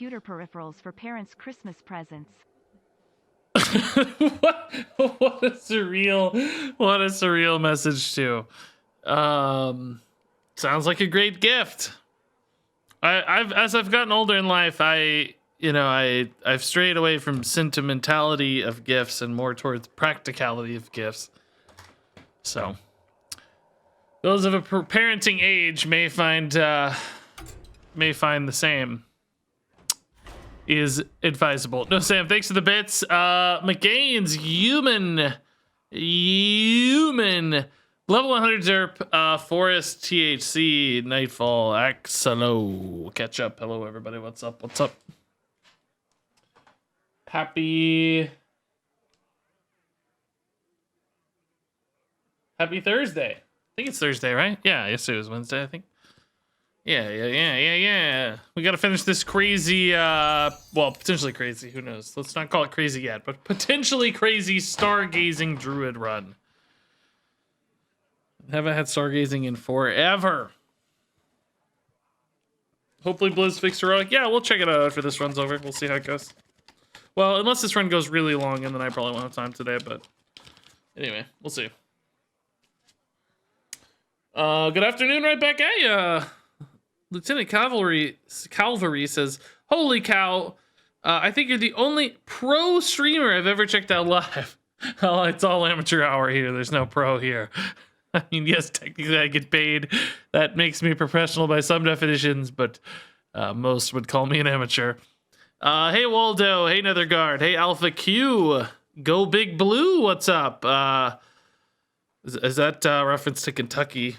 computer peripherals for parents' Christmas presents. what a surreal message too. Sounds like a great gift. As I've gotten older in life, I've strayed away from sentimentality of gifts and more towards practicality of gifts. So those of a parenting age may find the same is advisable. No, Sam, thanks for the bits. McGain's human level 100 Zerp, Forest, THC, Nightfall, Axelo, catch up. Hello, everybody. What's up? Happy Thursday. I think it's Thursday, right? Yeah, yesterday was Wednesday, I think. Yeah. We got to finish this crazy, potentially crazy, who knows? Let's not call it crazy yet, but potentially crazy stargazing druid run. Haven't had stargazing in forever. Hopefully Blizz fixed heroic. Yeah, we'll check it out after this run's over. We'll see how it goes. Well, unless this run goes really long, and then I probably won't have time today, but anyway, we'll see. Good afternoon right back at ya. Lieutenant Cavalry says, holy cow, I think you're the only pro streamer I've ever checked out live. Well, it's all amateur hour here. There's no pro here. I mean, yes, technically I get paid. That makes me professional by some definitions, but most would call me an amateur. Hey, Waldo. Hey, Netherguard. Hey, Alpha Q. Go Big Blue. What's up? Is that reference to Kentucky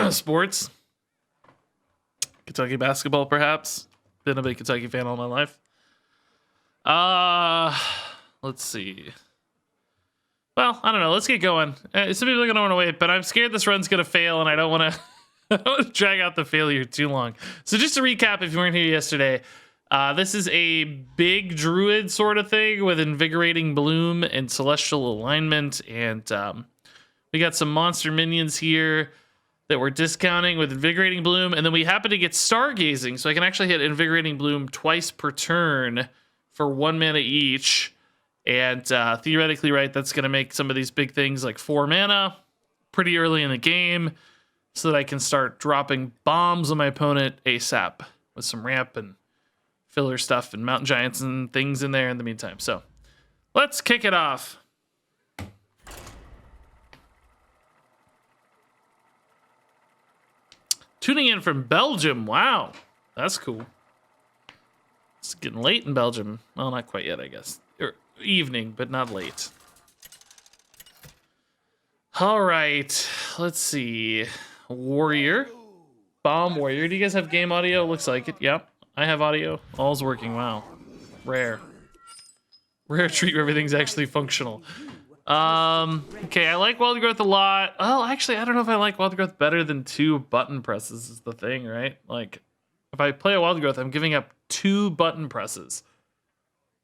sports? Kentucky basketball, perhaps? Been a big Kentucky fan all my life. Let's see. Well, I don't know. Let's get going. Some people are going to want to wait, but I'm scared this run's going to fail, and I don't want to drag out the failure too long. So just to recap, if you weren't here yesterday, this is a big druid sort of thing with Invigorating Bloom and Celestial Alignment, and we got some monster minions here that we're discounting with Invigorating Bloom, and then we happen to get Stargazing, so I can actually hit Invigorating Bloom twice per turn for 1 mana each, and theoretically, right, that's going to make some of these big things like 4 mana pretty early in the game, so that I can start dropping bombs on my opponent ASAP with some ramp and filler stuff and mountain giants and things in there in the meantime. So let's kick it off. Tuning in from Belgium. Wow, that's cool. It's getting late in Belgium. Well, not quite yet, I guess. Or evening, but not late. All right, let's see. Warrior. Bomb Warrior. Do you guys have game audio? Looks like it. Yep, I have audio. All's working. Wow. Rare. Rare treat where everything's actually functional. Okay, I like Wild Growth a lot. Well, actually, I don't know if I like Wild Growth better than 2 button presses is the thing, right? Like, if I play a Wild Growth, I'm giving up 2 button presses,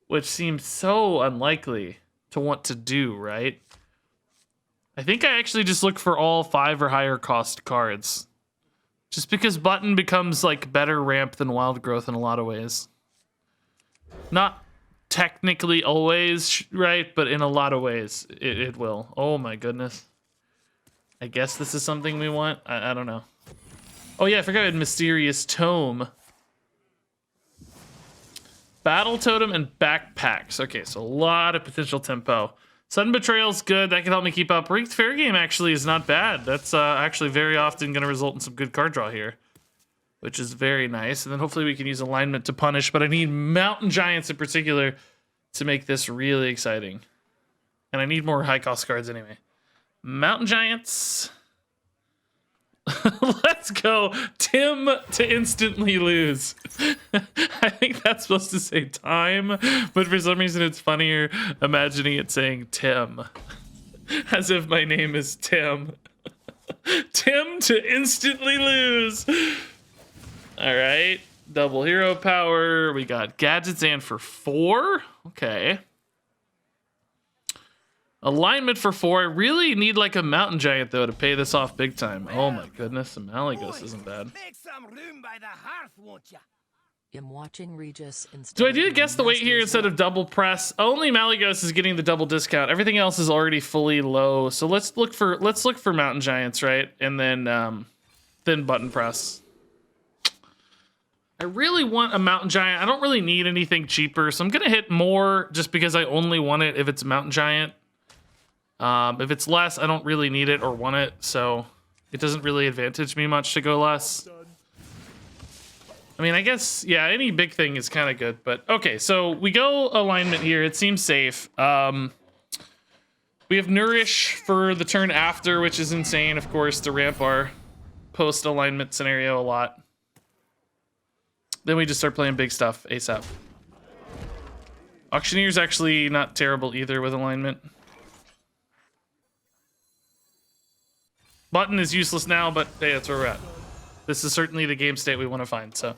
which seems so unlikely to want to do, right? I think I actually just look for all 5 or higher cost cards. Just because button becomes, like, better ramp than Wild Growth in a lot of ways. Not technically always, right? But in a lot of ways, it will. Oh my goodness. I guess this is something we want. I don't know. Oh yeah, I forgot I had Mysterious Tome. Battle Totem and Backpacks. Okay, so a lot of potential tempo. Sudden Betrayal's good. That can help me keep up. Rigged Fair Game actually is not bad. That's actually very often going to result in some good card draw here, which is very nice. And then hopefully we can use Alignment to punish, but I need Mountain Giants in particular to make this really exciting. And I need more high-cost cards anyway. Mountain Giants. Let's go. Tim to instantly lose. I think that's supposed to say time, but for some reason it's funnier imagining it saying Tim. As if my name is Tim. Tim to instantly lose. All right, double hero power. We got Gadgets and for 4. Okay. Alignment for 4. I really need like a Mountain Giant though to pay this off big time. Oh my goodness, some Malagos isn't bad. Make some room by the hearth, won't ya? am watching Regis instead. Do I do guess the weight here instead of double press? Only Malygos is getting the double discount. Everything else is already fully low. So let's look for Mountain Giants, right? And then button press. I really want a Mountain Giant. I don't really need anything cheaper, so I'm gonna hit more just because I only want it if it's a Mountain Giant. If it's less, I don't really need it or want it, so it doesn't really advantage me much to go less. I mean, I guess, yeah, any big thing is kind of good, but okay, so we go alignment here. It seems safe. We have Nourish for the turn after, which is insane, of course, to ramp our post-alignment scenario a lot. Then we just start playing big stuff ASAP. Auctioneer's actually not terrible either with alignment. Button is useless now, but hey, that's where we're at. This is certainly the game state we want to find. So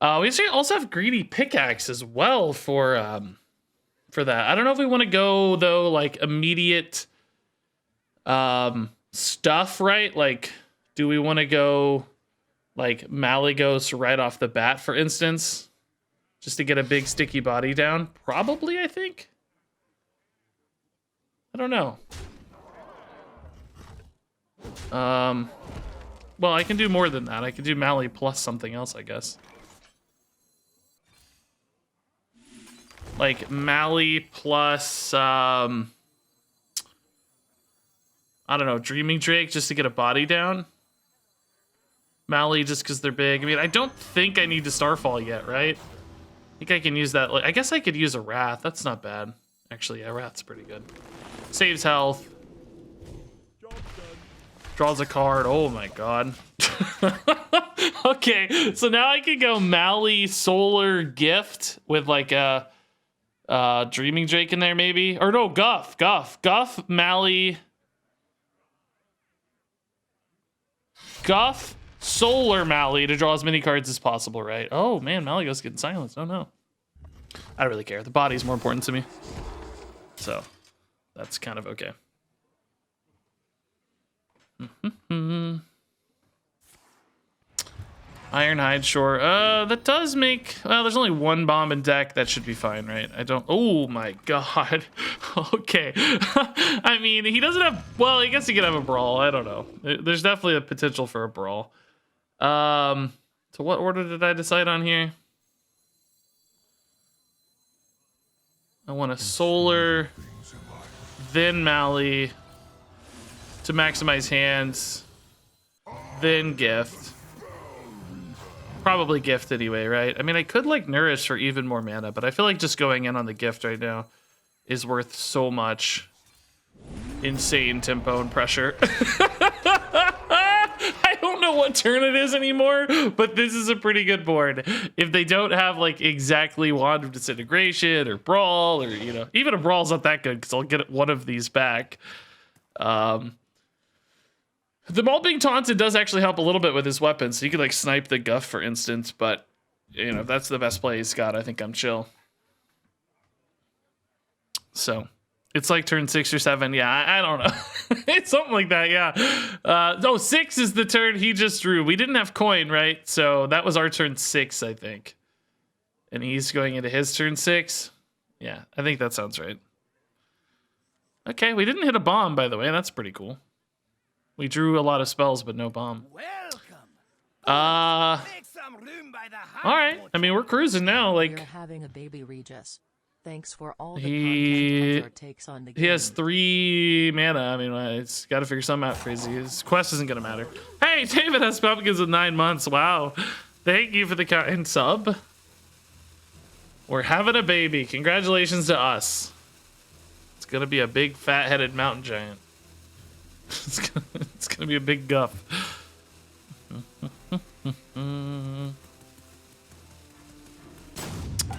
we actually also have Greedy Pickaxe as well for that. I don't know if we want to go though like immediate stuff, right? Like, do we want to go like Malygos right off the bat, for instance, just to get a big sticky body down? Probably, I think. I don't know. Well, I can do more than that. I can do Mally plus something else, I guess. Like Mally plus, I don't know, Dreaming Drake just to get a body down. Mally just because they're big. I mean, I don't think I need to Starfall yet, right? I think I can use that. Like, I guess I could use a Wrath. That's not bad. Actually, yeah, Wrath's pretty good. Saves health. Draws a card. Oh my god. Okay, so now I can go Mally Solar Gift with like a Dreaming Drake in there maybe. Or no, Guff, Mally. Guff, Solar Mally to draw as many cards as possible, right? Oh man, Malygos getting silenced. Oh no. I don't really care. The body's more important to me. So that's kind of okay. Ironhide, sure. That does make... Well, there's only one bomb in deck. That should be fine, right? I don't... Oh, my God. Okay. I mean, he doesn't have... Well, I guess he could have a Brawl. I don't know. There's definitely a potential for a Brawl. So what order did I decide on here? I want a Solar, then Mally, to maximize hands, then Gift. Probably Gift anyway, right? I mean, I could like Nourish for even more mana, but I feel like just going in on the Gift right now is worth so much insane tempo and pressure. I don't know what turn it is anymore, but this is a pretty good board. If they don't have like exactly Wand of Disintegration or Brawl, or you know, even a Brawl's not that good because I'll get one of these back. The Maul being taunted does actually help a little bit with his weapons. So you could like snipe the Guff, for instance, but you know, if that's the best play he's got, I think I'm chill. So it's like turn 6 or 7. Yeah, I don't know. It's something like that, yeah. 6 is the turn he just drew. We didn't have coin, right? So that was our turn 6, I think. And he's going into his turn 6. Yeah, I think that sounds right. Okay, we didn't hit a bomb, by the way. That's pretty cool. We drew a lot of spells, but no bomb. All right. I mean, we're crazy now. Like, you're having a baby, Regis. Thanks for all the content Hunter takes on the game. He has 3 mana. I mean, it's got to figure something out, crazy. His quest isn't gonna matter. Hey, David has pumpkins with 9 months. Wow. Thank you for the kind sub. We're having a baby. Congratulations to us. It's gonna be a big fat-headed mountain giant. It's gonna be a big Guff.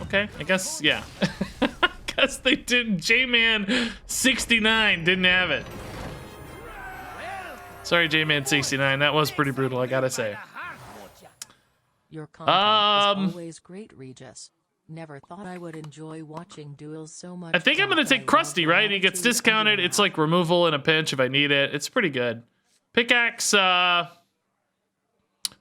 Okay, I guess, yeah. Guess they didn't. J-Man 69 didn't have it. Sorry, J-Man 69. That was pretty brutal, I gotta say. Your content is always great, Regis. Never thought I would enjoy watching Duels so much. I think I'm gonna take Krusty, right? He gets discounted. It's like removal in a pinch if I need it. It's pretty good. Pickaxe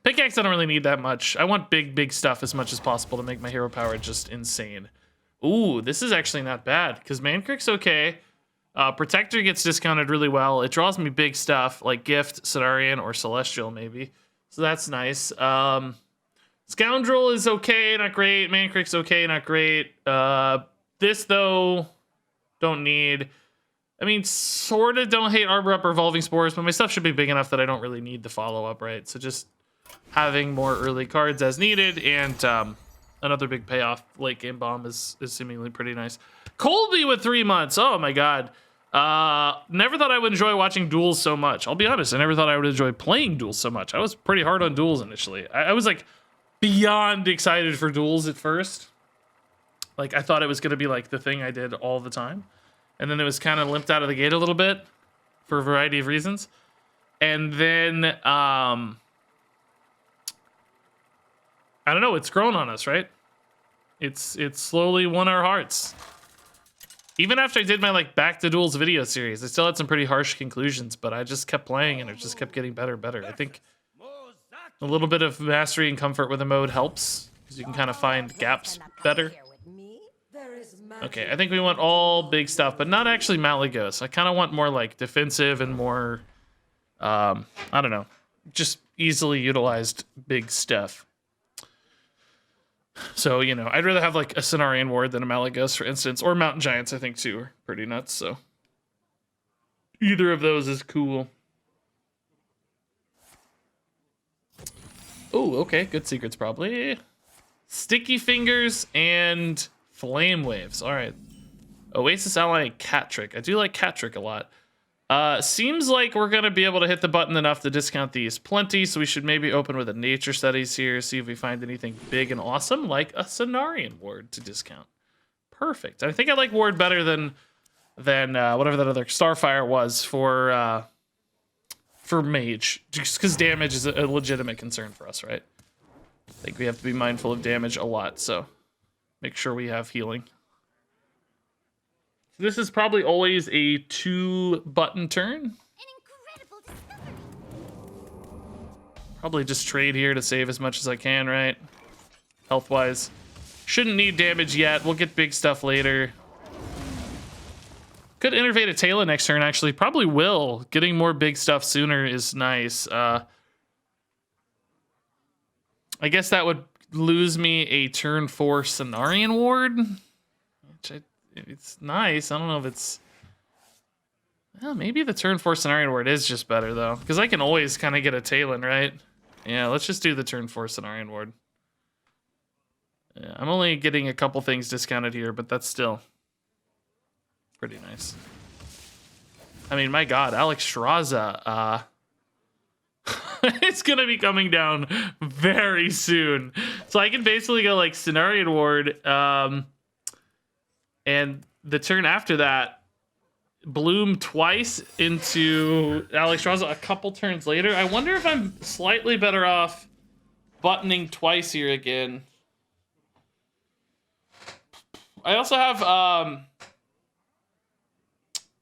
Pickaxe, I don't really need that much. I want big stuff as much as possible to make my hero power just insane. Ooh, this is actually not bad, because Mancrick's okay. Protector gets discounted really well. It draws me big stuff, like Gift, Cenarian, or Celestial, maybe. So that's nice. Scoundrel is okay, not great. Mancrick's okay, not great. This, though, don't need. I mean, sort of don't hate Arbor Up or Evolving Spores, but my stuff should be big enough that I don't really need the follow-up, right? So just having more early cards as needed, and another big payoff, late game bomb, is seemingly pretty nice. Colby with 3 months. Oh, my God. Never thought I would enjoy watching Duels so much. I'll be honest, I never thought I would enjoy playing Duels so much. I was pretty hard on Duels initially. I was, like, beyond excited for Duels at first. Like, I thought it was going to be, like, the thing I did all the time. And then it was kind of limped out of the gate a little bit for a variety of reasons. And then, I don't know, it's grown on us, right? It's slowly won our hearts. Even after I did my, like, Back to Duels video series, I still had some pretty harsh conclusions, but I just kept playing and it just kept getting better and better. I think a little bit of mastery and comfort with a mode helps, because you can kind of find gaps better. Okay, I think we want all big stuff, but not actually Malagos. I kind of want more, like, defensive and more, I don't know, just easily utilized big stuff. So, you know, I'd rather have, like, a Cenarian Ward than a Malagos, for instance, or Mountain Giants, I think, too, are pretty nuts, so either of those is cool. Oh, okay, good secrets, probably. Sticky Fingers and Flame Waves. All right. Oasis Ally and Cat Trick. I do like Cat Trick a lot. Seems like we're going to be able to hit the button enough to discount these plenty, so we should maybe open with a Nature Studies here, see if we find anything big and awesome, like a Cenarian Ward to discount. Perfect. I think I like Ward better than whatever that other Starfire was for Mage, just because damage is a legitimate concern for us, right? I think we have to be mindful of damage a lot, so make sure we have healing. This is probably always a 2-button turn. Probably just trade here to save as much as I can, right? Health-wise. Shouldn't need damage yet. We'll get big stuff later. Could innervate a Taila next turn, actually. Probably will. Getting more big stuff sooner is nice. I guess that would lose me a turn 4 Cenarian Ward. Which it's nice. I don't know if it's... Well, maybe the turn 4 Cenarian Ward is just better, though. Because I can always kind of get a Talon, right? Yeah, let's just do the turn 4 Cenarian Ward. Yeah, I'm only getting a couple things discounted here, but that's still pretty nice. I mean, my God, Alex Straza, it's gonna be coming down very soon. So I can basically go like Cenarian Ward, and the turn after that, bloom twice into Alex Straza a couple turns later. I wonder if I'm slightly better off buttoning twice here again. I also have a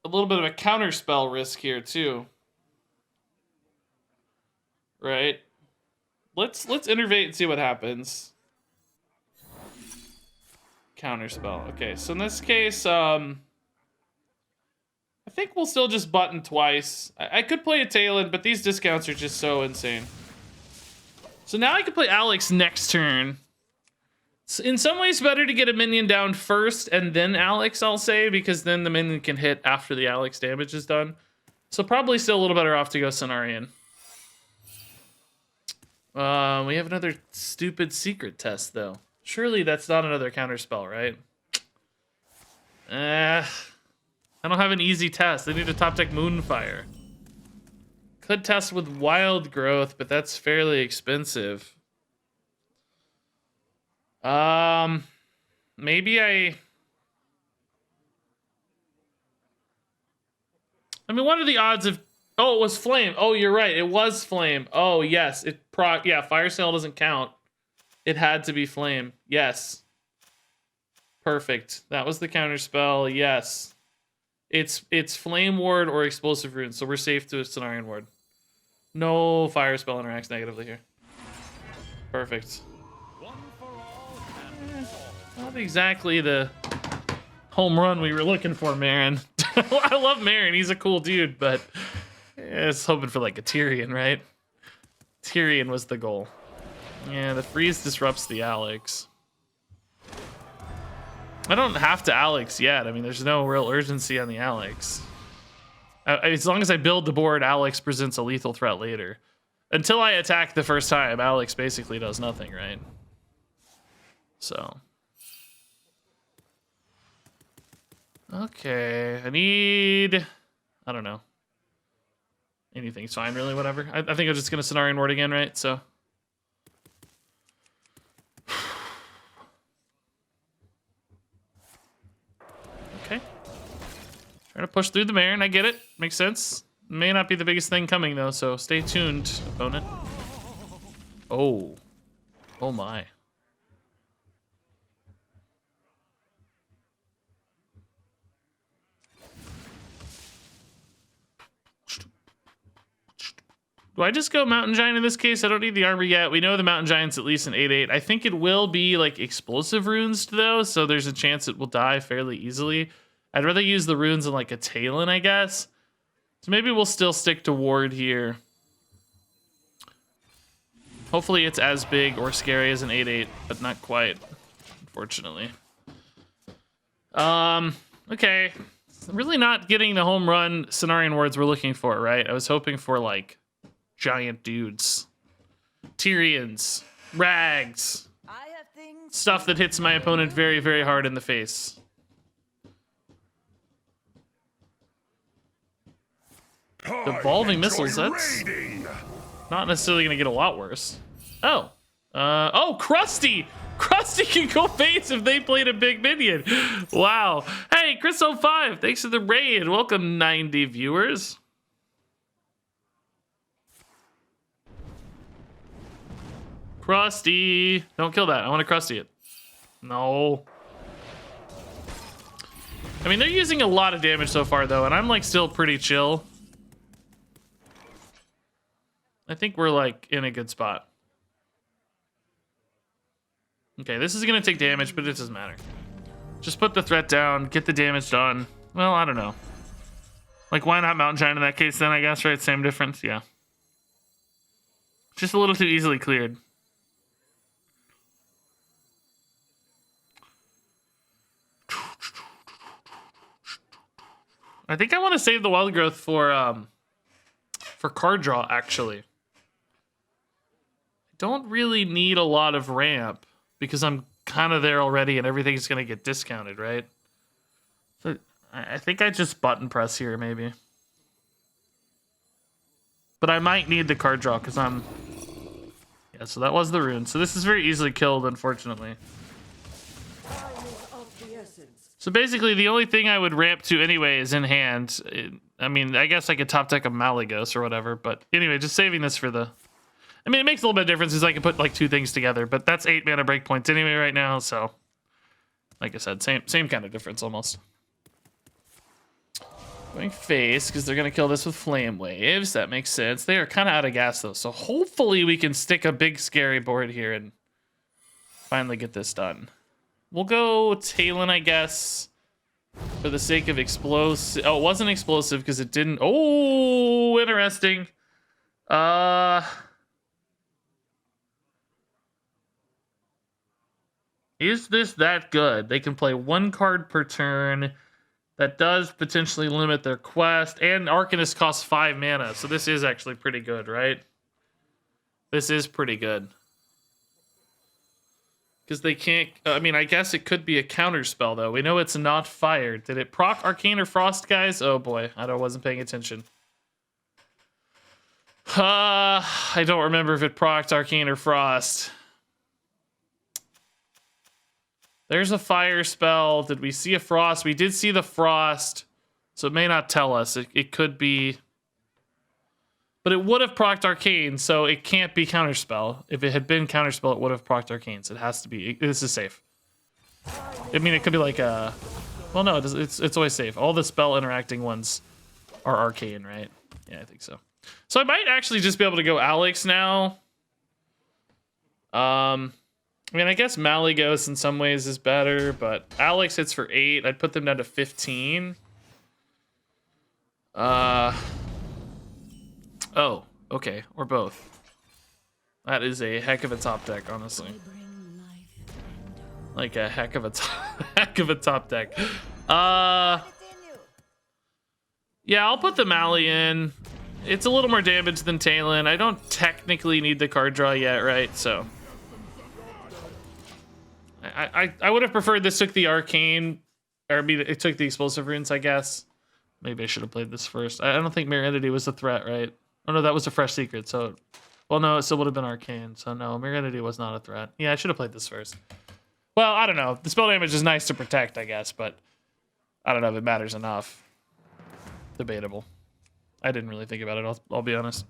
little bit of a counter spell risk here too. Right? Let's innervate and see what happens. Counter spell. Okay, so in this case, I think we'll still just button twice. I could play a Talon, but these discounts are just so insane. So now I can play Alex next turn. It's in some ways better to get a minion down first and then Alex, I'll say, because then the minion can hit after the Alex damage is done. So probably still a little better off to go Cenarian. We have another stupid secret test, though. Surely that's not another counter spell, right? I don't have an easy test. I need a top deck Moonfire. Could test with Wild Growth, but that's fairly expensive. Maybe I mean, what are the odds of... Oh, it was Flame. Oh, you're right. It was Flame. Oh, yes. Yeah, Fire Sale doesn't count. It had to be Flame. Yes. Perfect. That was the counter spell. Yes. It's Flame Ward or Explosive Rune, so we're safe to a Cenarian Ward. No Fire Spell interacts negatively here. Perfect. Not exactly the home run we were looking for, Marin. I love Marin. He's a cool dude, but I was hoping for like a Tyrion, right? Tyrion was the goal. Yeah, the freeze disrupts the Alex. I don't have to Alex yet. I mean, there's no real urgency on the Alex. As long as I build the board, Alex presents a lethal threat later. Until I attack the first time, Alex basically does nothing, right? So. Okay, I need... I don't know. Anything's fine, really, whatever. I think I'm just going to Cenarian Ward again, right? So... Okay. Trying to push through the Marin, I get it. Makes sense. May not be the biggest thing coming, though, so stay tuned, opponent. Oh. Oh, my. Do I just go Mountain Giant in this case? I don't need the armor yet. We know the Mountain Giant's at least an 8/8. I think it will be, like, explosive runes, though, so there's a chance it will die fairly easily. I'd rather use the runes in, like, a Talon, I guess. So maybe we'll still stick to Ward here. Hopefully it's as big or scary as an 8/8, but not quite, unfortunately. Okay. Really not getting the home run Cenarian Wards we're looking for, right? I was hoping for, like, giant dudes. Tyrions. Rags. Stuff that hits my opponent very, very hard in the face. Evolving missiles, that's not necessarily going to get a lot worse. Oh. Oh, Krusty! Krusty can go face if they played a big minion. Wow. Hey, Chris05, thanks for the raid. Welcome, 90 viewers. Krusty. Don't kill that. I want to Krusty it. No. I mean, they're using a lot of damage so far, though, and I'm, like, still pretty chill. I think we're, like, in a good spot. Okay, this is going to take damage, but it doesn't matter. Just put the threat down, get the damage done. Well, I don't know. Like, why not Mountain Giant in that case then, I guess, right? Same difference, yeah. Just a little too easily cleared. I think I want to save the Wild Growth for card draw, actually. Don't really need a lot of ramp because I'm kind of there already and everything's going to get discounted, right? So I think I just button press here, maybe. But I might need the card draw because I'm... Yeah, so that was the rune. So this is very easily killed, unfortunately. So basically, the only thing I would ramp to anyway is in hand. I mean, I guess I could top deck a Malygos or whatever. But anyway, just saving this for the... I mean, it makes a little bit of difference because I can put, like, 2 things together. But that's 8 mana breakpoints anyway right now. So, like I said, same kind of difference almost. Going face because they're going to kill this with Flame Waves. That makes sense. They are kind of out of gas, though. So hopefully we can stick a big, scary board here and finally get this done. We'll go Talon, I guess, for the sake of explosive. Oh, it wasn't explosive because it didn't. Oh, interesting. Is this that good? They can play 1 card per turn. That does potentially limit their quest. And Arcanist costs 5 mana. So this is actually pretty good, right? This is pretty good. Because they can't... I mean, I guess it could be a counter spell, though. We know it's not fire. Did it proc Arcane or Frost, guys? Oh, boy. I wasn't paying attention. I don't remember if it procced Arcane or Frost. There's a fire spell. Did we see a Frost? We did see the Frost. So it may not tell us. It could be... But it would have procced Arcane, so it can't be Counterspell. If it had been Counterspell, it would have procced Arcane, so it has to be... This is safe. I mean, it could be like a... Well, no, it's always safe. All the spell interacting ones are Arcane, right? Yeah, I think so. So I might actually just be able to go Alex now. I mean, I guess Malygos in some ways is better, but Alex hits for 8. I'd put them down to 15. Oh, okay, or both. That is a heck of a top deck, honestly. Like a heck of a top deck. Yeah, I'll put the Mally in. It's a little more damage than Talon. I don't technically need the card draw yet, right? So I would have preferred this took the Arcane, or it took the Explosive Runes, I guess. Maybe I should have played this first. I don't think Mirror Entity was a threat, right? Oh no, that was a Fresh Secret, so... Well, no, it still would have been Arcane, so no, Mirror Entity was not a threat. Yeah, I should have played this first. Well, I don't know. The spell damage is nice to protect, I guess, but I don't know if it matters enough. Debatable. I didn't really think about it, I'll be honest.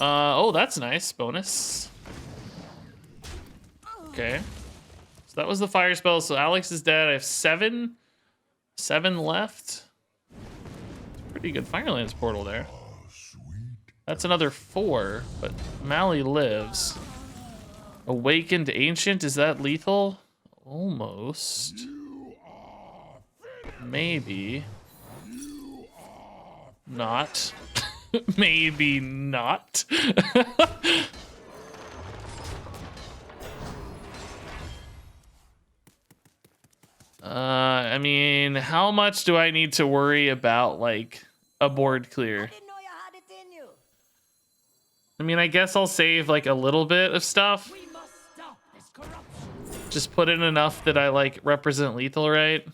Oh, that's nice. Bonus. Okay. So that was the fire spell. So Alex is dead. I have 7 left. Pretty good Firelands portal there. That's another 4, but Mally lives. Awakened Ancient, is that lethal? Almost. Maybe. Not. Maybe not. I mean, how much do I need to worry about, like, a board clear? I mean, I guess I'll save, like, a little bit of stuff. Just put in enough that I, like, represent lethal, right?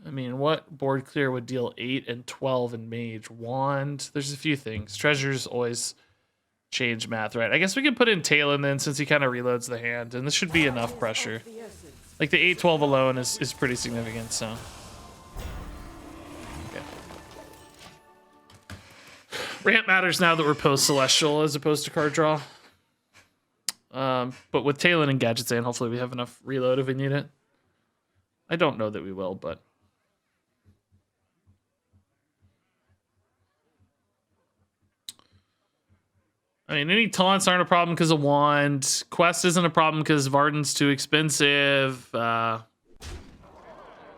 I mean, what board clear would deal 8 and 12 in Mage? Wand? There's a few things. Treasures always change math, right? I guess we could put in Talon then, since he kind of reloads the hand, and this should be enough pressure. Like, the 8-12 alone is pretty significant, so... Okay. Ramp matters now that we're post-Celestial as opposed to card draw. But with Talon and Gadgets in, hopefully we have enough reload if we need it. I don't know that we will, but... I mean, any taunts aren't a problem because of Wand. Quest isn't a problem because Varden's too expensive. I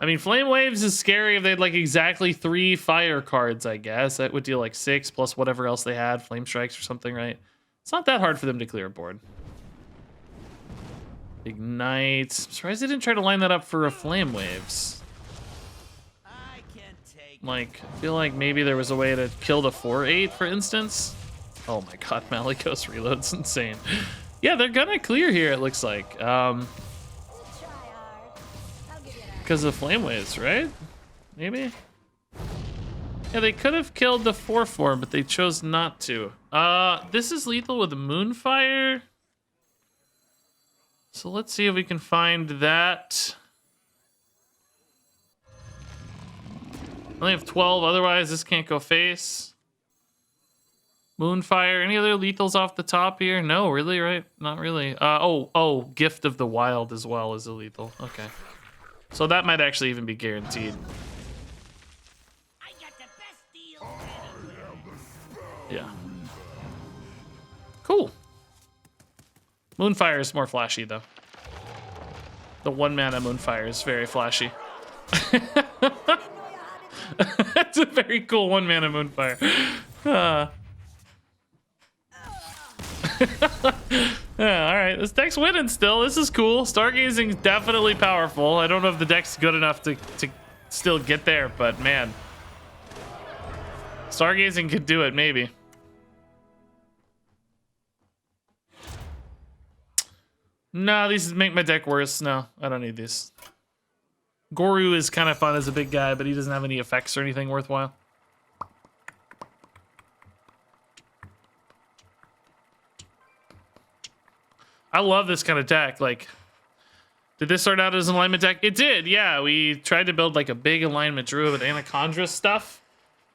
mean, Flame Waves is scary if they had, like, exactly 3 fire cards, I guess. That would deal, like, 6 plus whatever else they had. Flame Strikes or something, right? It's not that hard for them to clear a board. Ignite. I'm surprised they didn't try to line that up for a Flame Waves. Like, I feel like maybe there was a way to kill the 4-8, for instance. Oh my god, Malygos reload's insane. Yeah, they're gonna clear here, it looks like. Because of Flame Waves, right? Maybe? Yeah, they could have killed the 4-4, but they chose not to. This is lethal with Moonfire. So let's see if we can find that. I only have 12, otherwise this can't go face. Moonfire. Any other lethals off the top here? No, really, right? Not really. Oh, Gift of the Wild as well is a lethal. Okay. So that might actually even be guaranteed. I got the best deal anywhere. Yeah. Cool. Moonfire is more flashy, though. The 1-mana Moonfire is very flashy. That's a very cool 1-mana Moonfire. Yeah, all right, this deck's winning still. This is cool. Stargazing's definitely powerful. I don't know if the deck's good enough to still get there, but man, Stargazing could do it, maybe. No, these make my deck worse. No, I don't need these. Goru is kind of fun as a big guy, but he doesn't have any effects or anything worthwhile. I love this kind of deck. Like, did this start out as an alignment deck? It did, yeah. We tried to build like a big alignment Druid with Anachondra stuff.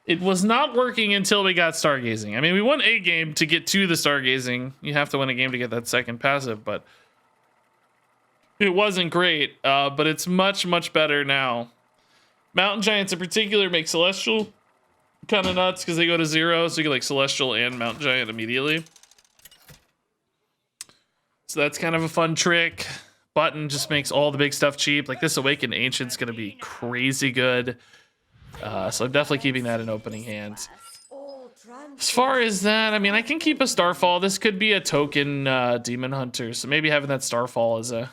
It was not working until we got Stargazing. I mean, we won a game to get to the Stargazing. You have to win a game to get that second passive, but It wasn't great, but it's much, much better now. Mountain Giants in particular make Celestial kind of nuts because they go to 0, so you get like Celestial and Mountain Giant immediately. So that's kind of a fun trick. Button just makes all the big stuff cheap. Like this Awakened Ancient's going to be crazy good. So I'm definitely keeping that in opening hand. As far as that, I mean, I can keep a Starfall. This could be a token Demon Hunter, so maybe having that Starfall as a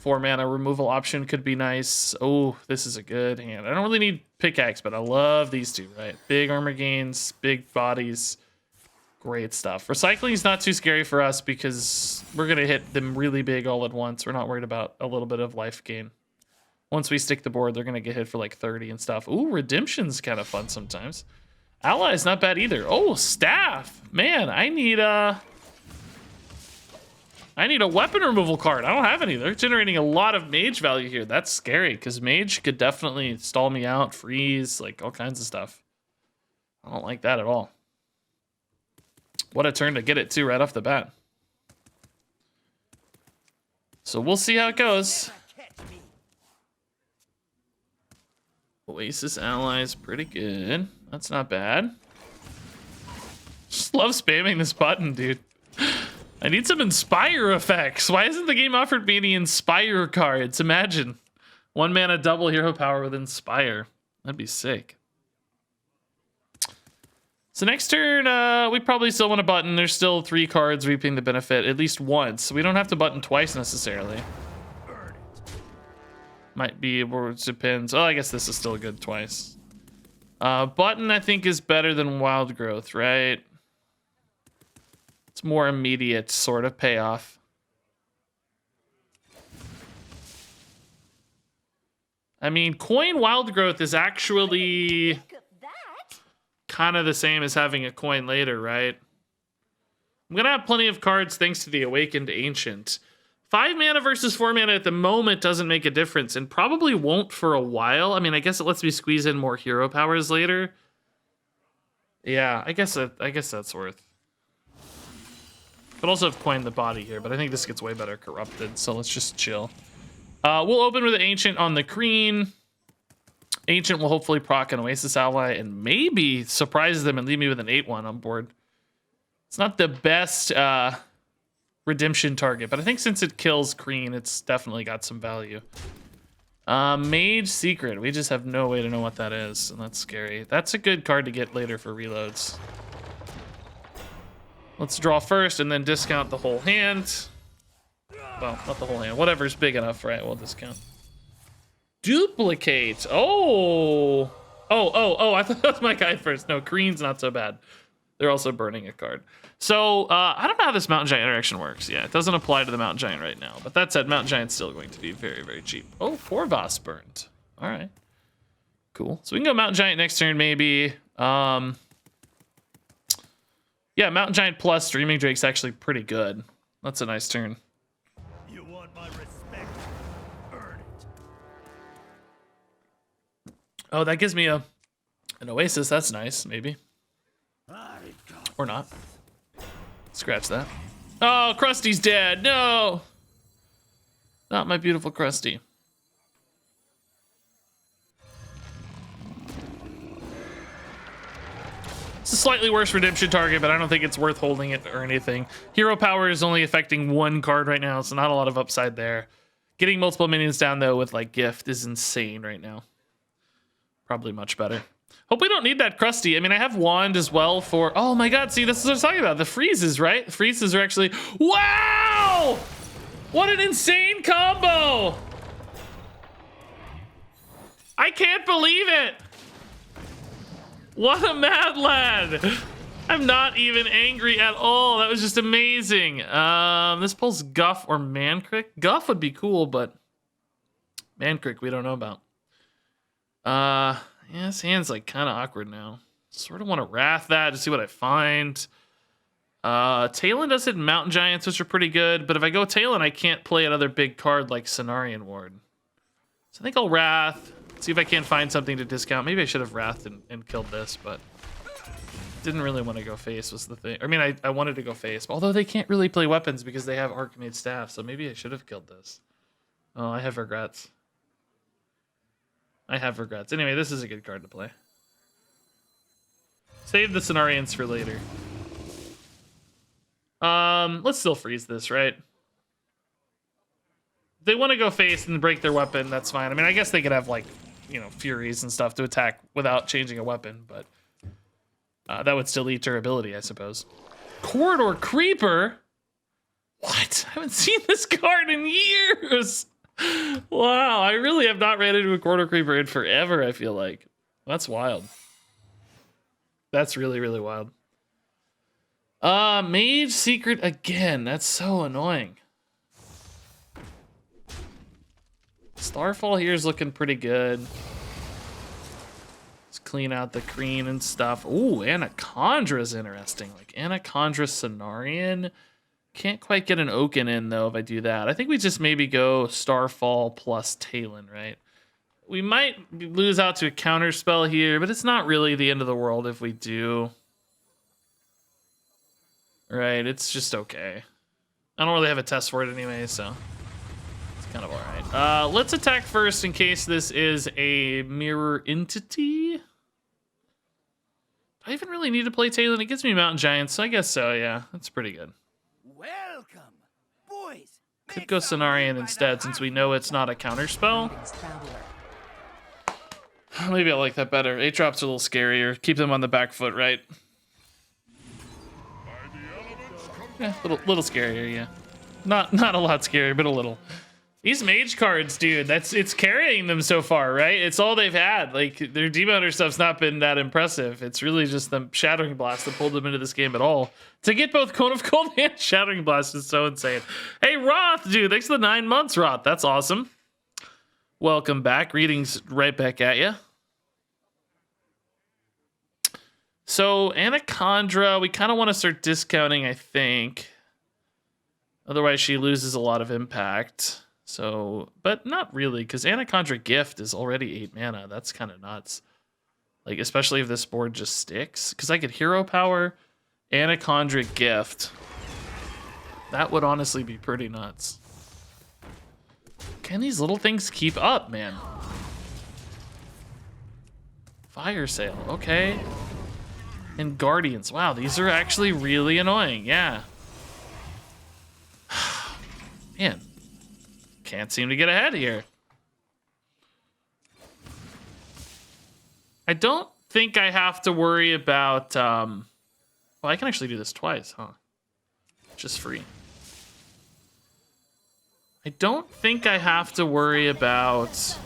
4-mana removal option could be nice. Oh, this is a good hand. I don't really need Pickaxe, but I love these two, right? Big armor gains, big bodies. Great stuff. Recycling is not too scary for us because we're going to hit them really big all at once. We're not worried about a little bit of life gain. Once we stick the board, they're going to get hit for like 30 and stuff. Ooh, Redemption's kind of fun sometimes. Ally's not bad either. Oh, Staff. Man, I need a weapon removal card. I don't have any. They're generating a lot of mage value here. That's scary because mage could definitely stall me out, freeze, like all kinds of stuff. I don't like that at all. What a turn to get it too right off the bat. So we'll see how it goes. Oasis Ally's pretty good. That's not bad. Just love spamming this button, dude. I need some Inspire effects. Why isn't the game offered me any Inspire cards? Imagine. 1 mana double hero power with Inspire. That'd be sick. So next turn, we probably still want a button. There's still 3 cards reaping the benefit at least once. So we don't have to button twice necessarily. Might be, it depends. Oh, I guess this is still good twice. Button, I think, is better than Wild Growth, right? It's more immediate sort of payoff. I mean, coin Wild Growth is actually kind of the same as having a coin later, right? I'm going to have plenty of cards thanks to the Awakened Ancient. 5 mana versus 4 mana at the moment doesn't make a difference and probably won't for a while. I mean, I guess it lets me squeeze in more hero powers later. Yeah, I guess that's worth. But also have coined the body here, but I think this gets way better corrupted, so let's just chill. We'll open with the Ancient on the green. Ancient will hopefully proc an Oasis Ally and maybe surprise them and leave me with an 8-1 on board. It's not the best redemption target, but I think since it kills green, it's definitely got some value. Mage Secret. We just have no way to know what that is, and that's scary. That's a good card to get later for reloads. Let's draw first and then discount the whole hand. Well, not the whole hand. Whatever's big enough, right? We'll discount. Duplicate. Oh, I thought that was my guy first. No, green's not so bad. They're also burning a card. So I don't know how this Mountain Giant interaction works. Yeah, it doesn't apply to the Mountain Giant right now. But that said, Mountain Giant's still going to be very, very cheap. Oh, Corvus burned. All right. Cool. So we can go Mountain Giant next turn, maybe. Yeah, Mountain Giant plus Streaming Drake's actually pretty good. That's a nice turn. You want my respect? Earn it. Oh, that gives me an Oasis. That's nice, maybe. Or not. Scratch that. Oh, Krusty's dead. No. Not my beautiful Krusty. It's a slightly worse redemption target, but I don't think it's worth holding it or anything. Hero power is only affecting 1 card right now, so not a lot of upside there. Getting multiple minions down, though, with, like, Gift is insane right now. Probably much better. Hope we don't need that Krusty. I mean, I have Wand as well for... Oh, my God. See, this is what I was talking about. The freezes, right? The freezes are actually... Wow! What an insane combo! I can't believe it! What a mad lad! I'm not even angry at all. That was just amazing. This pulls Guff or Mancrick. Guff would be cool, but... Mancrick we don't know about. Yeah, this hand's like kind of awkward now. Sort of want to Wrath that to see what I find. Talon does hit Mountain Giants, which are pretty good, but if I go Talon, I can't play another big card like Cenarian Ward. So I think I'll Wrath, see if I can't find something to discount. Maybe I should have Wrathed and killed this, but didn't really want to go face was the thing. I mean, I wanted to go face, although they can't really play weapons because they have Archimage Staff, so maybe I should have killed this. Oh, I have regrets. I have regrets. Anyway, this is a good card to play. Save the Cenarians for later. Let's still freeze this, right? If they want to go face and break their weapon, that's fine. I mean, I guess they could have, like, you know, Furies and stuff to attack without changing a weapon, but that would still eat durability, I suppose. Corridor Creeper? What? I haven't seen this card in years. Wow, I really have not ran into a Corridor Creeper in forever, I feel like. That's wild. That's really, really wild. Mage Secret again. That's so annoying. Starfall here is looking pretty good. Let's clean out the green and stuff. Ooh, Anacondra is interesting. Like Anacondra Cenarian. Can't quite get an Oaken in, though, if I do that. I think we just maybe go Starfall plus Talon, right? We might lose out to a counter spell here, but it's not really the end of the world if we do. Right, it's just okay. I don't really have a test for it anyway, so it's kind of all right. Let's attack first in case this is a mirror entity. Do I even really need to play Talon? It gives me Mountain Giants, so I guess so, yeah. That's pretty good. Welcome, boys. Could go Cenarian instead, since we know it's not a counter spell. Maybe I like that better. 8-drops are a little scarier. Keep them on the back foot, right? Yeah, little scarier, yeah. Not a lot scarier, but a little. These mage cards, dude, it's carrying them so far, right? It's all they've had. Like, their demoner stuff's not been that impressive. It's really just the Shattering Blast that pulled them into this game at all. To get both Cone of Cold and Shattering Blast is so insane. Hey, Roth, dude, thanks for the 9 months, Roth. That's awesome. Welcome back. Greetings right back at you. So, Anacondra, we kind of want to start discounting, I think. Otherwise, she loses a lot of impact. So, but not really, because Anacondra Gift is already 8 mana. That's kind of nuts. Like, especially if this board just sticks. Because I could Hero Power, Anacondra Gift. That would honestly be pretty nuts. Can these little things keep up, man? Fire Sale, okay. And Guardians. Wow, these are actually really annoying, yeah. Man. Can't seem to get ahead here. I don't think I have to worry about... well, I can actually do this twice, huh? Just free. I don't think I have to worry about...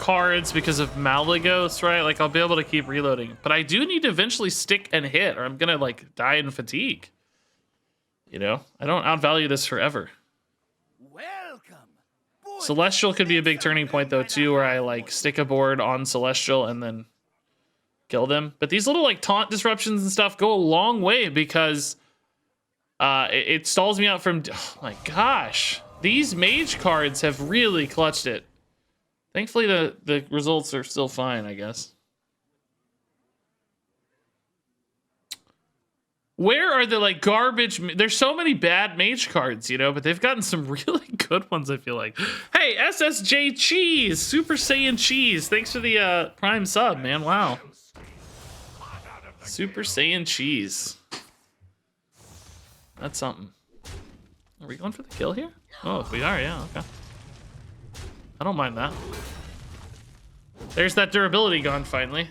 cards because of Malagos, right? Like, I'll be able to keep reloading. But I do need to eventually stick and hit, or I'm gonna, like, die in fatigue. You know? I don't outvalue this forever. Welcome. Celestial could be a big turning point, though, too, where I, like, stick a board on Celestial and then kill them. But these little, like, taunt disruptions and stuff go a long way because it stalls me out from... Oh, my gosh. These mage cards have really clutched it. Thankfully, the results are still fine, I guess. Where are the, like, garbage... There's so many bad mage cards, you know, but they've gotten some really good ones, I feel like. Hey, SSJ Cheese! Super Saiyan Cheese! Thanks for the Prime sub, man. Wow. Super Saiyan Cheese. That's something. Are we going for the kill here? Oh, we are, yeah, okay. I don't mind that. There's that durability gone, finally.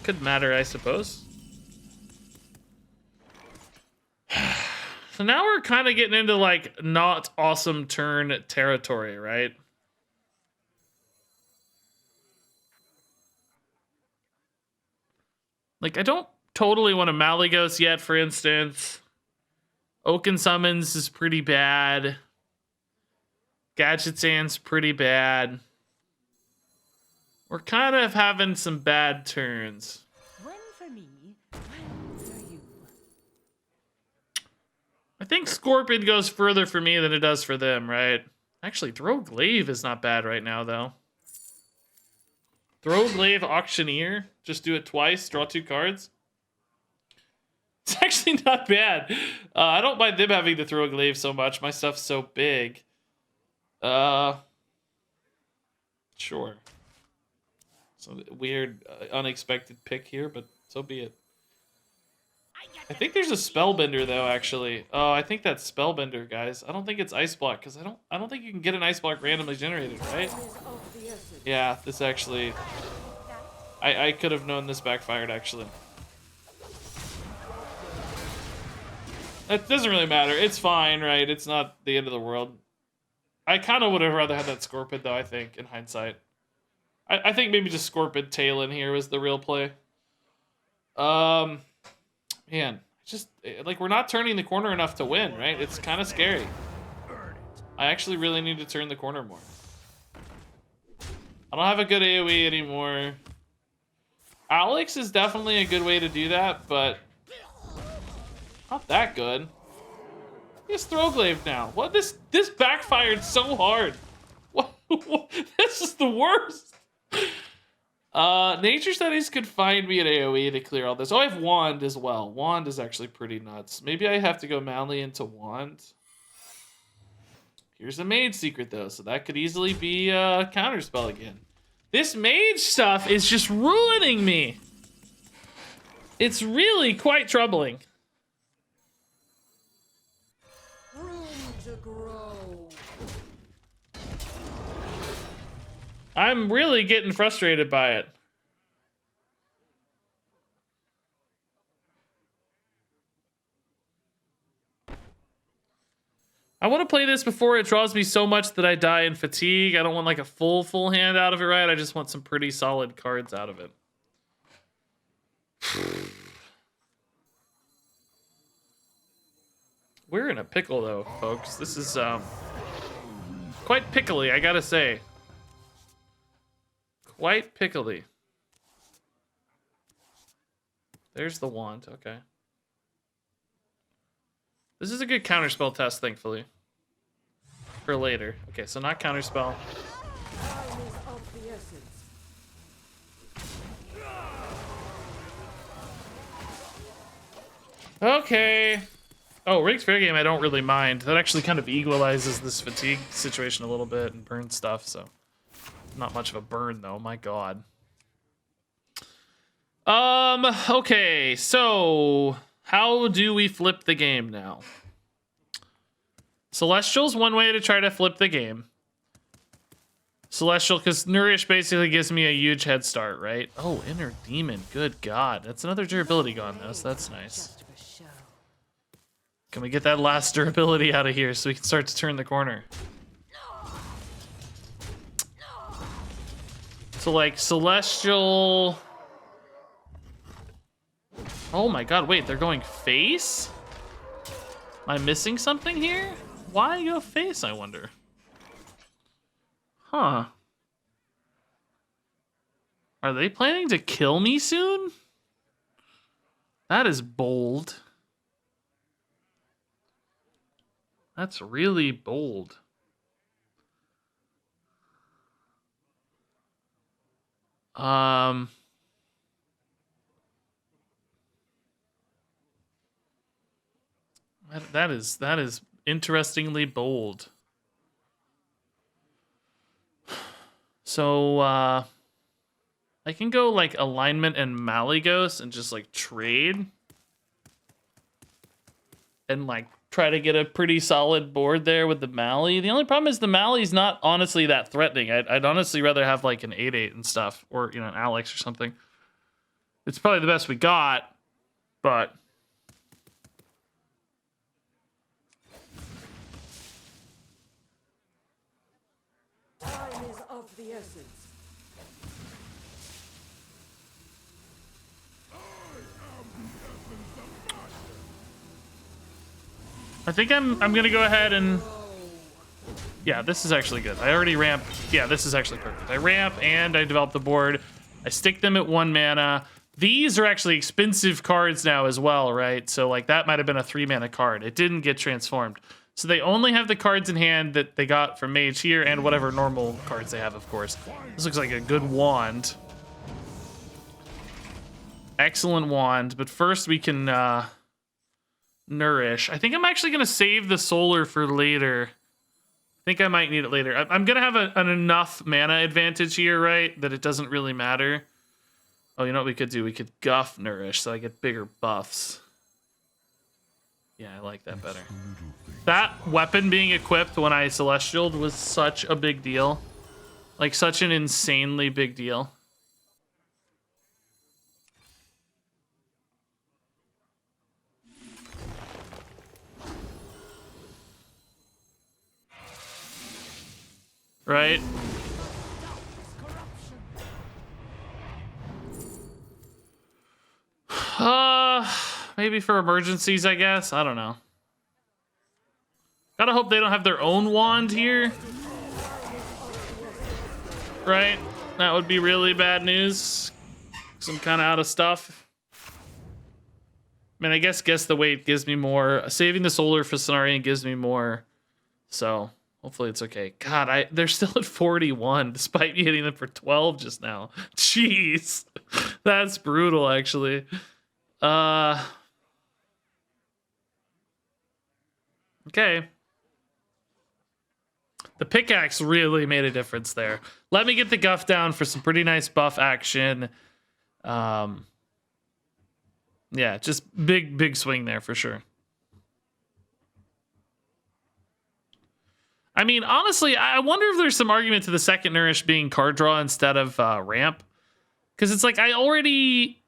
Could matter, I suppose. So now we're kind of getting into, like, not awesome turn territory, right? Like, I don't totally want to Malagos yet, for instance. Oaken Summons is pretty bad. Gadget Sand's pretty bad. We're kind of having some bad turns. One for me, one for you. I think Scorpion goes further for me than it does for them, right? Actually, Throw Glaive is not bad right now, though. Throw Glaive Auctioneer. Just do it twice, draw 2 cards. It's actually not bad. I don't mind them having to throw a glaive so much. My stuff's so big. Sure. So weird, unexpected pick here, but so be it. I think there's a spellbender though, actually. Oh, I think that's spellbender, guys. I don't think it's ice block because I don't think you can get an ice block randomly generated, right? Yeah, this actually. I could have known this backfired actually. It doesn't really matter. It's fine, right? It's not the end of the world. I kind of would have rather had that Scorpid though, I think, in hindsight. I think maybe just Scorpid tail in here was the real play. Man, just like we're not turning the corner enough to win, right? It's kind of scary. I actually really need to turn the corner more. I don't have a good AoE anymore. Alex is definitely a good way to do that, but not that good. Just throw glaive now. What? This backfired so hard. What? This is the worst. Nature Studies could find me an AoE to clear all this. Oh, I have Wand as well. Wand is actually pretty nuts. Maybe I have to go Manly into Wand. Here's a Mage Secret, though, so that could easily be a counterspell again. This Mage stuff is just ruining me. It's really quite troubling. Room to grow. I'm really getting frustrated by it. I want to play this before it draws me so much that I die in fatigue. I don't want like a full hand out of it, right? I just want some pretty solid cards out of it. We're in a pickle though, folks. This is quite pickly, I gotta say. Quite pickly. There's the wand, okay. This is a good counterspell test, thankfully. For later. Okay, so not counterspell. Time is of the essence. Okay. Oh, Rigged Fair Game I don't really mind. That actually kind of equalizes this fatigue situation a little bit and burn stuff, so. Not much of a burn though, my god. Okay, so how do we flip the game now? Celestial's one way to try to flip the game. Celestial, because Nourish basically gives me a huge head start, right? Oh, Inner Demon, good god. That's another durability gone though, so that's nice. Just for show. Can we get that last durability out of here so we can start to turn the corner? So like Celestial... Oh my god, wait, they're going face? Am I missing something here? Why go face, I wonder? Huh. Are they planning to kill me soon? That is bold. That's really bold. That is interestingly bold. So I can go like alignment and Malygos and just like trade and like try to get a pretty solid board there with the Mally. The only problem is the Mally's not honestly that threatening. I'd honestly rather have like an 8/8 and stuff, or you know, an Alex or something. It's probably the best we got, but Time is of the essence. I think I'm gonna go ahead and yeah, this is actually good. I already ramp. Yeah, this is actually perfect. I ramp and I develop the board. I stick them at 1 mana. These are actually expensive cards now as well, right? So like that might have been a 3 mana card. It didn't get transformed. So they only have the cards in hand that they got from Mage here and whatever normal cards they have, of course. This looks like a good wand. Excellent wand. But first we can Nourish. I think I'm actually going to save the solar for later. I think I might need it later. I'm going to have an enough mana advantage here, right? That it doesn't really matter. Oh, you know what we could do? We could guff Nourish so I get bigger buffs. Yeah, I like that better. That weapon being equipped when I Celestialed was such a big deal. Like, such an insanely big deal. Right? Maybe for emergencies, I guess. I don't know. Gotta hope they don't have their own wand here. Right? That would be really bad news. Some kind of out of stuff. I mean, I guess the weight gives me more. Saving the solar for Cenarian gives me more. So, hopefully it's okay. God, they're still at 41, despite me hitting them for 12 just now. Jeez. That's brutal, actually. Okay. The pickaxe really made a difference there. Let me get the guff down for some pretty nice buff action. Yeah, just big swing there for sure. I mean, honestly, I wonder if there's some argument to the second Nourish being card draw instead of ramp. Because it's like I already...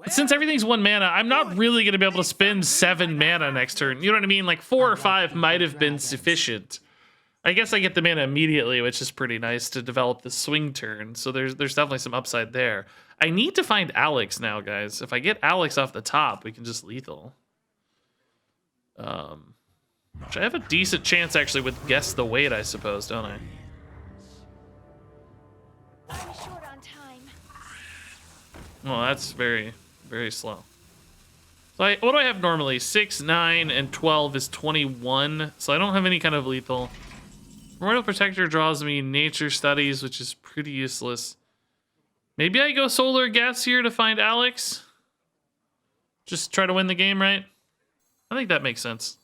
Since everything's 1 mana, I'm not really going to be able to spend 7 mana next turn. You know what I mean? Like 4 or 5 might have been sufficient. I guess I get the mana immediately, which is pretty nice to develop the swing turn. So there's definitely some upside there. I need to find Alex now, guys. If I get Alex off the top, we can just lethal. Which I have a decent chance, actually, with Guess the Weight, I suppose, don't I? I'm short on time. Well, that's very, very slow. So what do I have normally? 6, 9, and 12 is 21. So I don't have any kind of lethal. Royal Protector draws me Nature Studies, which is pretty useless. Maybe I go Solar Guess here to find Alex. Just try to win the game, right? I think that makes sense.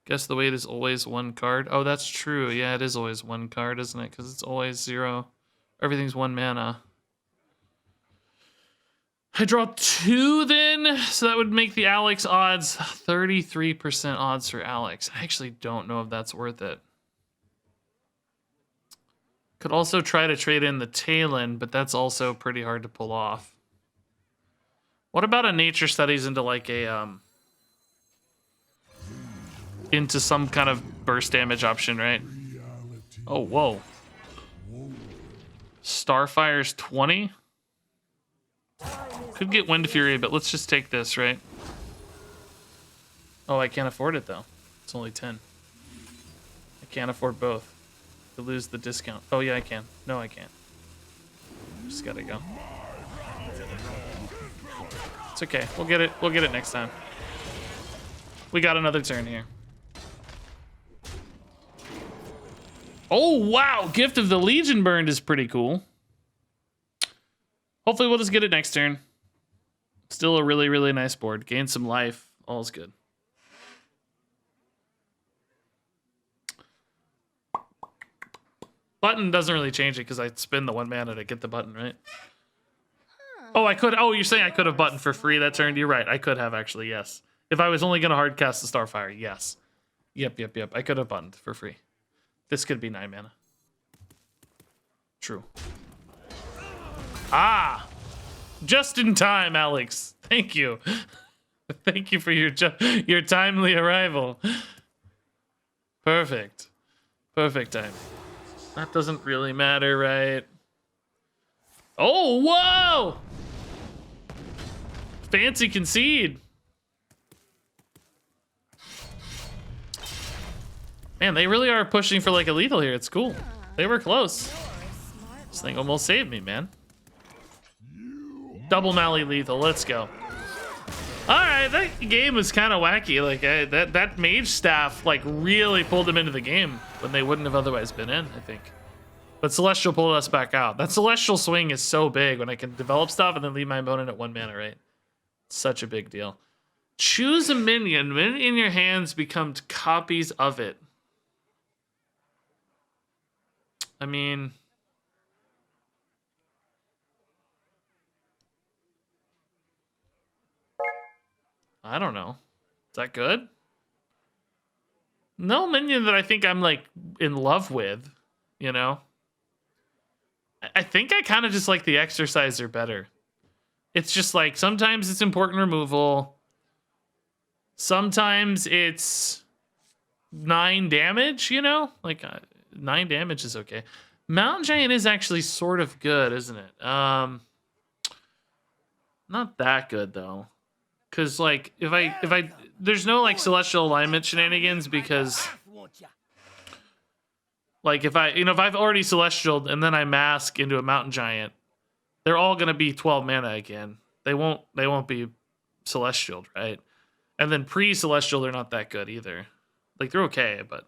Guess the Weight is always 1 card. Oh, that's true. Yeah, it is always 1 card, isn't it? Because it's always 0. Everything's 1 mana. I draw 2 then, so that would make the Alex odds 33% odds for Alex. I actually don't know if that's worth it. Could also try to trade in the Talon, but that's also pretty hard to pull off. What about a Nature Studies into like a into some kind of burst damage option, right? Oh, whoa. Starfire's 20? Could get Wind Fury, but let's just take this, right? Oh, I can't afford it, though. It's only 10. I can't afford both. To lose the discount. Oh, yeah, I can. No, I can't. Just gotta go. It's okay. We'll get it. We'll get it next time. We got another turn here. Oh, wow. Gift of the Legion Burned is pretty cool. Hopefully we'll just get it next turn. Still a really, really nice board. Gain some life. All's good. Button doesn't really change it because I spend the 1 mana to get the button, right? Oh, I could. Oh, you're saying I could have button for free that turn? You're right. I could have actually, yes. If I was only going to hard cast the Starfire, yes. Yep. I could have buttoned for free. This could be 9 mana. True. Ah! Just in time, Alex. Thank you. Thank you for your timely arrival. Perfect. Perfect time. That doesn't really matter, right? Oh, whoa! Fancy concede. Man, they really are pushing for like a lethal here. It's cool. They were close. This thing almost saved me, man. Double Mally lethal. Let's go. All right, that game was kind of wacky. Like that mage staff like really pulled them into the game when they wouldn't have otherwise been in, I think. But Celestial pulled us back out. That Celestial swing is so big when I can develop stuff and then leave my opponent at 1 mana, right? Such a big deal. Choose a minion. When in your hands becomes copies of it. I mean, I don't know. Is that good? No minion that I think I'm like in love with, you know? I think I kind of just like the Exorciser better. It's just like sometimes it's important removal. Sometimes it's 9 damage, you know? Like 9 damage is okay. Mountain Giant is actually sort of good, isn't it? Not that good though. Cause like if I there's no like celestial alignment shenanigans because like if I've already celestialed and then I mask into a mountain giant, they're all gonna be 12 mana again. They won't be celestialed, right? And then pre-celestial they're not that good either. Like they're okay, but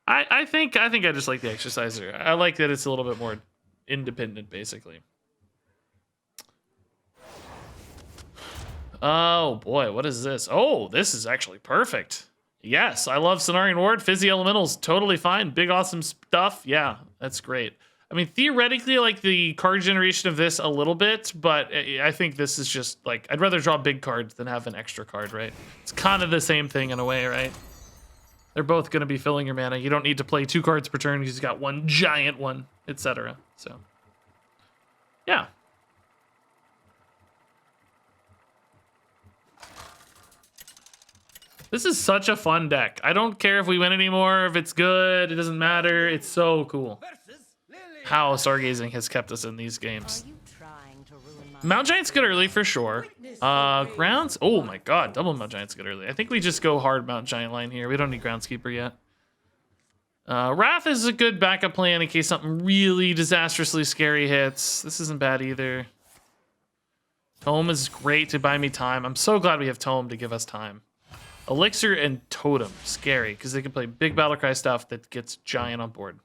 I think I just like the Exorciser. I like that it's a little bit more independent, basically. Oh boy, what is this? Oh, this is actually perfect. Yes, I love Cenarian Ward. Fizzy Elementals, totally fine. Big awesome stuff. Yeah, that's great. I mean, theoretically, I like the card generation of this a little bit, but I think this is just like, I'd rather draw big cards than have an extra card, right? It's kind of the same thing in a way, right? They're both going to be filling your mana. You don't need to play 2 cards per turn because you've got one giant one, etc. So, yeah. This is such a fun deck. I don't care if we win anymore, if it's good, it doesn't matter. It's so cool. How Stargazing has kept us in these games. Mount Giant's good early for sure. Grounds? Oh my god, double Mount Giant's good early. I think we just go hard Mount Giant line here. We don't need Groundskeeper yet. Wrath is a good backup plan in case something really disastrously scary hits. This isn't bad either. Tome is great to buy me time. I'm so glad we have Tome to give us time. Elixir and Totem, scary, because they can play big Battlecry stuff that gets Giant on board.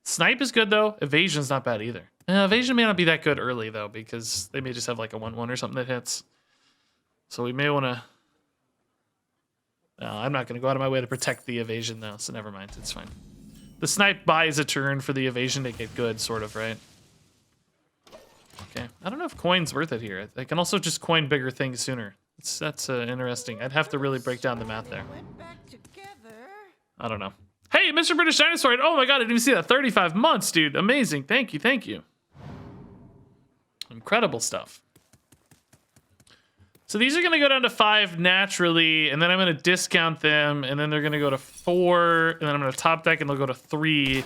Snipe is good, though. Evasion's not bad either. Evasion may not be that good early, though, because they may just have like a 1/1 or something that hits. So we may want to... No, I'm not going to go out of my way to protect the Evasion, though, so never mind. It's fine. The Snipe buys a turn for the Evasion to get good, sort of, right? Okay. I don't know if coin's worth it here. I can also just coin bigger things sooner. That's interesting. I'd have to really break down the math there. I don't know. Hey, Mr. British Dinosaur. Oh my god, I didn't even see that. 35 months, dude. Amazing. Thank you, thank you. Incredible stuff. So these are going to go down to 5 naturally, and then I'm going to discount them, and then they're going to go to 4, and then I'm going to top deck, and they'll go to 3.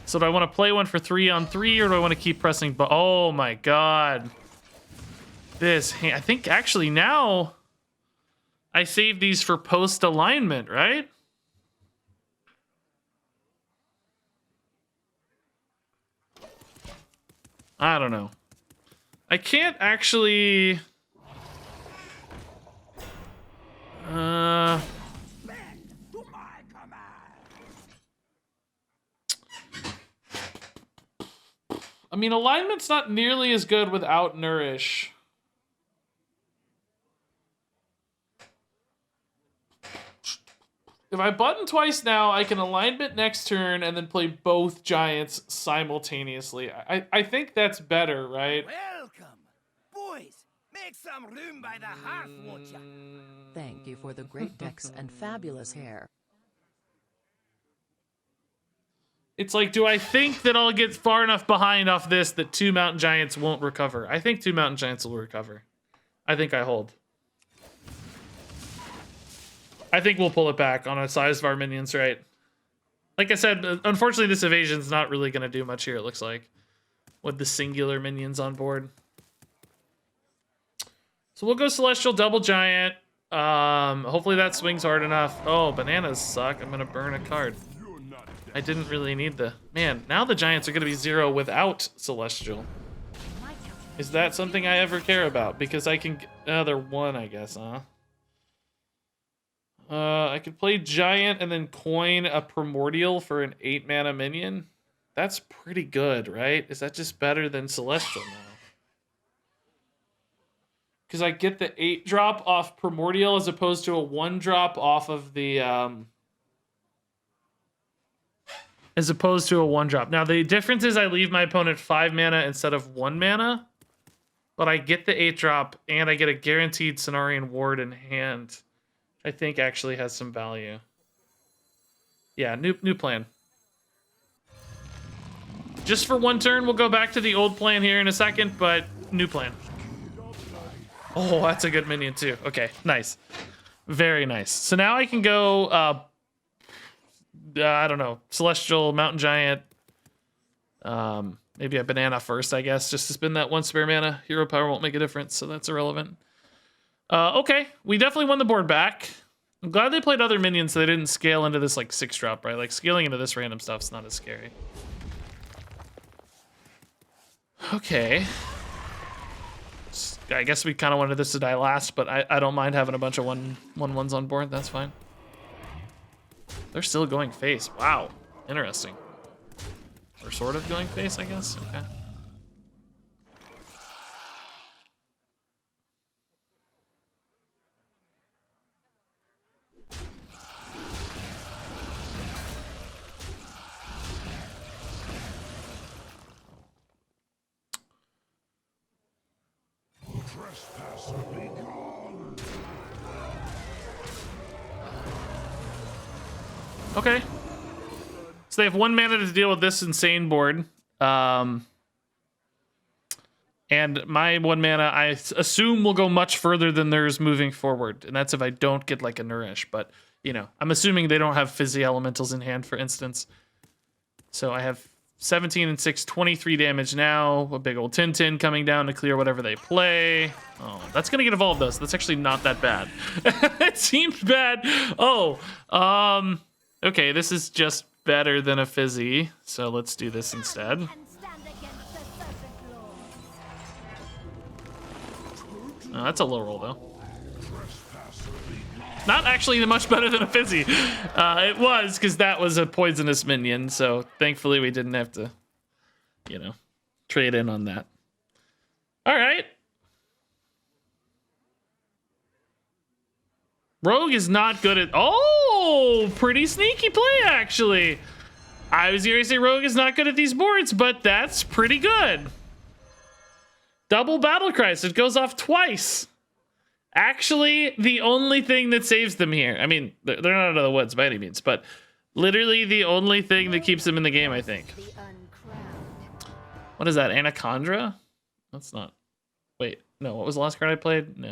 So do I want to play one for 3 on 3, or do I want to keep pressing? Oh my god. I think actually now I save these for post alignment, right? I don't know. I can't actually... I mean, alignment's not nearly as good without Nourish. If I button twice now, I can alignment next turn and then play both giants simultaneously. I think that's better, right? Welcome. Boys, make some room by the hearth, won't ya? Thank you for the great decks and fabulous hair. It's like, do I think that I'll get far enough behind off this that 2 Mountain Giants won't recover? I think 2 Mountain Giants will recover. I think I hold. I think we'll pull it back on a size of our minions, right? Like I said, unfortunately, this evasion's not really going to do much here, it looks like, with the singular minions on board. So we'll go Celestial Double Giant. Hopefully that swings hard enough. Oh, bananas suck. I'm going to burn a card. I didn't really need the... Man, now the Giants are going to be 0 without Celestial. Is that something I ever care about? Because I can... they're 1, I guess, huh? I could play Giant and then coin a Primordial for an 8 mana minion. That's pretty good, right? Is that just better than Celestial now? because I get the 8-drop off Primordial as opposed to a 1-drop off of the as opposed to a 1-drop. Now the difference is I leave my opponent 5 mana instead of 1 mana, but I get the 8-drop and I get a guaranteed Cenarian Ward in hand. I think actually has some value. Yeah, new plan. Just for 1 turn, we'll go back to the old plan here in a second, but new plan. Oh, that's a good minion too. Okay, nice. Very nice. So now I can go, I don't know, Celestial, Mountain Giant, maybe a banana first, I guess, just to spend that 1 spare mana. Hero power won't make a difference, so that's irrelevant. Okay, we definitely won the board back. I'm glad they played other minions so they didn't scale into this like 6-drop, right? Like scaling into this random stuff's not as scary. Okay. I guess we kind of wanted this to die last, but I don't mind having a bunch of 1/1s on board. That's fine. They're still going face. Wow. Interesting. Or sort of going face, I guess. Okay. Okay. So they have 1 mana to deal with this insane board. And my 1 mana, I assume, will go much further than theirs moving forward. And that's if I don't get like a Nourish. But, you know, I'm assuming they don't have Fizzy Elementals in hand, for instance. So I have 17 and 6, 23 damage now. A big old Tintin coming down to clear whatever they play. Oh, that's going to get evolved, though. So that's actually not that bad. It seems bad. Oh, okay, this is just better than a Fizzy. So let's do this instead. Oh, that's a low roll, though. Not actually much better than a Fizzy. It was, because that was a poisonous minion, so thankfully we didn't have to, you know, trade in on that. All right. Rogue is not good at... Oh, pretty sneaky play, actually. I was going to say Rogue is not good at these boards, but that's pretty good. Double Battle Cry, so it goes off twice. Actually, the only thing that saves them here, I mean, they're not out of the woods by any means, but literally the only thing that keeps them in the game, I think. What is that, Anacondra? That's not... Wait, no, what was the last card I played?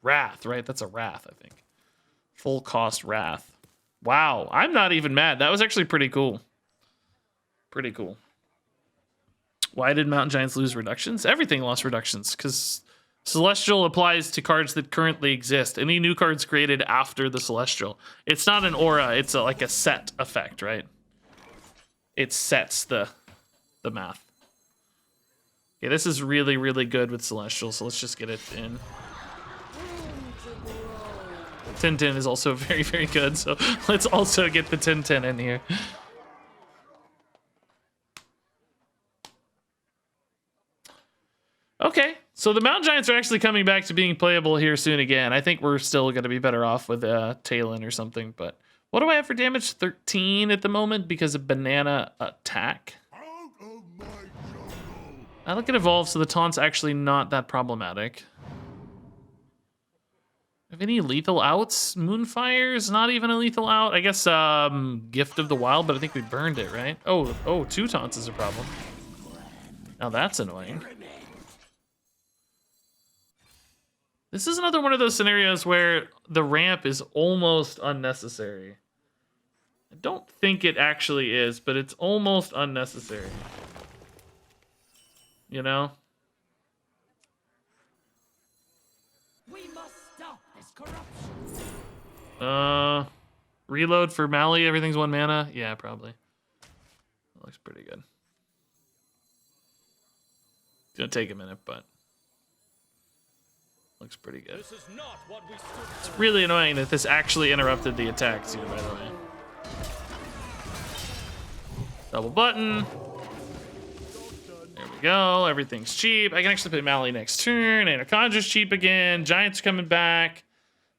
Wrath, right? That's a Wrath, I think. Full cost Wrath. Wow, I'm not even mad. That was actually pretty cool. Pretty cool. Why did Mountain Giants lose reductions? Everything lost reductions, because Celestial applies to cards that currently exist. Any new cards created after the Celestial. It's not an aura, it's like a set effect, right? It sets the math. Okay, this is really, really good with Celestial, so let's just get it in. Tintin is also very, very good, so let's also get the Tintin in here. Okay, so the Mountain Giants are actually coming back to being playable here soon again. I think we're still going to be better off with Talon or something, but what do I have for damage? 13 at the moment because of Banana Attack. I look at Evolve, so the taunt's actually not that problematic. Have any lethal outs? Moonfire's not even a lethal out. I guess Gift of the Wild, but I think we burned it, right? Oh, 2 taunts is a problem. Now that's annoying. This is another one of those scenarios where the ramp is almost unnecessary. I don't think it actually is, but it's almost unnecessary. You know? We must stop this corruption. Reload for Mali, everything's 1 mana? Yeah, probably. That looks pretty good. It's gonna take a minute, but looks pretty good. This is not what we stood for. It's really annoying that this actually interrupted the attack too, by the way. Double button. There we we go. Everything's cheap. I can actually play Mally next turn. Anacondra's cheap again. Giants are coming back.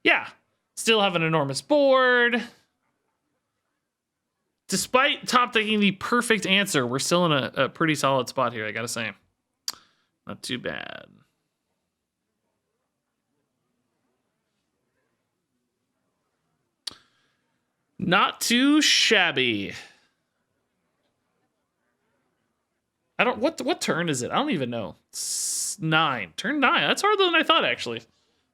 Yeah. Still have an enormous board. Despite top taking the perfect answer, we're still in a pretty solid spot here, I gotta say. Not too bad. Not too shabby. I don't, what turn is it? I don't even know. 9. Turn 9. That's harder than I thought, actually.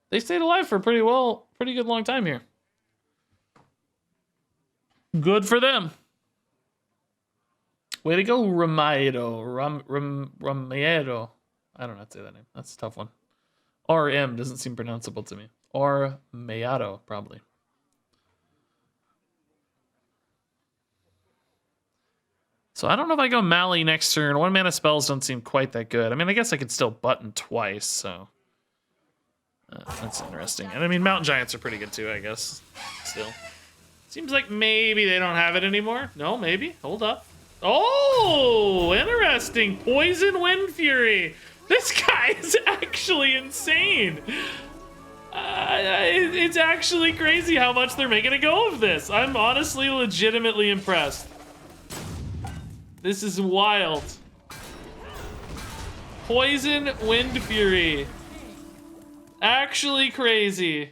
They stayed alive for a pretty good long time here. Good for them. Way to go, Ramiro. Ramiro. I don't know how to say that name. That's a tough one. RM doesn't seem pronounceable to me. Or Mayado, probably. So I don't know if I go Mally next turn. 1 mana spells don't seem quite that good. I mean, I guess I could still button twice, so that's interesting. And I mean, Mountain Giants are pretty good too, I guess. Still. Seems like maybe they don't have it anymore. No, maybe. Hold up. Oh, interesting. Poison Wind Fury. This guy is actually insane. It's actually crazy how much they're making a go of this. I'm honestly legitimately impressed. This is wild. Poison Wind Fury. Actually crazy.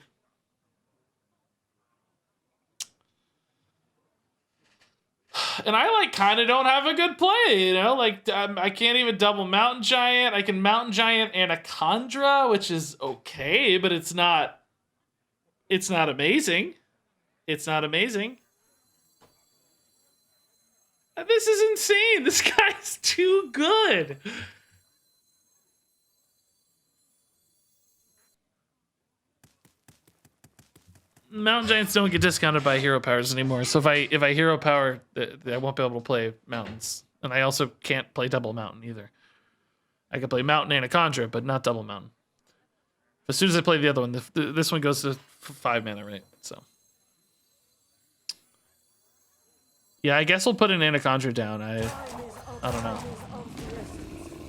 And I like kind of don't have a good play, you know? Like I can't even double Mountain Giant. I can Mountain Giant Anaconda, which is okay, but it's not amazing. It's not amazing. This is insane. This guy's too good. Mountain Giants don't get discounted by hero powers anymore. So if I hero power, I won't be able to play mountains. And I also can't play double mountain either. I can play Mountain Anaconda, but not double mountain. As soon as I play the other one, this one goes to 5 mana, right? So. Yeah, I guess we'll put an Anaconda down. I don't know.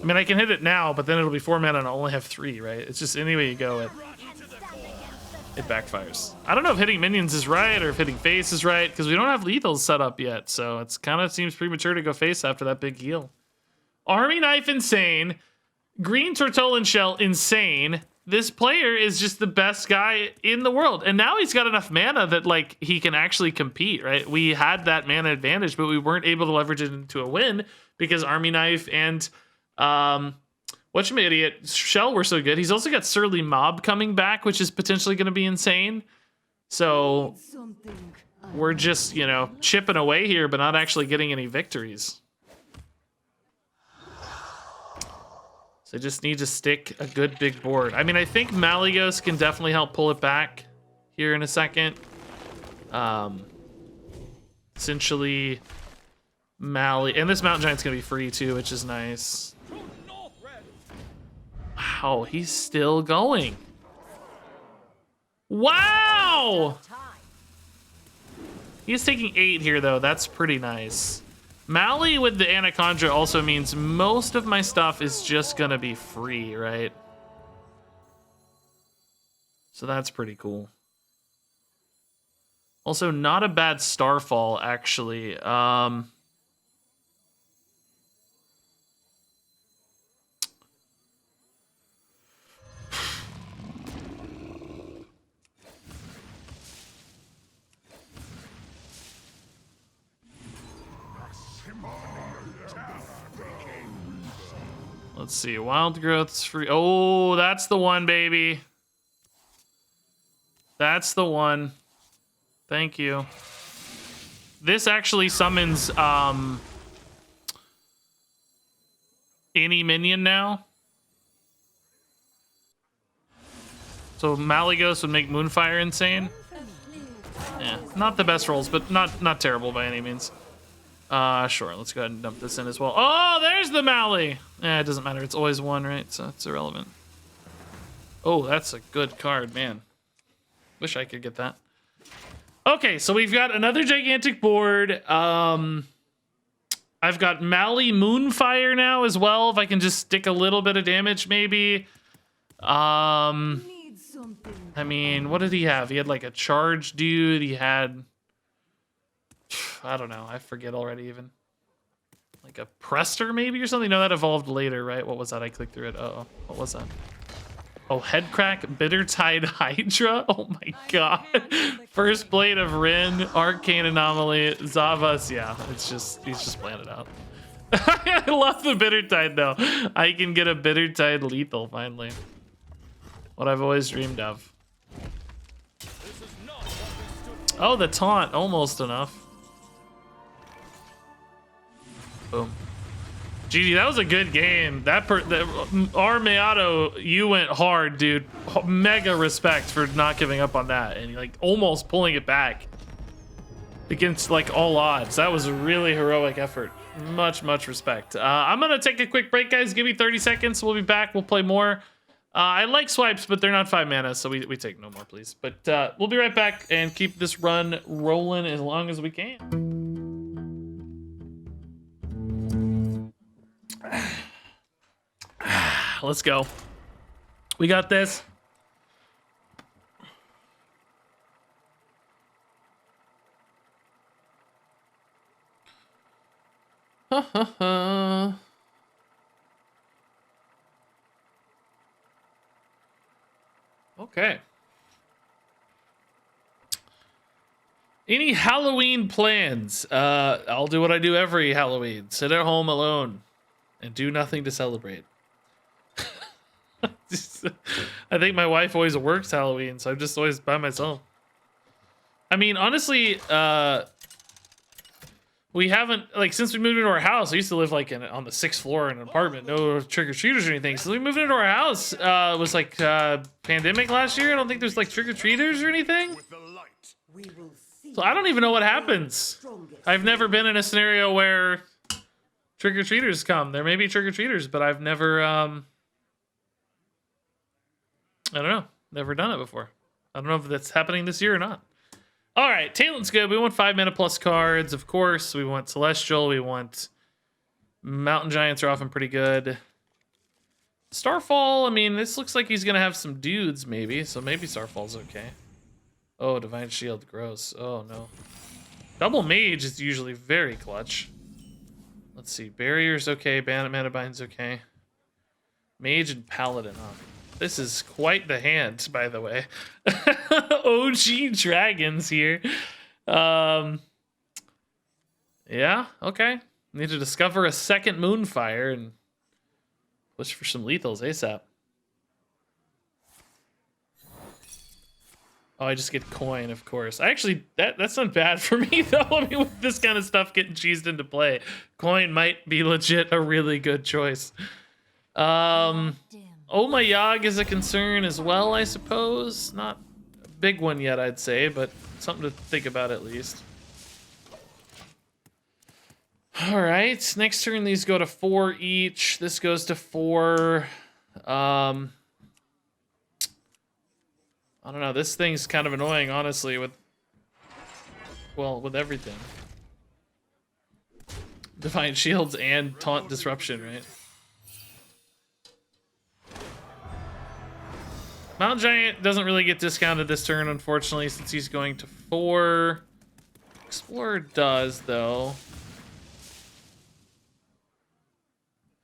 I mean, I can hit it now, but then it'll be 4 mana and I'll only have 3, right? It's just any way you go, it backfires. I don't know if hitting minions is right or if hitting face is right, because we don't have lethals set up yet, so it's kind of seems premature to go face after that big heal. Army Knife insane. Green Tortollan Shell insane. This player is just the best guy in the world. And now he's got enough mana that, like, he can actually compete, right? We had that mana advantage, but we weren't able to leverage it into a win because Army Knife and, whatchamaidiot, Shell were so good. He's also got Surly Mob coming back, which is potentially going to be insane. So we're just, you know, chipping away here, but not actually getting any victories. I just need to stick a good big board. I mean, I think Malygos can definitely help pull it back here in a second. Essentially, and this Mountain Giant's gonna be free too, which is nice. Wow, he's still going. Wow! He's taking 8 here though, that's pretty nice. Mally with the Anaconda also means most of my stuff is just gonna be free, right? So that's pretty cool. Also, not a bad Starfall, actually. Let's see, Wild Growth's free. Oh, that's the one, baby. That's the one. Thank you. This actually summons any minion now. So Malygos would make Moonfire insane. Yeah, not the best rolls, but not terrible by any means. Sure, let's go ahead and dump this in as well. Oh, there's the Mally! Eh, it doesn't matter, it's always 1, right? So it's irrelevant. Oh, that's a good card, man. Wish I could get that. Okay, so we've got another gigantic board. I I've got Mali Moonfire now as well. If I can just stick a little bit of damage, maybe. I mean, what did he have? He had like a charge dude. He had, I don't know. I forget already even. Like a Prester maybe or something? No, that evolved later, right? What was that? I clicked through it. Uh-oh. What was that? Oh, Headcrack, Bittertide Hydra. Oh my god. First Blade of Rin, Arcane Anomaly, Zavas. Yeah, it's just, he's just playing it out. I love the Bittertide though. I can get a Bittertide lethal finally. What I've always dreamed of. Oh, the taunt, almost enough. Boom. GG, that was a good game. Armeado, you went hard, dude. Mega respect for not giving up on that and like almost pulling it back against like all odds. That was a really heroic effort. Much respect. I'm gonna take a quick break, guys. Give me 30 seconds. We'll be back. We'll play more. I like swipes, but they're not 5 mana, so we take no more, please. But we'll be right back and keep this run rolling as long as we can. Let's go. We got this. Okay. Any Halloween plans? I'll do what I do every Halloween. Sit at home alone and do nothing to celebrate. I think my wife always works Halloween, so I'm just always by myself. I mean, honestly, we haven't, like, since we moved into our house, I used to live like on the 6th floor in an apartment, no trick-or-treaters or anything. So we moved into our house, it was like pandemic last year. I don't think there's like trick-or-treaters or anything. So I don't even know what happens. I've never been in a scenario where trick-or-treaters come. There may be trick-or-treaters, but I've never, I don't know. Never done it before. I don't know if that's happening this year or not. All right, Talent's good. We want 5 mana plus cards, of course. We want Celestial. We want Mountain Giants are often pretty good. Starfall, I mean, this looks like he's going to have some dudes, maybe. So maybe Starfall's okay. Oh, Divine Shield, gross. Oh, no. Double Mage is usually very clutch. Let's see. Barrier's okay. Bandit Mana Bind's okay. Mage and Paladin, huh? This is quite the hand, by the way. OG dragons here. Yeah, okay. Need to discover a second Moonfire and push for some lethals ASAP. Oh, I just get coin, of course. Actually, that's not bad for me, though. I mean, with this kind of stuff getting cheesed into play, coin might be legit a really good choice. Oh My Yogg is a concern as well, I suppose. Not a big one yet, I'd say, but something to think about at least. All right, next turn these go to 4 each. This goes to 4. I don't know. This thing's kind of annoying, honestly, with everything. Divine Shields and Taunt Disruption, right? Mountain Giant doesn't really get discounted this turn, unfortunately, since he's going to 4. Explorer does, though.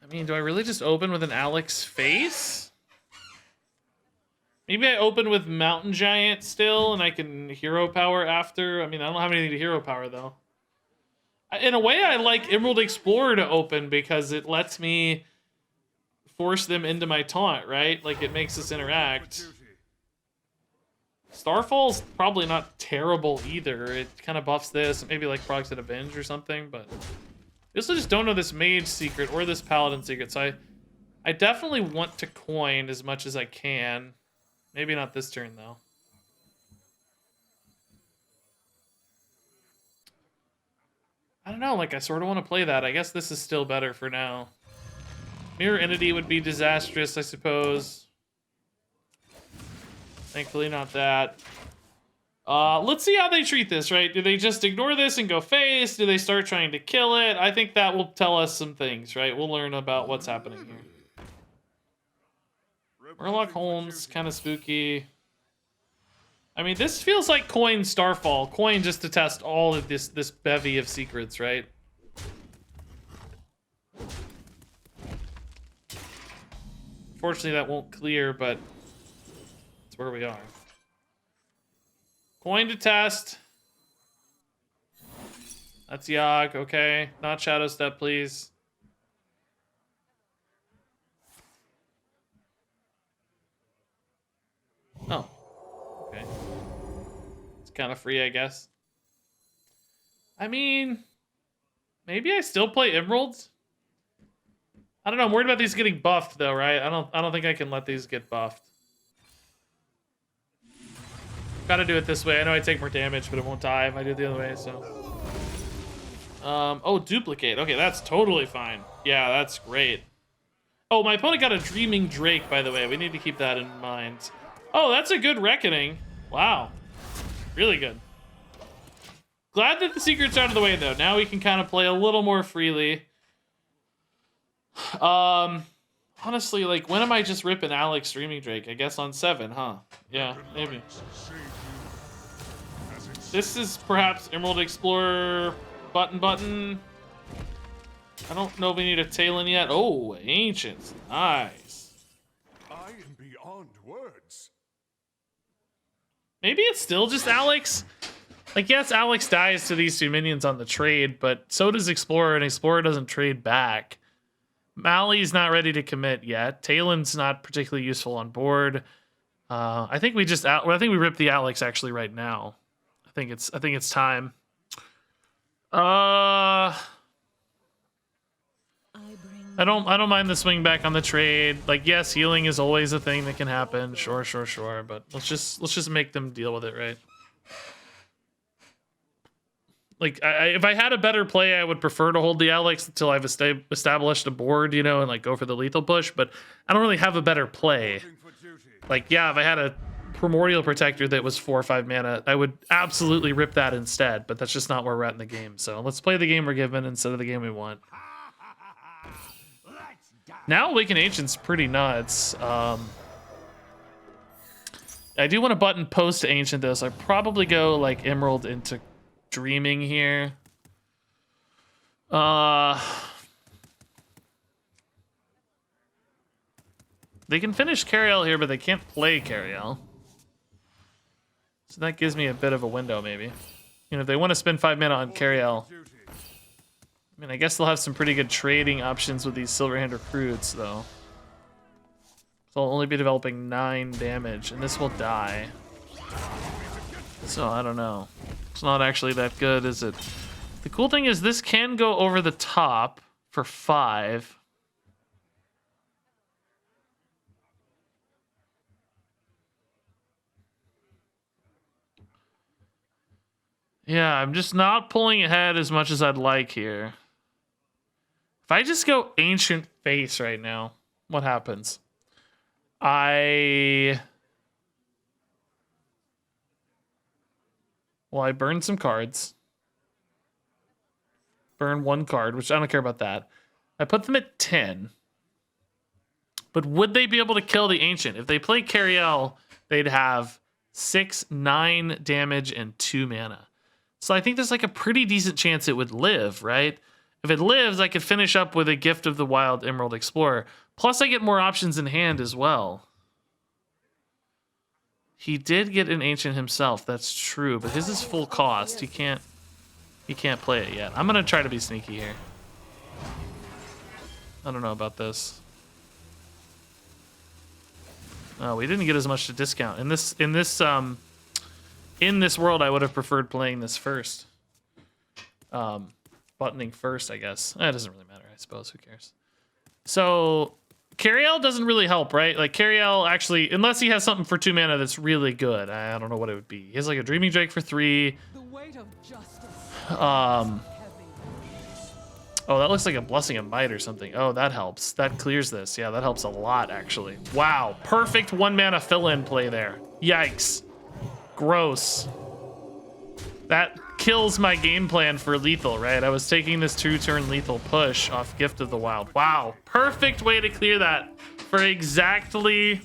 I mean, do I really just open with an Alex face? Maybe I open with Mountain Giant still, and I can hero power after. I mean, I don't have anything to hero power, though. In a way, I like Emerald Explorer to open because it lets me force them into my taunt, right? Like, it makes us interact. Starfall's probably not terrible either. It kind of buffs this, maybe like procs at Avenge or something, but I also just don't know this Mage secret or this Paladin secret, so I definitely want to coin as much as I can. Maybe not this turn, though. I don't know, like, I sort of want to play that. I guess this is still better for now. Mirror Entity would be disastrous, I suppose. Thankfully not that. Let's see how they treat this, right? Do they just ignore this and go face? Do they start trying to kill it? I think that will tell us some things, right? We'll learn about what's happening here. Murloc Holmes, kind of spooky. I mean, this feels like Coin Starfall. Coin just to test all of this bevy of secrets, right? Fortunately, that won't clear, but that's where we are. Coin to test. That's Yogg, okay. Not Shadow Step, please. Oh. Okay. It's kind of free, I guess. I mean, maybe I still play Emeralds? I don't know, I'm worried about these getting buffed though, right? I don't think I can let these get buffed. Gotta do it this way. I know I take more damage, but it won't die if I do it the other way, so. Oh, duplicate. Okay, that's totally fine. Yeah, that's great. Oh, my opponent got a Dreaming Drake, by the way. We need to keep that in mind. Oh, that's a good Reckoning. Wow. Really good. Glad that the secret's out of the way, though. Now we can kind of play a little more freely. Honestly, like, when am I just ripping Alex Dreaming Drake? I guess on 7, huh? Yeah, maybe. This is perhaps Emerald Explorer button. I don't know if we need a Talon yet. Oh, Ancients. Nice. I am beyond words. Maybe it's still just Alex? Like, yes, Alex dies to these 2 minions on the trade, but so does Explorer, and Explorer doesn't trade back. Mali's not ready to commit yet. Talon's not particularly useful on board. I think we rip the Alex actually right now. I think it's time. I don't mind the swing back on the trade. Like, yes, healing is always a thing that can happen. Sure. But let's just make them deal with it, right? Like, if I had a better play, I would prefer to hold the Alex until I've established a board, you know, and like go for the lethal push. But I don't really have a better play. Like, yeah, if I had a Primordial Protector that was 4 or 5 mana, I would absolutely rip that instead. But that's just not where we're at in the game. So let's play the game we're given instead of the game we want. Now Awakened Ancient's pretty nuts. I do want to button post Ancient though, so I probably go like Emerald into Dreaming here. They can finish Cariel here, but they can't play Cariel. So that gives me a bit of a window, maybe. You know, if they want to spend 5 mana on Cariel. I mean, I guess they'll have some pretty good trading options with these Silverhand Recruits, though. So I'll only be developing 9 damage, and this will die. So, I don't know. It's not actually that good, is it? The cool thing is this can go over the top for 5. Yeah, I'm just not pulling ahead as much as I'd like here. If I just go Ancient Face right now, what happens? I burn some cards. Burn 1 card, which I don't care about that. I put them at 10. But would they be able to kill the Ancient? If they play Cariel, they'd have 6, 9 damage, and 2 mana. So I think there's like a pretty decent chance it would live, right? If it lives, I could finish up with a Gift of the Wild Emerald Explorer. Plus, I get more options in hand as well. He did get an Ancient himself, that's true, but his is full cost. He can't play it yet. I'm gonna try to be sneaky here. I don't know about this. Oh, we didn't get as much to discount. In this world, I would have preferred playing this first. Buttoning first, I guess. It doesn't really matter, I suppose. Who cares? So, Cariel doesn't really help, right? Like, Cariel actually, unless he has something for 2 mana that's really good. I don't know what it would be. He has like a Dreaming Drake for 3. The weight of justice. Oh, that looks like a Blessing of Might or something. Oh, that helps. That clears this. Yeah, that helps a lot, actually. Wow. Perfect 1 mana fill-in play there. Yikes. Gross. That kills my game plan for lethal, right? I was taking this 2-turn lethal push off Gift of the Wild. Wow, perfect way to clear that for exactly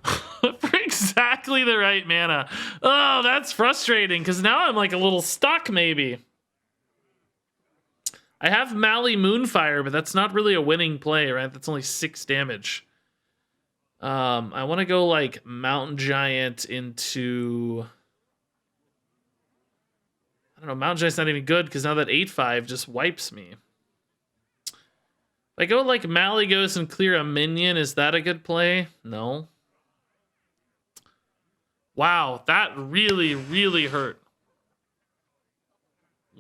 for exactly the right mana. Oh, that's frustrating because now I'm like a little stuck maybe. I have Mali Moonfire, but that's not really a winning play, right? That's only 6 damage. I want to go like Mountain Giant into... I don't know, Mountain Giant's not even good because now that 8/5 just wipes me. If I go like Malygos and clear a minion, is that a good play? No. Wow, that really, really hurt.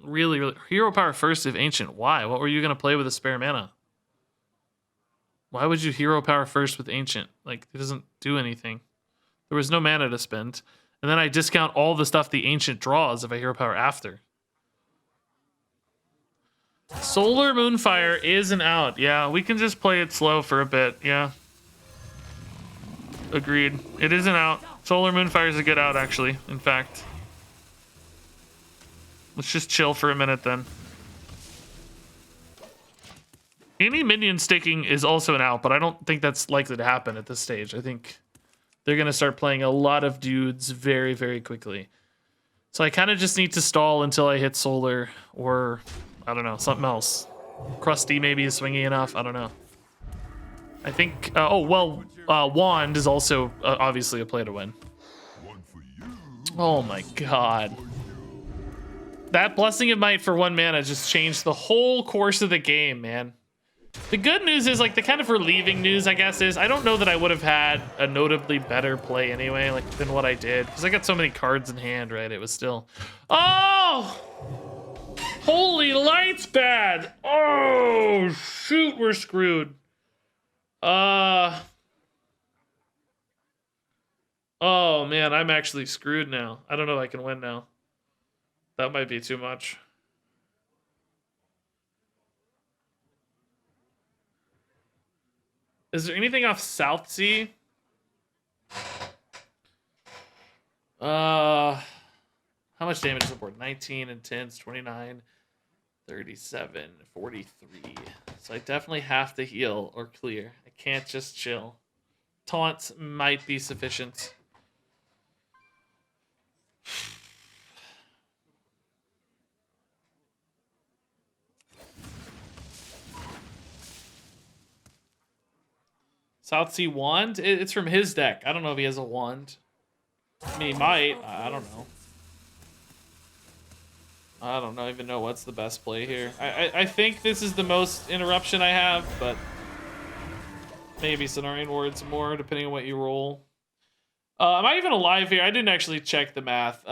Really, really. Hero power first if ancient. Why? What were you going to play with a spare mana? Why would you hero power first with ancient? Like, it doesn't do anything. There was no mana to spend. And then I discount all the stuff the ancient draws if I hero power after. Solar Moonfire is an out. Yeah, we can just play it slow for a bit. Yeah. Agreed. It is an out. Solar Moonfire is a good out, actually, in fact. Let's just chill for a minute then. Any minion sticking is also an out, but I don't think that's likely to happen at this stage. I think they're going to start playing a lot of dudes very, very quickly. So I kind of just need to stall until I hit Solar or, I don't know, something else. Crusty maybe is swingy enough. I don't know. I think, Wand is also obviously a play to win. Oh my god. That Blessing of Might for 1 mana just changed the whole course of the game, man. The good news is, like, the kind of relieving news, I guess, is I don't know that I would have had a notably better play anyway, like, than what I did. Because I got so many cards in hand, right? It was still... Oh! Holy lights bad! Oh, shoot, we're screwed. Oh, man, I'm actually screwed now. I don't know if I can win now. That might be too much. Is there anything off South Sea? How much damage is the board? 19 and 10s, 29, 37, 43. So I definitely have to heal or clear. I can't just chill. Taunts might be sufficient. South Sea Wand? It's from his deck. I don't know if he has a wand. I mean, he might. I don't know. I don't even know what's the best play here. I think this is the most interruption I have, but maybe Cenarian Ward's more, depending on what you roll. Am I even alive here? I didn't actually check the math.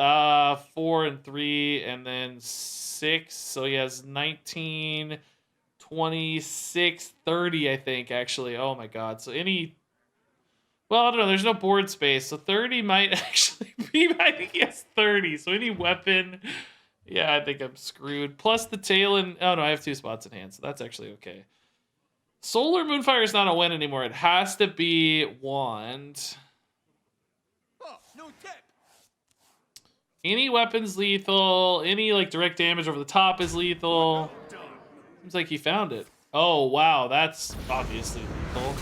4 and 3, and then 6. So he has 19... 26, 30, I think, actually. Oh my god. So any... Well, I don't know. There's no board space. So 30 might actually be... I think he has 30. So any weapon... Yeah, I think I'm screwed. Plus the tail and... Oh no, I have 2 spots in hand. So that's actually okay. Solar Moonfire is not a win anymore. It has to be Wand. Oh, no tip. Any weapon's lethal. Any like direct damage over the top is lethal. Seems like he found it. Oh, wow. That's obviously lethal.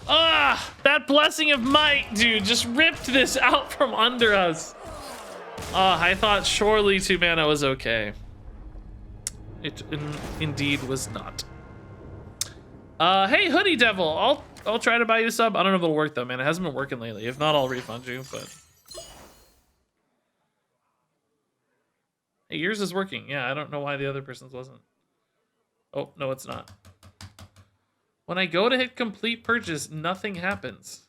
Ah! That Blessing of Might, dude, just ripped this out from under us. I thought surely 2 mana was okay. It indeed was not. Hey, Hoodie Devil. I'll try to buy you a sub. I don't know if it'll work, though, man. It hasn't been working lately. If not, I'll refund you, but... Hey, yours is working. Yeah, I don't know why the other person's wasn't. Oh, no, it's not. When I go to hit complete purchase, nothing happens.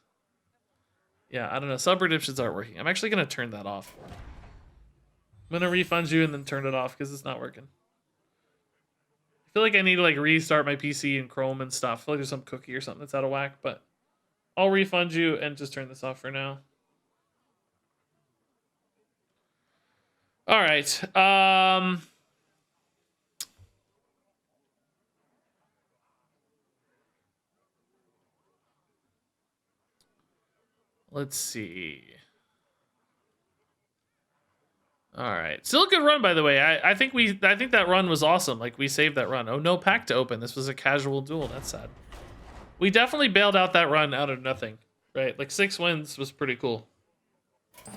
Yeah, I don't know. Sub redemptions aren't working. I'm actually going to turn that off. I'm going to refund you and then turn it off because it's not working. I feel like I need to like restart my PC and Chrome and stuff. I feel like there's some cookie or something that's out of whack, but I'll refund you and just turn this off for now. All right. Let's see. All right, still a good run, by the way. I think that run was awesome. Like, we saved that run. Oh, no pack to open. This was a casual duel. That's sad. We definitely bailed out that run out of nothing, right? Like 6 wins was pretty cool.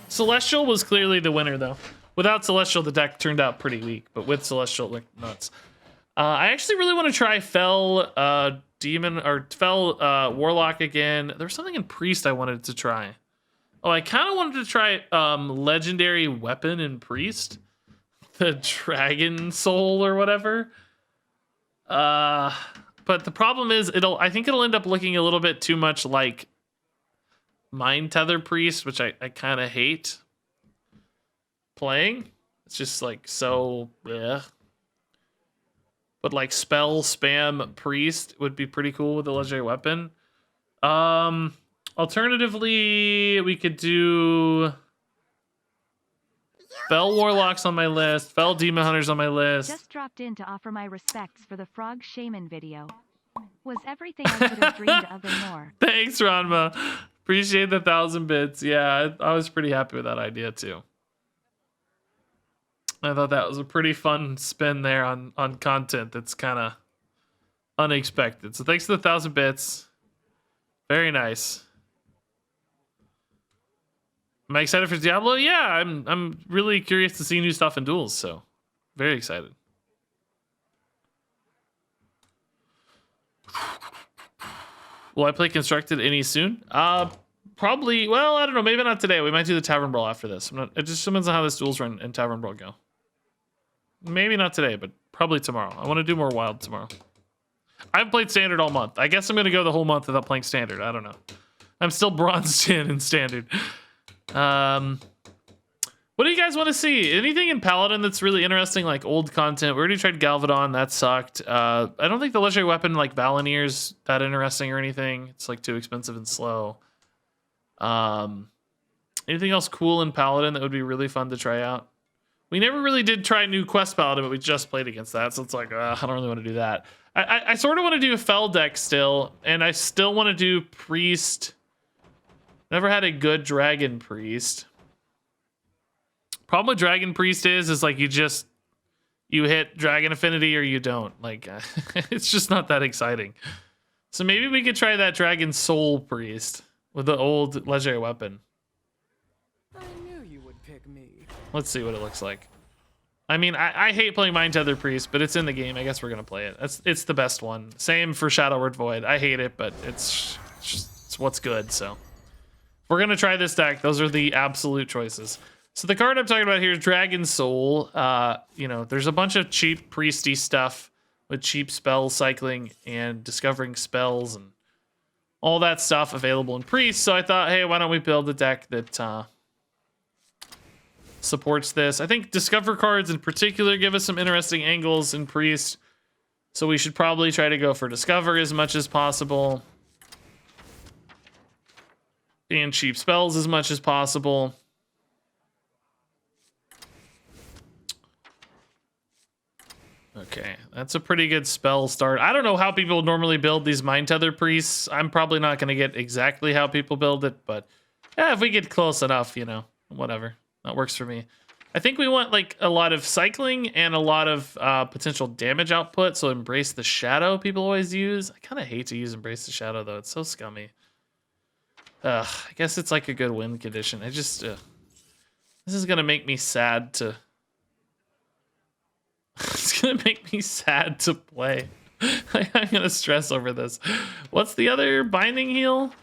Celestial was clearly the winner, though. Without Celestial, the deck turned out pretty weak, but with Celestial, it looked nuts. I actually really want to try Fell Demon or Fell Warlock again. There's something in Priest I wanted to try. Oh, I kind of wanted to try Legendary Weapon in Priest, the Dragon Soul or whatever. But the problem is, I think it'll end up looking a little bit too much like Mind Tether Priest, which I kind of hate playing. It's just like so, yeah. But like Spell Spam Priest would be pretty cool with the Legendary Weapon. Alternatively, we could do Fell Warlocks on my list, Fell Demon Hunters on my list. Just dropped in to offer my respects for the Frog Shaman video. Was everything I could have dreamed of and more. Thanks, Ranma. Appreciate the 1,000 bits. Yeah, I was pretty happy with that idea too. I thought that was a pretty fun spin there on content that's kind of unexpected. So thanks to the 1,000 bits. Very nice. Am I excited for Diablo? Yeah, I'm really curious to see new stuff in Duels, so very excited. Will I play Constructed any soon? Probably. Well, I don't know. Maybe not today. We might do the Tavern Brawl after this. It just depends on how this Duels run and Tavern Brawl go. Maybe not today, but probably tomorrow. I want to do more Wild tomorrow. I've played Standard all month. I guess I'm going to go the whole month without playing Standard. I don't know. I'm still bronzed in Standard. What do you guys want to see? Anything in Paladin that's really interesting, like old content? We already tried Galvadon. That sucked. I don't think the Legendary Weapon like Valanir's that interesting or anything. It's like too expensive and slow. Anything else cool in Paladin that would be really fun to try out? We never really did try new Quest Paladin, but we just played against that, so it's like, I don't really want to do that. I sort of want to do a Fell deck still, and I still want to do Priest. Never had a good Dragon Priest. Problem with Dragon Priest is like you hit Dragon Affinity or you don't. Like, it's just not that exciting. So maybe we could try that Dragon Soul Priest with the old Legendary Weapon. I knew you would pick me. Let's see what it looks like. I mean, I hate playing Mind Tether Priest, but it's in the game. I guess we're gonna play it. It's the best one. Same for Shadow Word Void. I hate it, but it's what's good. So if we're gonna try this deck, those are the absolute choices. So the card I'm talking about here is Dragon Soul. You know, there's a bunch of cheap priesty stuff with cheap spell cycling and discovering spells and all that stuff available in Priest. So I thought, hey, why don't we build a deck that supports this? I think Discover cards in particular give us some interesting angles in Priest. So we should probably try to go for Discover as much as possible. And cheap spells as much as possible. Okay, that's a pretty good spell start. I don't know how people normally build these Mind Tether Priests. I'm probably not going to get exactly how people build it, but yeah, if we get close enough, you know, whatever. That works for me. I think we want like a lot of cycling and a lot of potential damage output, so Embrace the Shadow people always use. I kind of hate to use Embrace the Shadow, though. It's so scummy. I guess it's like a good win condition. I just... this is going to make me sad to... It's gonna make me sad to play. I'm gonna stress over this. What's the other binding heal?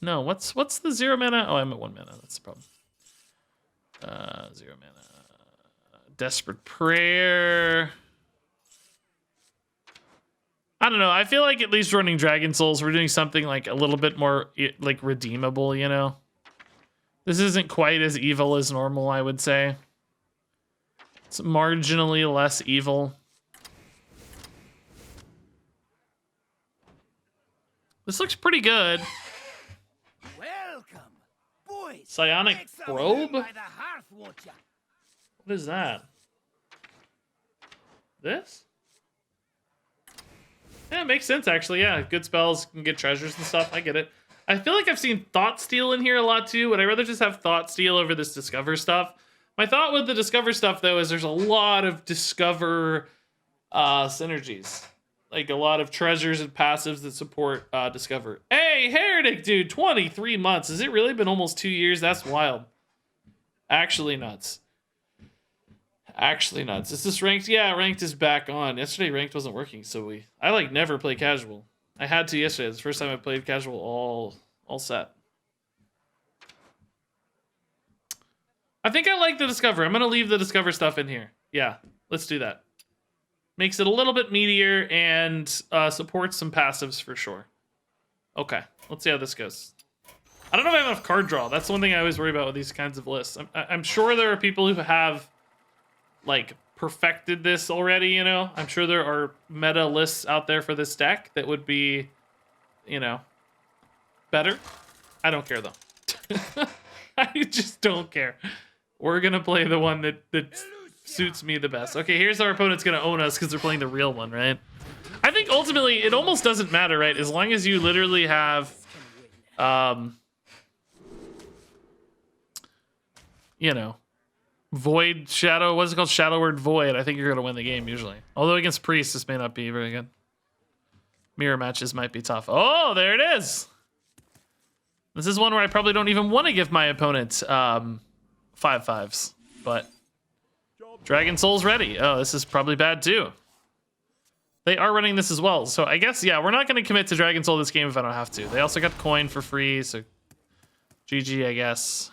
No, what's the 0 mana? Oh, I'm at 1 mana. That's the problem. 0 mana. Desperate Prayer. I don't know. I feel like at least running Dragon Souls, we're doing something like a little bit more like redeemable, you know? This isn't quite as evil as normal, I would say. It's marginally less evil. This looks pretty good. Welcome, boys. Psionic Make some Probe? room by the hearth, won't ya? What is that? This? Yeah, it makes sense, actually. Yeah, good spells, can get treasures and stuff. I get it. I feel like I've seen Thought Steal in here a lot, too. Would I rather just have Thought Steal over this Discover stuff? My thought with the Discover stuff, though, is there's a lot of Discover synergies. Like a lot of treasures and passives that support Discover. Hey, Heretic, dude, 23 months. Has it really been almost 2 years? That's wild. Actually nuts. Actually nuts. Is this ranked? Yeah, ranked is back on. Yesterday, ranked wasn't working, so I like never play casual. I had to yesterday. It's the first time I played casual all set. I think I like the Discover. I'm going to leave the Discover stuff in here. Yeah, let's do that. Makes it a little bit meatier and supports some passives for sure. Okay, let's see how this goes. I don't know if I have enough card draw. That's the one thing I always worry about with these kinds of lists. I'm sure there are people who have, like, perfected this already, you know? I'm sure there are meta lists out there for this deck that would be, you know, better. I don't care, though. I just don't care. We're going to play the one that suits me the best. Okay, here's our opponent's going to own us because they're playing the real one, right? I think ultimately it almost doesn't matter, right? As long as you literally have, you know, Void Shadow. What's it called? Shadow Word Void. I think you're going to win the game usually. Although against Priest, this may not be very good. Mirror matches might be tough. Oh, there it is. This is one where I probably don't even want to give my opponent 5/5s, but Dragon Soul's ready. Oh, this is probably bad too. They are running this as well, so I guess, yeah, we're not going to commit to Dragon Soul this game if I don't have to. They also got coin for free, so GG, I guess.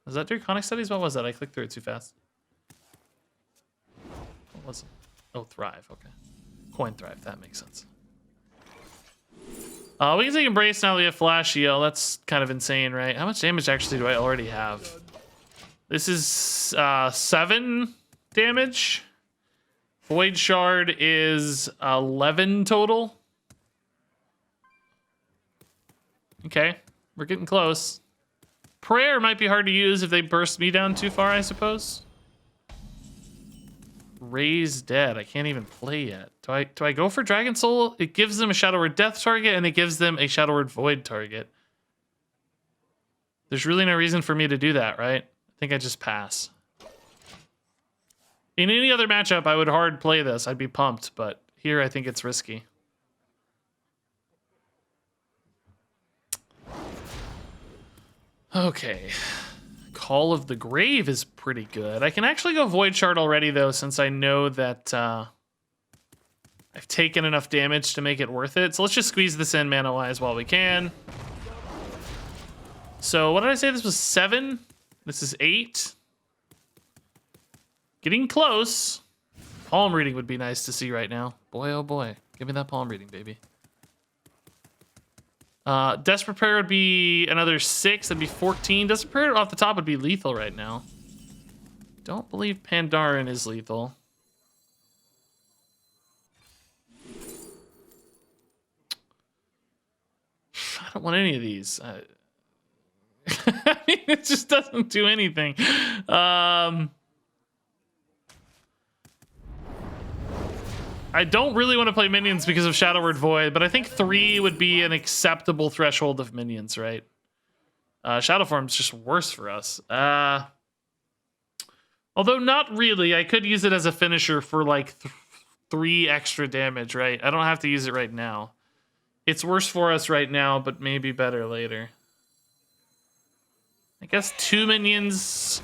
Was that Draconic Studies? What was that? I clicked through it too fast. What was it? Oh, Thrive, okay. Coin Thrive, that makes sense. We can take Embrace now that we have Flash Heal. That's kind of insane, right? How much damage actually do I already have? This is 7 damage. Void Shard is 11 total. Okay, we're getting close. Prayer might be hard to use if they burst me down too far, I suppose. Raise Dead. I can't even play yet. Do I go for Dragon Soul? It gives them a Shadow Word Death target, and it gives them a Shadow Word Void target. There's really no reason for me to do that, right? I think I just pass. In any other matchup, I would hard play this. I'd be pumped, but here I think it's risky. Okay. Call of the Grave is pretty good. I can actually go Void Shard already, though, since I know that I've taken enough damage to make it worth it. So let's just squeeze this in mana-wise while we can. So what did I say? This was 7? This is 8. Getting close. Palm reading would be nice to see right now. Boy, oh boy. Give me that palm reading, baby. Desperate Prayer would be another 6. That'd be 14. Desperate Prayer off the top would be lethal right now. Don't believe Pandaren is lethal. I don't want any of these. I mean, it just doesn't do anything. I don't really want to play minions because of Shadow Word Void, but I think 3 would be an acceptable threshold of minions, right? Shadow Form's just worse for us. Although not really. I could use it as a finisher for like 3 extra damage, right? I don't have to use it right now. It's worse for us right now, but maybe better later. I guess 2 minions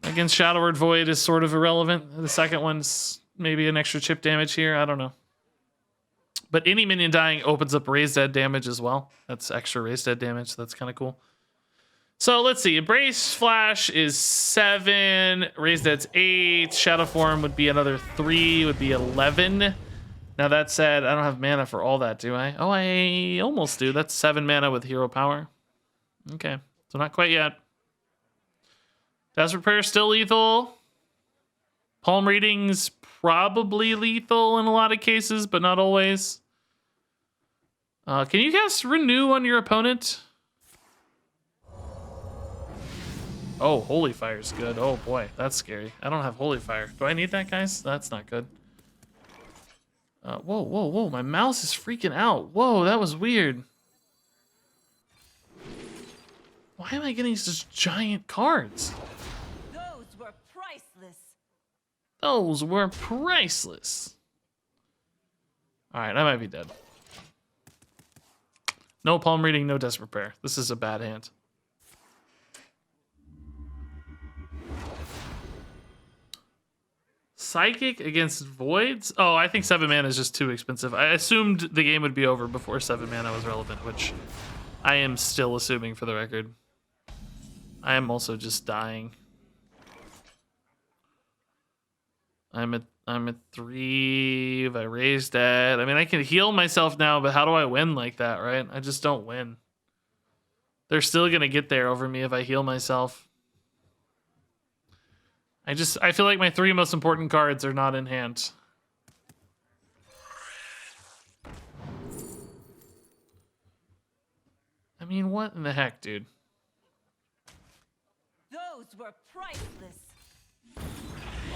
against Shadow Word Void is sort of irrelevant. The second one's maybe an extra chip damage here. I don't know. But any minion dying opens up Raise Dead damage as well. That's extra Raise Dead damage. So that's kind of cool. So let's see. Embrace Flash is 7. Raise Dead's 8. Shadow Form would be another 3. Would be 11. Now that said, I don't have mana for all that, do I? Oh, I almost do. That's 7 mana with Hero Power. Okay. So not quite yet. Desperate Prayer still lethal. Palm Reading's probably lethal in a lot of cases, but not always. Can you cast Renew on your opponent? Oh, Holy Fire's good. Oh boy, that's scary. I don't have Holy Fire. Do I need that, guys? That's not good. Whoa, whoa, whoa. My mouse is freaking out. Whoa, that was weird. Why am I getting such giant cards? Those were priceless. Those were priceless. All right, I might be dead. No palm reading, no desperate prayer. This is a bad hand. Psychic against voids? Oh, I think 7 mana is just too expensive. I assumed the game would be over before 7 mana was relevant, which I am still assuming for the record. I am also just dying. I'm at 3. If I raise that, I mean, I can heal myself now, but how do I win like that, right? I just don't win. They're still gonna get there over me if I heal myself. I feel like my 3 most important cards are not in hand. I mean, what in the heck, dude? Those were priceless.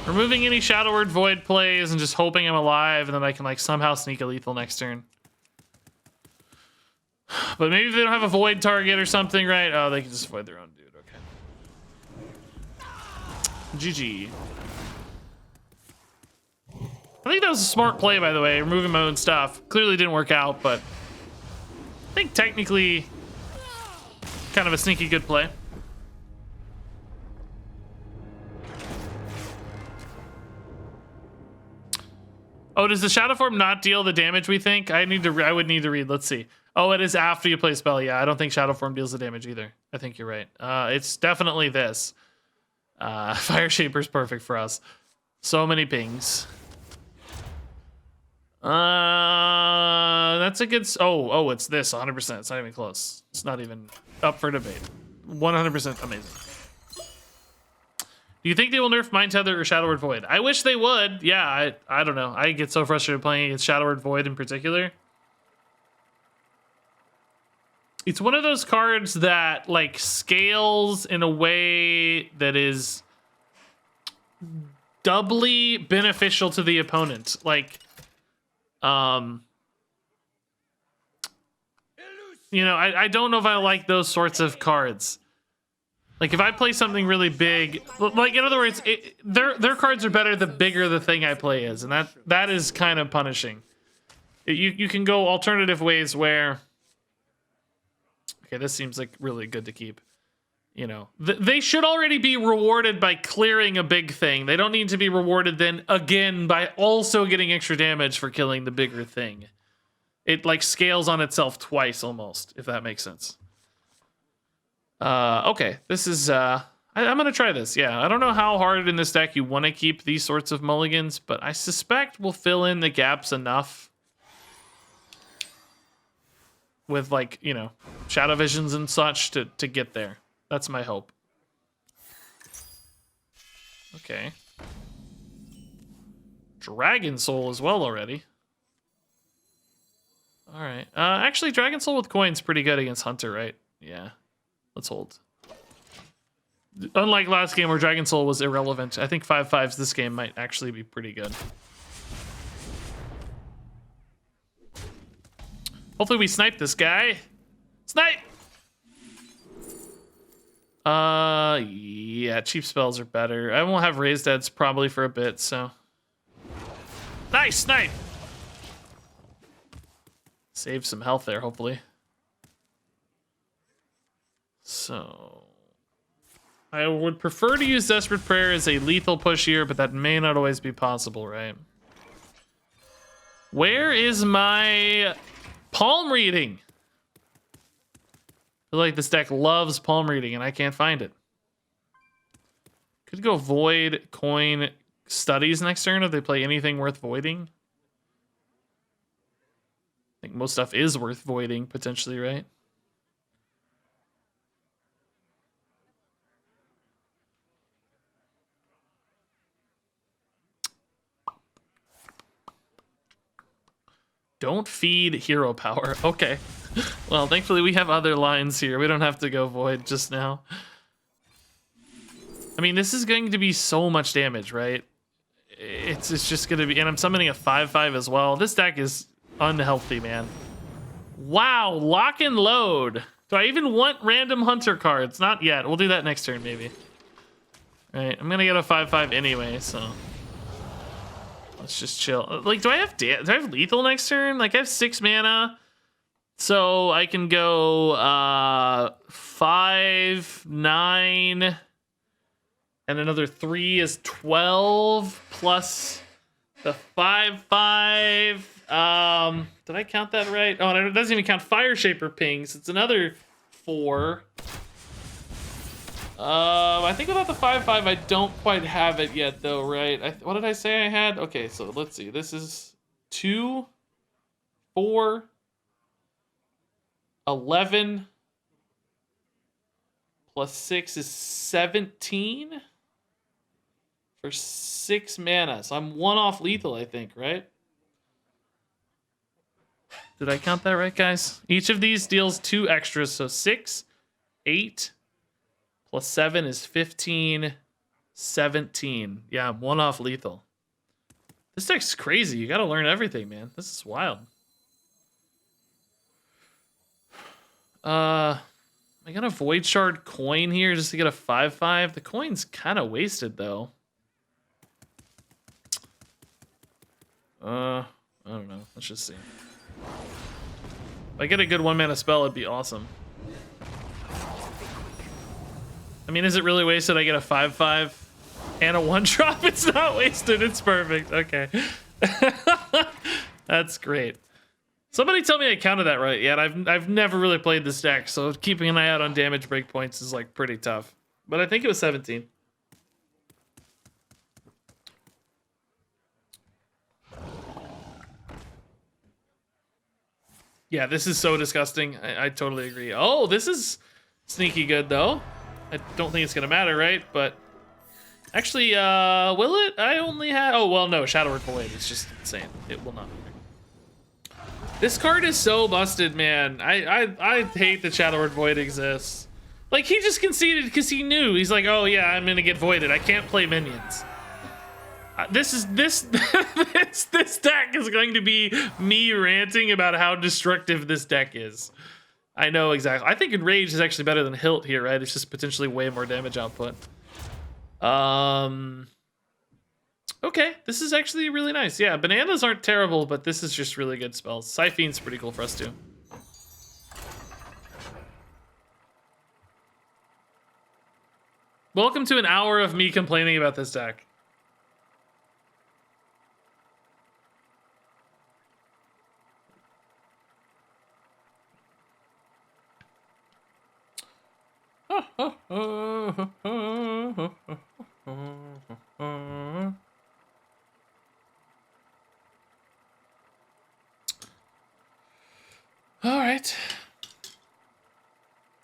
Removing any Shadow Word Void plays and just hoping I'm alive, and then I can like somehow sneak a lethal next turn. But maybe if they don't have a void target or something, right? Oh, they can just void their own dude. Okay. GG. I think that was a smart play, by the way, removing my own stuff. Clearly didn't work out, but I think technically kind of a sneaky good play. Oh, does the Shadow Form not deal the damage we think? I would need to read. Let's see. Oh, it is after you play a spell. Yeah, I don't think Shadow Form deals the damage either. I think you're right. It's definitely this. Fire Shaper's perfect for us. So many pings. That's a good... Oh, it's this, 100%. It's not even close. It's not even up for debate. 100% amazing. Do you think they will nerf Mind Tether or Shadow Word Void? I wish they would. Yeah, I don't know. I get so frustrated playing against Shadow Word Void in particular. It's one of those cards that like scales in a way that is doubly beneficial to the opponent. Like, you know, I don't know if I like those sorts of cards. Like, if I play something really big, like, in other words, their cards are better the bigger the thing I play is, and that is kind of punishing. You can go alternative ways where... Okay, this seems like really good to keep. You know, they should already be rewarded by clearing a big thing. They don't need to be rewarded then again by also getting extra damage for killing the bigger thing. It, like, scales on itself twice almost, if that makes sense. Okay, this is, I'm gonna try this, yeah. I don't know how hard in this deck you want to keep these sorts of mulligans, but I suspect we'll fill in the gaps enough with, like, you know, Shadow Visions and such to get there. That's my hope. Okay. Dragon Soul as well already. Alright, actually, Dragon Soul with coin's pretty good against Hunter, right? Yeah. Let's hold. Unlike last game where Dragon Soul was irrelevant, I think 5/5s this game might actually be pretty good. Hopefully we snipe this guy. Snipe! Yeah, cheap spells are better. I won't have raised deads probably for a bit, so. Nice, snipe! Save some health there, hopefully. So, I would prefer to use Desperate Prayer as a lethal push here, but that may not always be possible, right? Where is my palm reading? I feel like this deck loves palm reading, and I can't find it. Could go Void, Coin, Studies next turn if they play anything worth voiding. I think most stuff is worth voiding, potentially, right? Don't feed hero power. Okay. Well, thankfully we have other lines here. We don't have to go void just now. I mean, this is going to be so much damage, right? It's just going to be... And I'm summoning a 5/5 as well. This deck is unhealthy, man. Wow, lock and load. Do I even want random hunter cards? Not yet. We'll do that next turn, maybe. All right, I'm gonna get a 5/5 anyway, so let's just chill. Like, do I have lethal next turn? Like, I have 6 mana, so I can go 5, 9, and another 3 is 12 plus the 5/5. Did I count that right? Oh, and it doesn't even count Fire Shaper pings. It's another 4. I think without the 5/5, I don't quite have it yet, though, right? What did I say I had? Okay, so let's see. This is 2, 4, 11 plus 6 is 17 for 6 mana. So I'm 1 off lethal, I think, right? Did I count that right, guys? Each of these deals 2 extras, so 6, 8, plus 7 is 15, 17. Yeah, I'm 1 off lethal. This deck's crazy. You gotta learn everything, man. This is wild. I got a Void Shard coin here just to get a 5/5. The coin's kind of wasted, though. I don't know. Let's just see. If I get a good 1-mana spell, it'd be awesome. I mean, is it really wasted? I get a 5/5 and a 1-drop. It's not wasted. It's perfect. Okay. That's great. Somebody tell me I counted that right yet. I've never really played this deck, so keeping an eye out on damage breakpoints is like pretty tough. But I think it was 17. Yeah, this is so disgusting. I totally agree. Oh, this is sneaky good, though. I don't think it's going to matter, right? But actually, will it? I only have... Oh, well, no. Shadow Word Void. It's just insane. It will not. This card is so busted, man. I hate that Shadow Word Void exists. Like, he just conceded because he knew. He's like, oh, yeah, I'm going to get voided. I can't play minions. This deck is going to be me ranting about how destructive this deck is. I know exactly. I think Enrage is actually better than Hilt here, right? It's just potentially way more damage output. Okay, this is actually really nice. Yeah, bananas aren't terrible, but this is just really good spells. Siphon's pretty cool for us too. Welcome to an hour of me complaining about this deck. All right.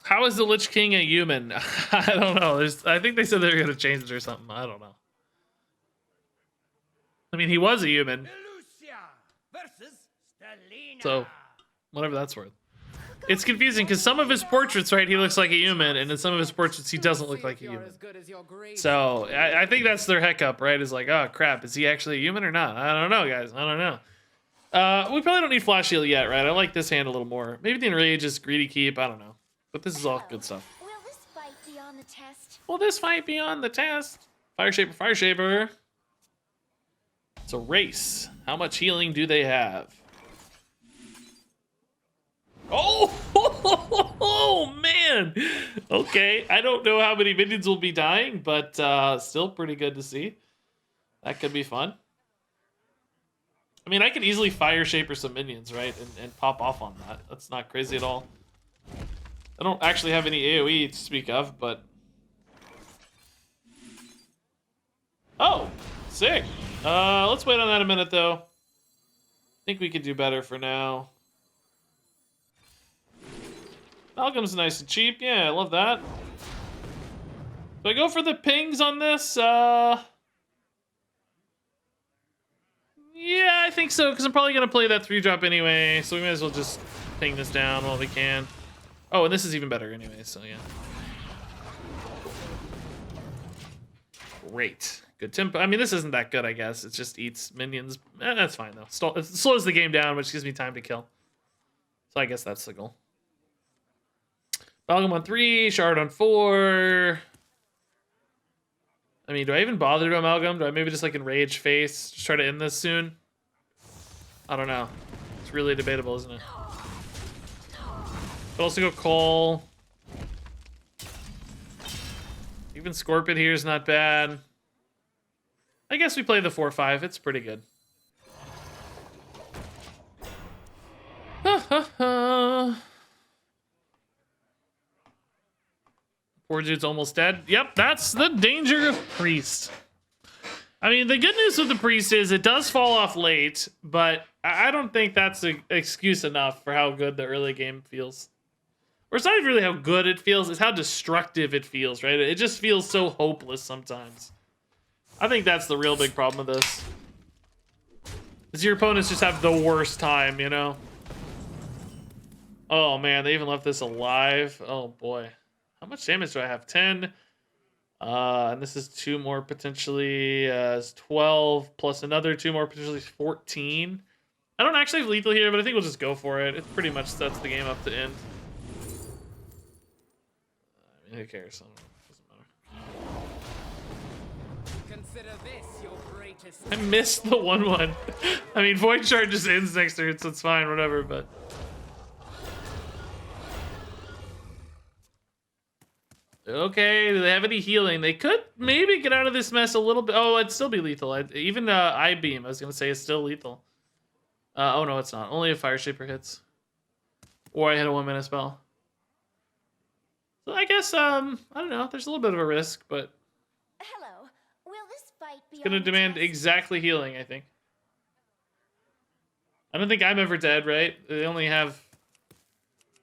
How is the Lich King a human? I don't know. I think they said they were going to change it or something. I don't know. I mean, he was a human. So, whatever that's worth. It's confusing because some of his portraits, right, he looks like a human, and in some of his portraits, he doesn't look like a human. So, I think that's their hiccup, right? Is like, oh, crap, is he actually a human or not? I don't know, guys. I don't know. We probably don't need Flash Heal yet, right? I like this hand a little more. Maybe the Enrage is Greedy Keep. I don't know. But this is all good stuff. Will this fight be on the test? Will this fight be on the test? Fire Shaper, Fire Shaper. It's a race. How much healing do they have? Oh, man. Okay, I don't know how many minions will be dying, but still pretty good to see. That could be fun. I mean, I could easily Fire Shaper some minions, right? And pop off on that. That's not crazy at all. I don't actually have any AoE to speak of, but... Oh, sick. Let's wait on that a minute, though. I think we could do better for now. Malcolm's nice and cheap. Yeah, I love that. Do I go for the pings on this? Yeah, I think so, because I'm probably going to play that 3-drop anyway, so we might as well just ping this down while we can. Oh, and this is even better anyway, so yeah. Great. Good tempo. I mean, this isn't that good, I guess. It just eats minions. That's fine, though. It slows the game down, which gives me time to kill. So I guess that's the goal. Amalgam on 3, Shard on 4. I mean, do I even bother to Amalgam? Do I maybe just like enrage face? Just try to end this soon? I don't know. It's really debatable, isn't it? Could also go Call. Even Scorpion here is not bad. I guess we play the 4-5. It's pretty good. Poor dude's almost dead. Yep, that's the danger of Priest. I mean, the good news with the Priest is it does fall off late, but I don't think that's an excuse enough for how good the early game feels. Or it's not even really how good it feels, it's how destructive it feels, right? It just feels so hopeless sometimes. I think that's the real big problem with this. Is your opponents just have the worst time, you know? Oh man, they even left this alive. Oh boy. How much damage do I have? 10. And this is 2 more potentially. It's 12 plus another 2 more potentially 14. I don't actually have lethal here, but I think we'll just go for it. It pretty much sets the game up to end. I mean, who cares? Doesn't matter. Consider this your greatest. I missed the 1/1. I mean, Void Shard just ends next turn, so it's fine, whatever, but. Okay, do they have any healing? They could maybe get out of this mess a little bit. Oh, it'd still be lethal. Even I-Beam, I was going to say, is still lethal. Oh, no, it's not. Only if Fire Shaper hits. Or I hit a 1-mana spell. So I guess, I don't know. There's a little bit of a risk, but Hello. Will this fight be it's going to on the demand test? exactly healing, I think. I don't think I'm ever dead, right? They only have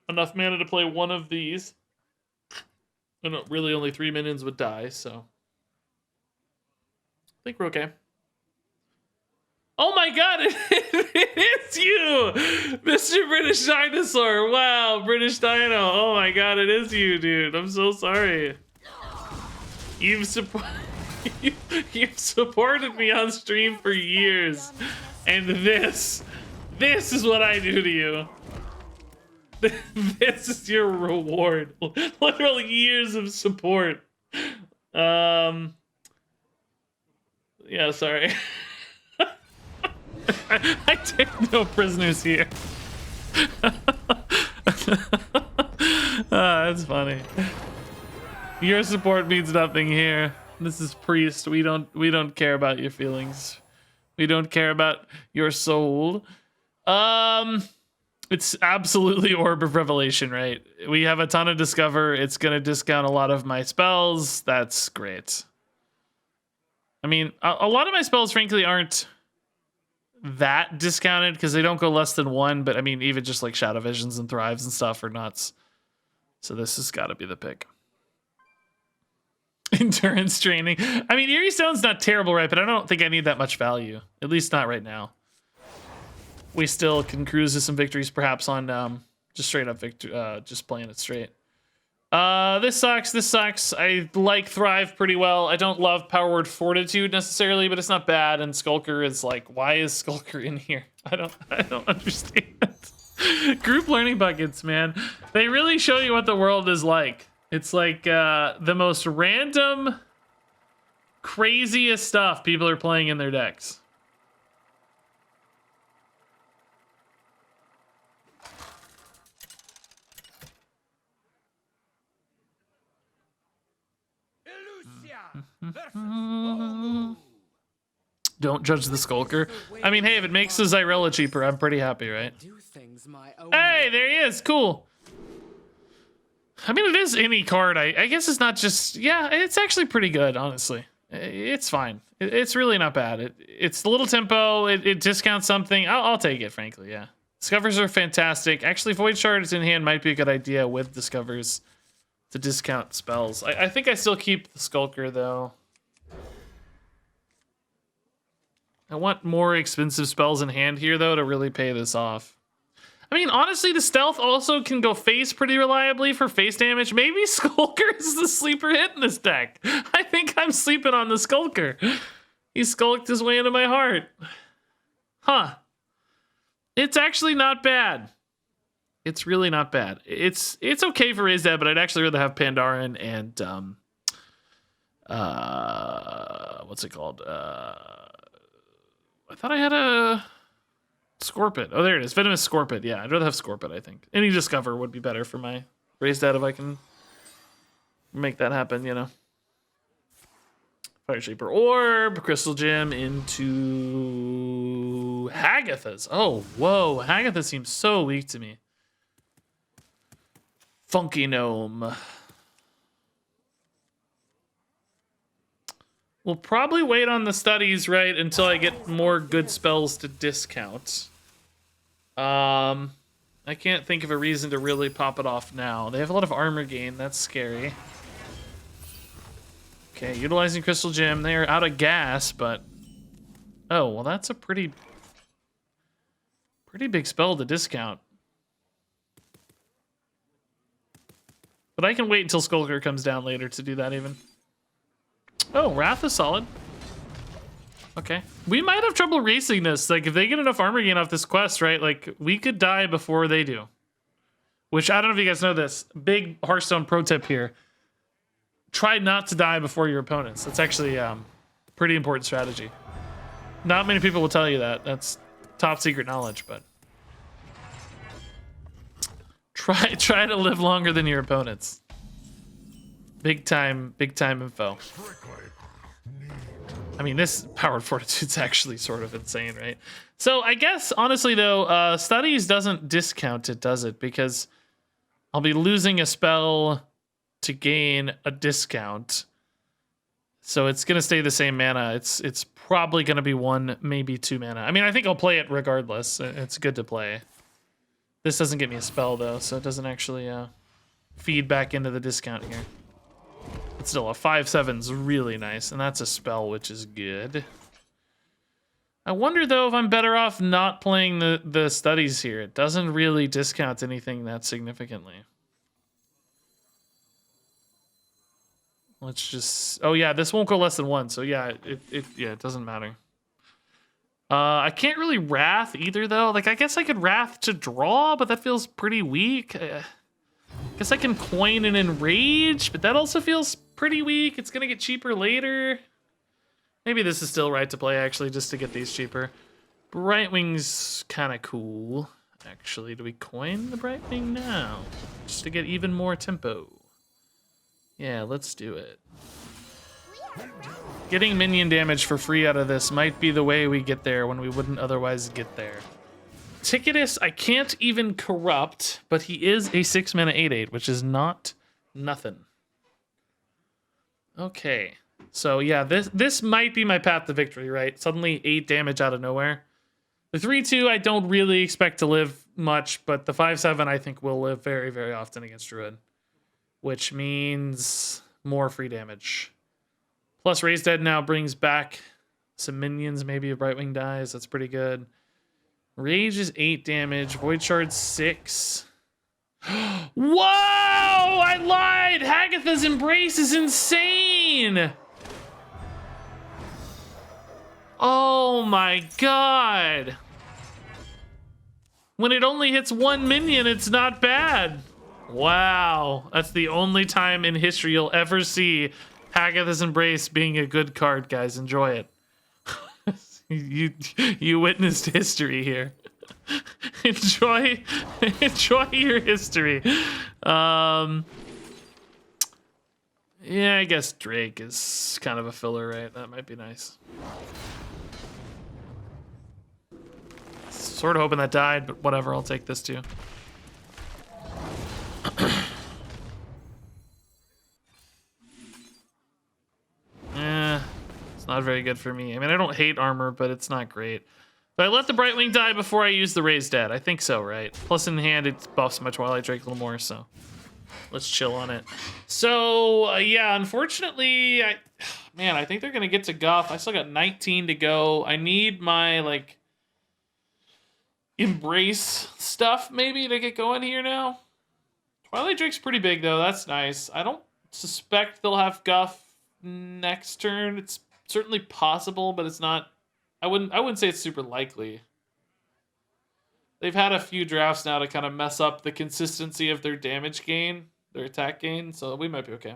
enough mana to play one of these. And really only 3 minions would die, so I think we're okay. Oh my god, it is you! Mr. British Dinosaur! Wow, British Dino. Oh my god, it is you, dude. I'm so sorry. You've supported me on stream for years. And this is what I do to you. This is your reward. Literal years of support. Yeah, sorry. I take no prisoners here. That's funny. Your support means nothing here. This is Priest. We don't care about your feelings. We don't care about your soul. It's absolutely Orb of Revelation, right? We have a ton of Discover. It's going to discount a lot of my spells. That's great. I mean, a lot of my spells, frankly, aren't that discounted because they don't go less than 1. But I mean, even just like Shadow Visions and Thrives and stuff are nuts. So this has got to be the pick. Endurance training. I mean, Eerie Stone's not terrible, right? But I don't think I need that much value. At least not right now. We still can cruise to some victories, perhaps on just straight up just playing it straight. This sucks. This sucks. I like Thrive pretty well. I don't love Power Word Fortitude necessarily, but it's not bad. And Skulker is like, why is Skulker in here? I don't understand. Group learning buckets, man. They really show you what the world is like. It's like the most random, craziest stuff people are playing in their decks. Don't judge the Skulker. I mean, hey, if it makes the Xyrella cheaper, I'm pretty happy, right? Do things my own Hey, there he is. Cool. I mean, it is any card. I guess it's not just... Yeah, it's actually pretty good, honestly. It's fine. It's really not bad. It's a little tempo. It discounts something. I'll take it, frankly, yeah. Discovers are fantastic. Actually, Void Shards in hand might be a good idea with Discovers to discount spells. I think I still keep the Skulker, though. I want more expensive spells in hand here, though, to really pay this off. I mean, honestly, the Stealth also can go face pretty reliably for face damage. Maybe Skulker is the sleeper hit in this deck. I think I'm sleeping on the Skulker. He skulked his way into my heart. Huh. It's actually not bad. It's really not bad. It's okay for Raise Dead, but I'd actually rather have Pandaren and what's it called? I thought I had a Scorpid. Oh, there it is. Venomous Scorpid. Yeah, I'd rather have Scorpid, I think. Any Discover would be better for my Raise Dead if I can make that happen, you know. Fire Shaper Orb, Crystal Gem into Hagatha's. Oh, whoa. Hagatha seems so weak to me. Funky Gnome. We'll probably wait on the studies, right, until I get more good spells to discount. I can't think of a reason to really pop it off now. They have a lot of armor gain. That's scary. Okay, utilizing Crystal Gem. They are out of gas, but... Oh, well, that's a pretty big spell to discount. But I can wait until Skulker comes down later to do that even. Oh, Wrath is solid. Okay. We might have trouble racing this. Like, if they get enough armor gain off this quest, right? Like, we could die before they do. Which, I don't know if you guys know this. Big Hearthstone pro tip here. Try not to die before your opponents. That's actually pretty important strategy. Not many people will tell you that. That's top secret knowledge, but... Try to live longer than your opponents. Big time info. I mean, this Powered Fortitude's actually sort of insane, right? So I guess, honestly, though, Studies doesn't discount it, does it? Because I'll be losing a spell to gain a discount. So it's going to stay the same mana. It's probably going to be 1, maybe 2 mana. I mean, I think I'll play it regardless. It's good to play. This doesn't get me a spell, though, so it doesn't actually feed back into the discount here. But still, a 5/7's really nice, and that's a spell, which is good. I wonder, though, if I'm better off not playing the studies here. It doesn't really discount anything that significantly. Let's just... Oh, yeah, this won't go less than 1, so yeah, it doesn't matter. I can't really Wrath either, though. Like, I guess I could Wrath to draw, but that feels pretty weak. Guess I can Coin and Enrage, but that also feels pretty weak. It's gonna get cheaper later. Maybe this is still right to play, actually, just to get these cheaper. Brightwing's kind of cool. Actually, do we coin the Brightwing now? Just to get even more tempo. Yeah, let's do it. Getting minion damage for free out of this might be the way we get there when we wouldn't otherwise get there. Ticketus, I can't even corrupt, but he is a 6-mana 8/8, which is not nothing. Okay, so yeah, this might be my path to victory, right? Suddenly 8 damage out of nowhere. The 3/2 I don't really expect to live much, but the 5/7 I think will live very, very often against Druid, which means more free damage. Plus Raise Dead now brings back some minions, maybe a Brightwing dies, that's pretty good. Rage is 8 damage. Void Shard 6. Whoa! I lied! Hagatha's Embrace is insane! Oh my god! When it only hits 1 minion, it's not bad. Wow. That's the only time in history you'll ever see Hagatha's Embrace being a good card, guys. Enjoy it. You witnessed history here. enjoy your history. Yeah, I guess Drake is kind of a filler, right? That might be nice. Sort of hoping that died, but whatever, I'll take this too. Not very good for me. I mean, I don't hate armor, but it's not great. But I let the Brightwing die before I use the Raise Dead. I think so, right? Plus in hand, it buffs my Twilight Drake a little more, so let's chill on it. So, yeah, unfortunately, I think they're going to get to Guff. I still got 19 to go. I need my, like, Embrace stuff, maybe, to get going here now. Twilight Drake's pretty big, though. That's nice. I don't suspect they'll have Guff next turn. It's certainly possible, but it's not. I wouldn't say it's super likely. They've had a few drafts now to kind of mess up the consistency of their damage gain, their attack gain, so we might be okay.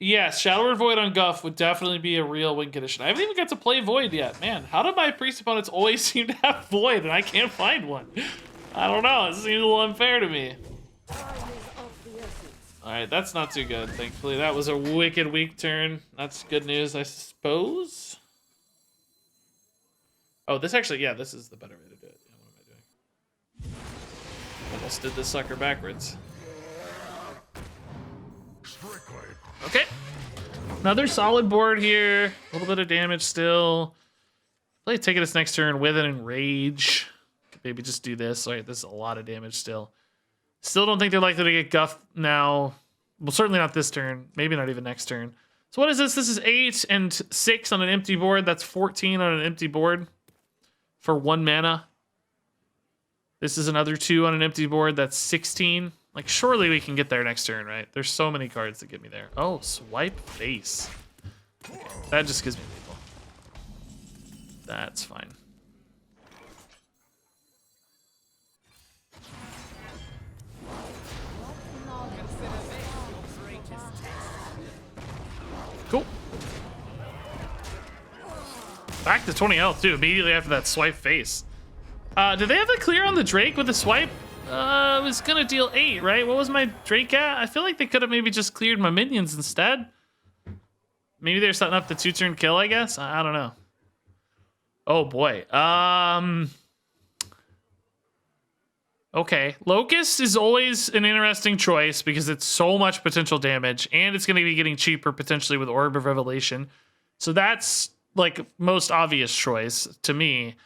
Yes, Shadowward Void on Guff would definitely be a real win condition. I haven't even got to play Void yet. Man, how do my priest opponents always seem to have Void and I can't find one? I don't know. It seems a little unfair to me. Alright, that's not too good, thankfully. That was a wicked weak turn. That's good news, I suppose. Oh, this actually, yeah, this is the better way to do it. Yeah, what am I doing? Almost did this sucker backwards. Okay. Another solid board here. A little bit of damage still. Play take this next turn with an Enrage. Could maybe just do this. All right, this is a lot of damage still. Still don't think they're likely to get Guff now. Well, certainly not this turn. Maybe not even next turn. So what is this? This is 8 and 6 on an empty board. That's 14 on an empty board for 1 mana. This is another 2 on an empty board. That's 16. Like, surely we can get there next turn, right? There's so many cards that get me there. Oh, swipe face. Okay, that just gives me people. That's fine. Cool. Back to 20 health, too, immediately after that swipe face. Did they have the clear on the Drake with the swipe? I was gonna deal 8, right? What was my Drake at? I feel like they could have maybe just cleared my minions instead. Maybe they're setting up the 2-turn kill, I guess? I don't know. Oh, boy. Okay. Locust is always an interesting choice because it's so much potential damage, and it's going to be getting cheaper potentially with Orb of Revelation. So that's, like, most obvious choice to me.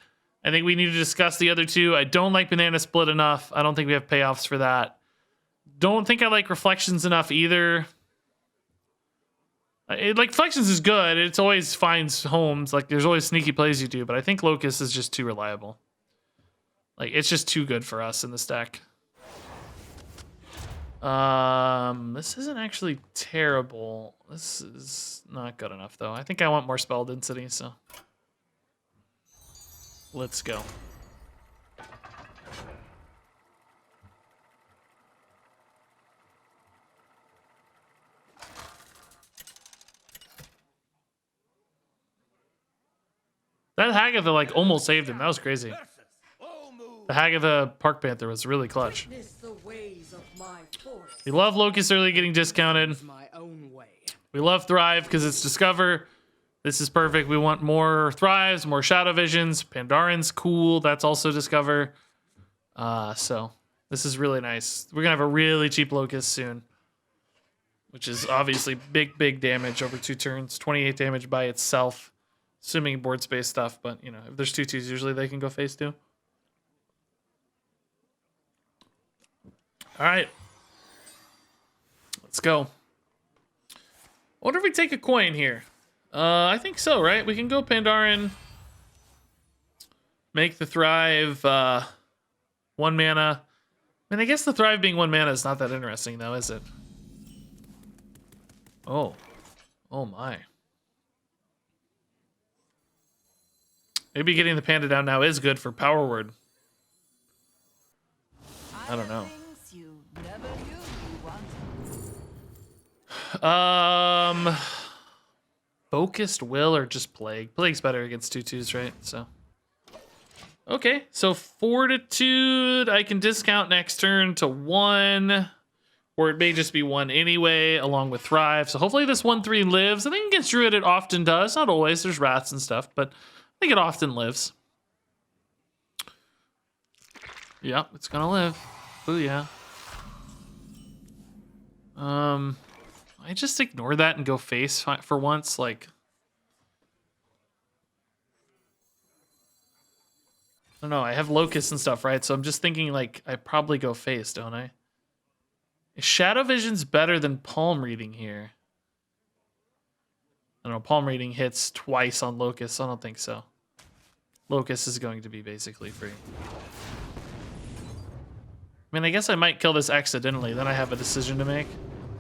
I think we need to discuss the other two. I don't like Banana Split enough. I don't think we have payoffs for that. Don't think I like Reflections enough either. Like, Reflections is good. It always finds homes. Like, there's always sneaky plays you do, but I think Locust is just too reliable. Like, it's just too good for us in this deck. This isn't actually terrible. This is not good enough, though. I think I want more spell density, so... Let's go. That Hagatha, like, almost saved him. That was crazy. The Hagatha Park Panther was really clutch. We love Locust early getting discounted. We love Thrive because it's Discover. This is perfect. We want more Thrives, more Shadow Visions. Pandarin's cool. That's also Discover. So this is really nice. We're going to have a really cheap Locust soon, which is obviously big, big damage over 2 turns. 28 damage by itself, assuming board space stuff. But, you know, if there's 2/2s, usually they can go face 2. All right. Let's go. I wonder if we take a coin here. I think so, right? We can go Pandaren. Make the Thrive 1 mana. I mean, I guess the Thrive being 1 mana is not that interesting, though, is it? Oh. Oh, my. Maybe getting the Panda down now is good for Power Word. I don't know. Focused Will or just Plague? Plague's better against 2/2s, right? So, okay. So Fortitude, I can discount next turn to 1, or it may just be 1 anyway, along with Thrive. So hopefully this 1/3 lives. I think against Druid it often does. Not always. There's Wraths and stuff, but I think it often lives. Yep, it's gonna live. Oh yeah. I just ignore that and go face for once, like... I don't know, I have Locust and stuff, right? So I'm just thinking, like, I probably go face, don't I? Is Shadow Vision's better than Palm Reading here? I don't know, Palm Reading hits twice on Locust, so I don't think so. Locust is going to be basically free. mean, I guess I might kill this accidentally. Then I have a decision to make.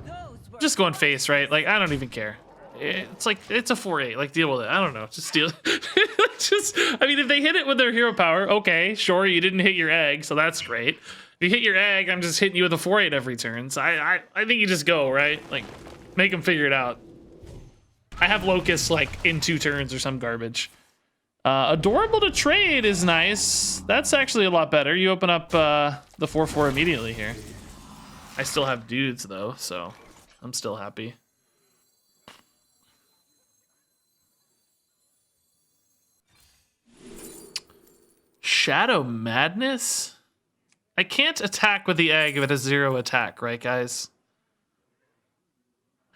Those were Just going face, right? Like, I don't even care. It's like, it's a 4-8. Like, deal with it. I don't know. Just deal. I mean, if they hit it with their hero power, okay, sure, you didn't hit your egg, so that's great. If you hit your egg, I'm just hitting you with a 4-8 every turn. So I think you just go, right? Like, make them figure it out. I have Locust, like, in 2 turns or some garbage. Adorable to trade is nice. That's actually a lot better. You open up the 4-4 immediately here. I still have dudes, though, so I'm still happy. Shadow Madness? I can't attack with the egg if it has 0 attack, right, guys?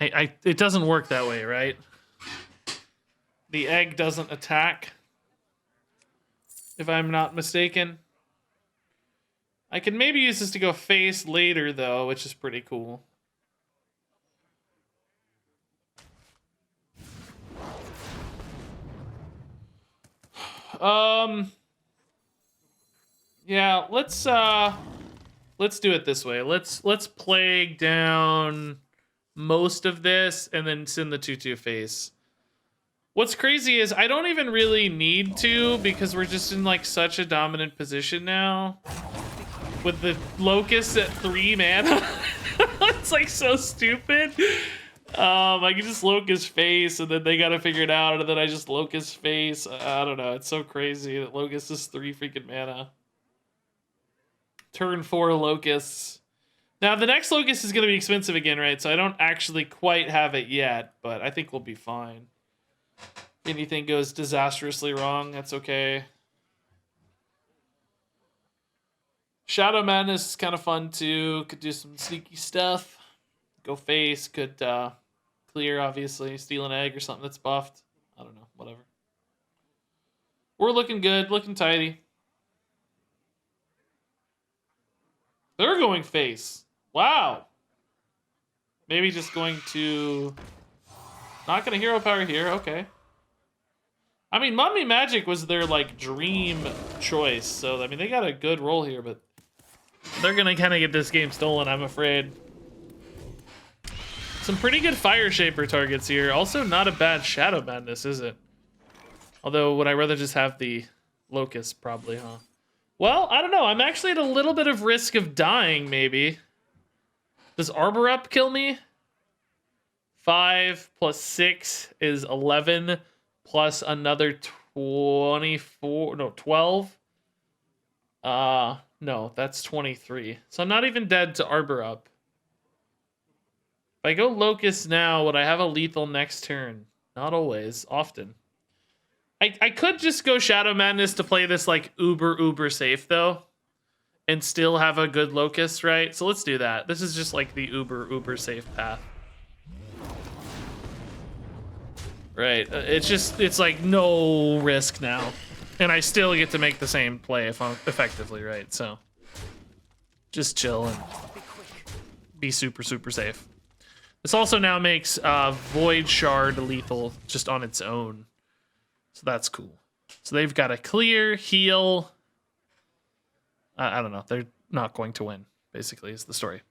It doesn't work that way, right? The egg doesn't attack, if I'm not mistaken. I can maybe use this to go face later, though, which is pretty cool. Yeah, let's do it this way. Let's plague down most of this and then send the 2/2 face. What's crazy is I don't even really need to because we're just in like such a dominant position now. With the Locust at 3 mana. It's like so stupid. I can just Locust face and then they gotta figure it out and then I just Locust face. I don't know, it's so crazy that Locust is 3 freaking mana. Turn 4 Locusts. Now the next Locust is gonna be expensive again, right? So I don't actually quite have it yet, but I think we'll be fine. Anything goes disastrously wrong, that's okay. Shadow Madness is kind of fun too. Could do some sneaky stuff. Go face, could clear, obviously. Steal an egg or something that's buffed. I don't know, whatever. We're looking good, looking tidy. They're going face. Wow. Maybe just going to... Not gonna hero power here, okay. I mean, Mummy Magic was their, like, dream choice. So, I mean, they got a good roll here, but... They're gonna kind of get this game stolen, I'm afraid. Some pretty good Fire Shaper targets here. Also, not a bad Shadow Madness, is it? Although, would I rather just have the Locust, probably, huh? Well, I don't know. I'm actually at a little bit of risk of dying, maybe. Does Arbor Up kill me? 5 plus 6 is 11, plus another 24, no, 12. No, that's 23. So I'm not even dead to Arbor Up. If I go Locust now, would I have a lethal next turn? Not always, often. I could just go Shadow Madness to play this like uber safe though. And still have a good Locust, right? So let's do that. This is just like the uber safe path. Right, it's like no risk now. And I still get to make the same play if I'm effectively, right? So just chill and be super safe. This also now makes Void Shard lethal just on its own. So that's cool. So they've got a clear, heal. I don't know. They're not going to win, basically, is the story.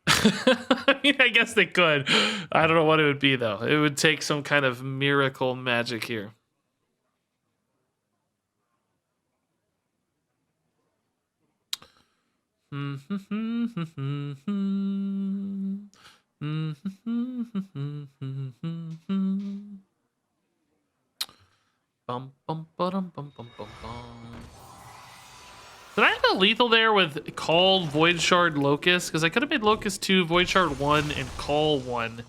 I mean, I guess they could. I don't know what it would be, though. It would take some kind of miracle magic here. Did I have a lethal there with Call Void Shard Locust? Because I could have made Locust 2, Void Shard 1, and Call 1.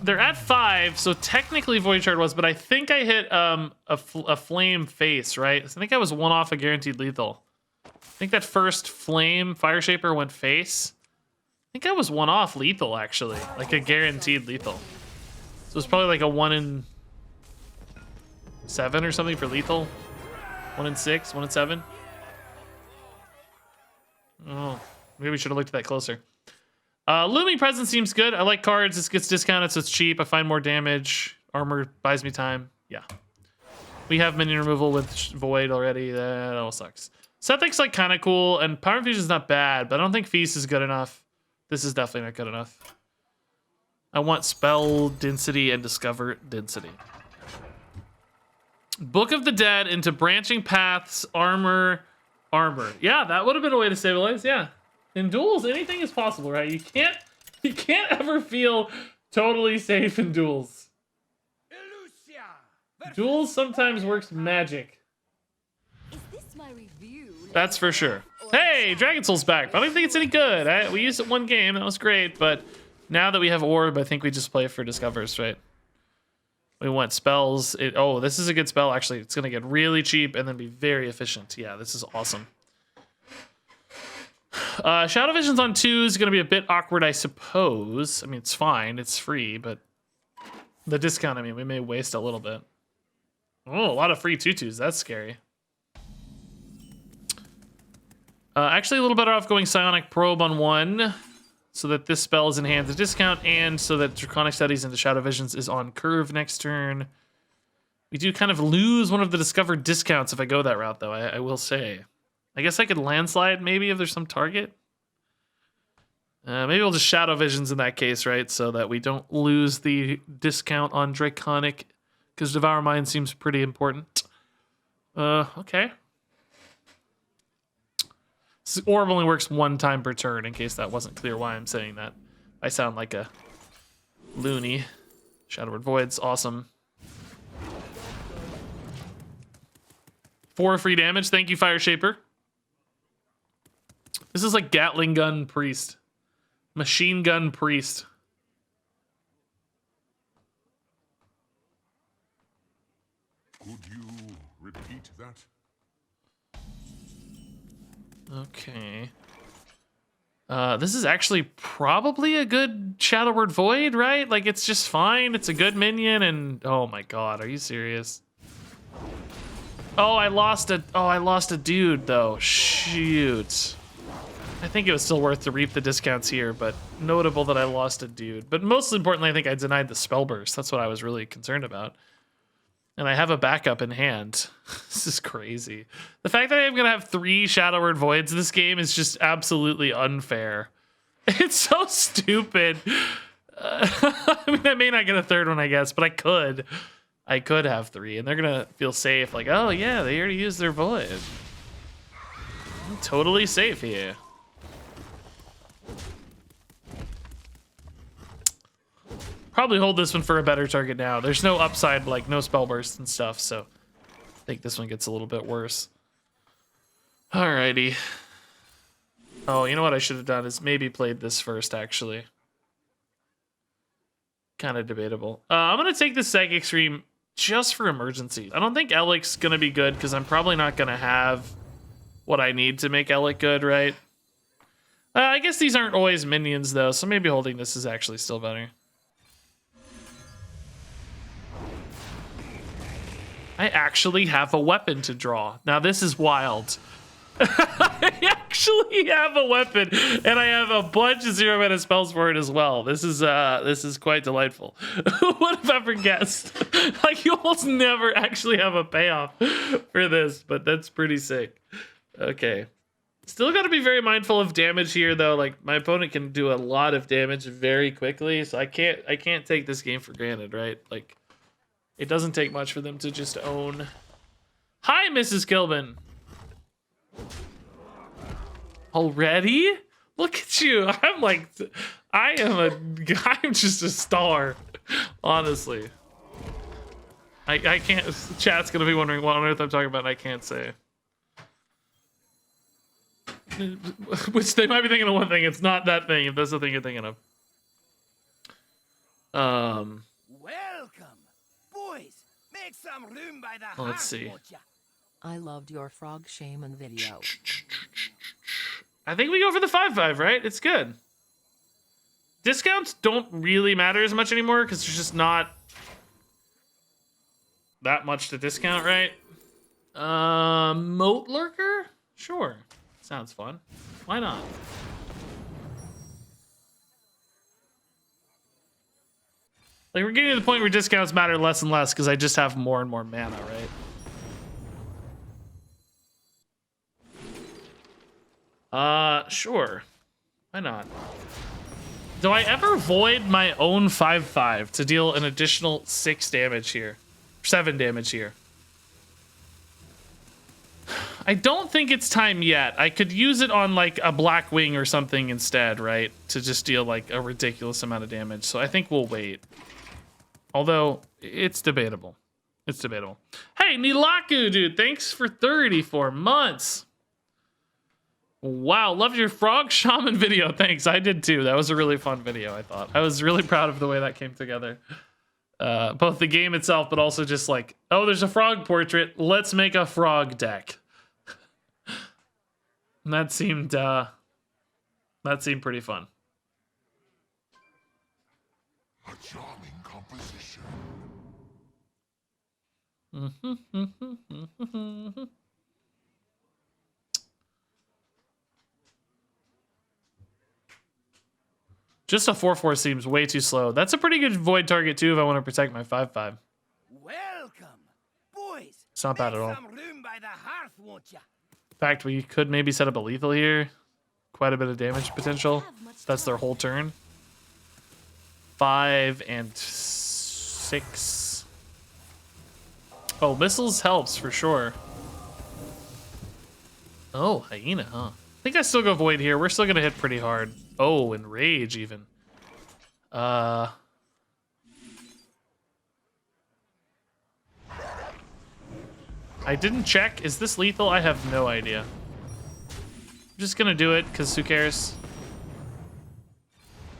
They're at 5, so technically Void Shard was, but I think I hit a flame face, right? So I think I was 1 off a guaranteed lethal. I think that first flame Fire Shaper went face. I think I was 1 off lethal, actually. Like a guaranteed lethal. So it's probably like a 1 in 7 or something for lethal. 1 in 6, 1 in 7. Oh, maybe we should have looked at that closer. Looming Presence seems good. I like cards. This gets discounted, so it's cheap. I find more damage. Armor buys me time. Yeah. We have minion removal with Void already. That all sucks. Sethic's like kind of cool, and Power Infusion is not bad, but I don't think Feast is good enough. This is definitely not good enough. I want Spell Density and Discover Density. Book of the Dead into Branching Paths, Armor. Yeah, that would have been a way to stabilize, yeah. In duels, anything is possible, right? You can't ever feel totally safe in duels. Duels sometimes works magic. Is this my review? That's for sure. Hey, Dragon Soul's back, but I don't think it's any good. We used it one game, that was great, but now that we have Orb, I think we just play for Discovers, right? We want spells. Oh, this is a good spell, actually. It's going to get really cheap and then be very efficient. Yeah, this is awesome. Shadow Vision's on 2 is going to be a bit awkward, I suppose. I mean, it's fine. It's free, but the discount, I mean, we may waste a little bit. Oh, a lot of free 2/2s. That's scary. Actually, a little better off going Psionic Probe on 1 so that this spell is in hand at discount and so that Draconic Studies into Shadow Visions is on curve next turn. We do kind of lose one of the discovered discounts if I go that route, though, I will say. I guess I could Landslide, maybe, if there's some target. Maybe we'll just Shadow Visions in that case, right? So that we don't lose the discount on Draconic, because Devour Mind seems pretty important. Okay. Orb only works 1 time per turn, in case that wasn't clear why I'm saying that. I sound like a loony. Shadowward Void's awesome. 4 free damage. Thank you, Fire Shaper. This is like Gatling Gun Priest. Machine Gun Priest. Could you repeat that? Okay. This is actually probably a good Shadowward Void, right? Like, it's just fine. It's a good minion, and oh my god, are you serious? Oh, I lost a dude though. Shoot. I think it was still worth to reap the discounts here, but notable that I lost a dude. But most importantly, I think I denied the spell burst. That's what I was really concerned about. And I have a backup in hand. This is crazy. The fact that I'm going to have 3 Shadowward Voids this game is just absolutely unfair. It's so stupid. I mean, I may not get a 3rd one, I guess, but I could. I could have 3, and they're going to feel safe. Like, oh, yeah, they already used their Void. I'm totally safe here. Probably hold this one for a better target now. There's no upside, like no spell burst and stuff, so I think this one gets a little bit worse. Alrighty. Oh, you know what I should have done is maybe played this first, actually. Kind of debatable. I'm going to take the Psychic Scream just for emergency. I don't think Elic's going to be good because I'm probably not going to have what I need to make Elic good, right? I guess these aren't always minions, though, so maybe holding this is actually still better. I actually have a weapon to draw. Now this is wild. I actually have a weapon, and I have a bunch of 0-mana spells for it as well. This is quite delightful. Who would have ever guessed? Like, you almost never actually have a payoff for this, but that's pretty sick. Okay. Still got to be very mindful of damage here, though. Like, my opponent can do a lot of damage very quickly, so I can't take this game for granted, right? Like, it doesn't take much for them to just own. Hi, Mrs. Kilbin. Already? Look at you. I'm just a star. Honestly. I can't, chat's gonna be wondering what on earth I'm talking about and I can't say. Which they might be thinking of one thing, it's not that thing, if that's the thing you're thinking of. Welcome. Boys, make some room by the Let's see. I loved your Frog Shaman video. I think we go for the 5/5, right? It's good. Discounts don't really matter as much anymore because there's just not that much to discount, right? Moat Lurker? Sure. Sounds fun. Why not? Like, we're getting to the point where discounts matter less and less because I just have more and more mana, right? Sure. Why not? Do I ever void my own 5/5 to deal an additional 6 damage here? 7 damage here. I don't think it's time yet. I could use it on like a Black Wing or something instead, right? To just deal like a ridiculous amount of damage. So I think we'll wait. Although it's debatable. It's debatable. Hey, Nilaku, dude, thanks for 34 months. Wow, love your frog shaman video. Thanks, I did too. That was a really fun video, I thought. I was really proud of the way that came together. Both the game itself, but also just like, oh, there's a frog portrait. Let's make a frog deck. And that seemed pretty fun. A charming composition. Just a 4/4 seems way too slow. That's a pretty good void target too if I want to protect my 5/5. Welcome, boys. It's not bad at all. Some room by the hearth, won't ya? In fact, we could maybe set up a lethal here. Quite a bit of damage potential. That's their whole turn. 5 and 6. Oh, missiles helps for sure. Oh, hyena, huh? I think I still go void here. We're still gonna hit pretty hard. Oh, and rage even. I didn't check. Is this lethal? I have no idea. I'm just gonna do it because who cares?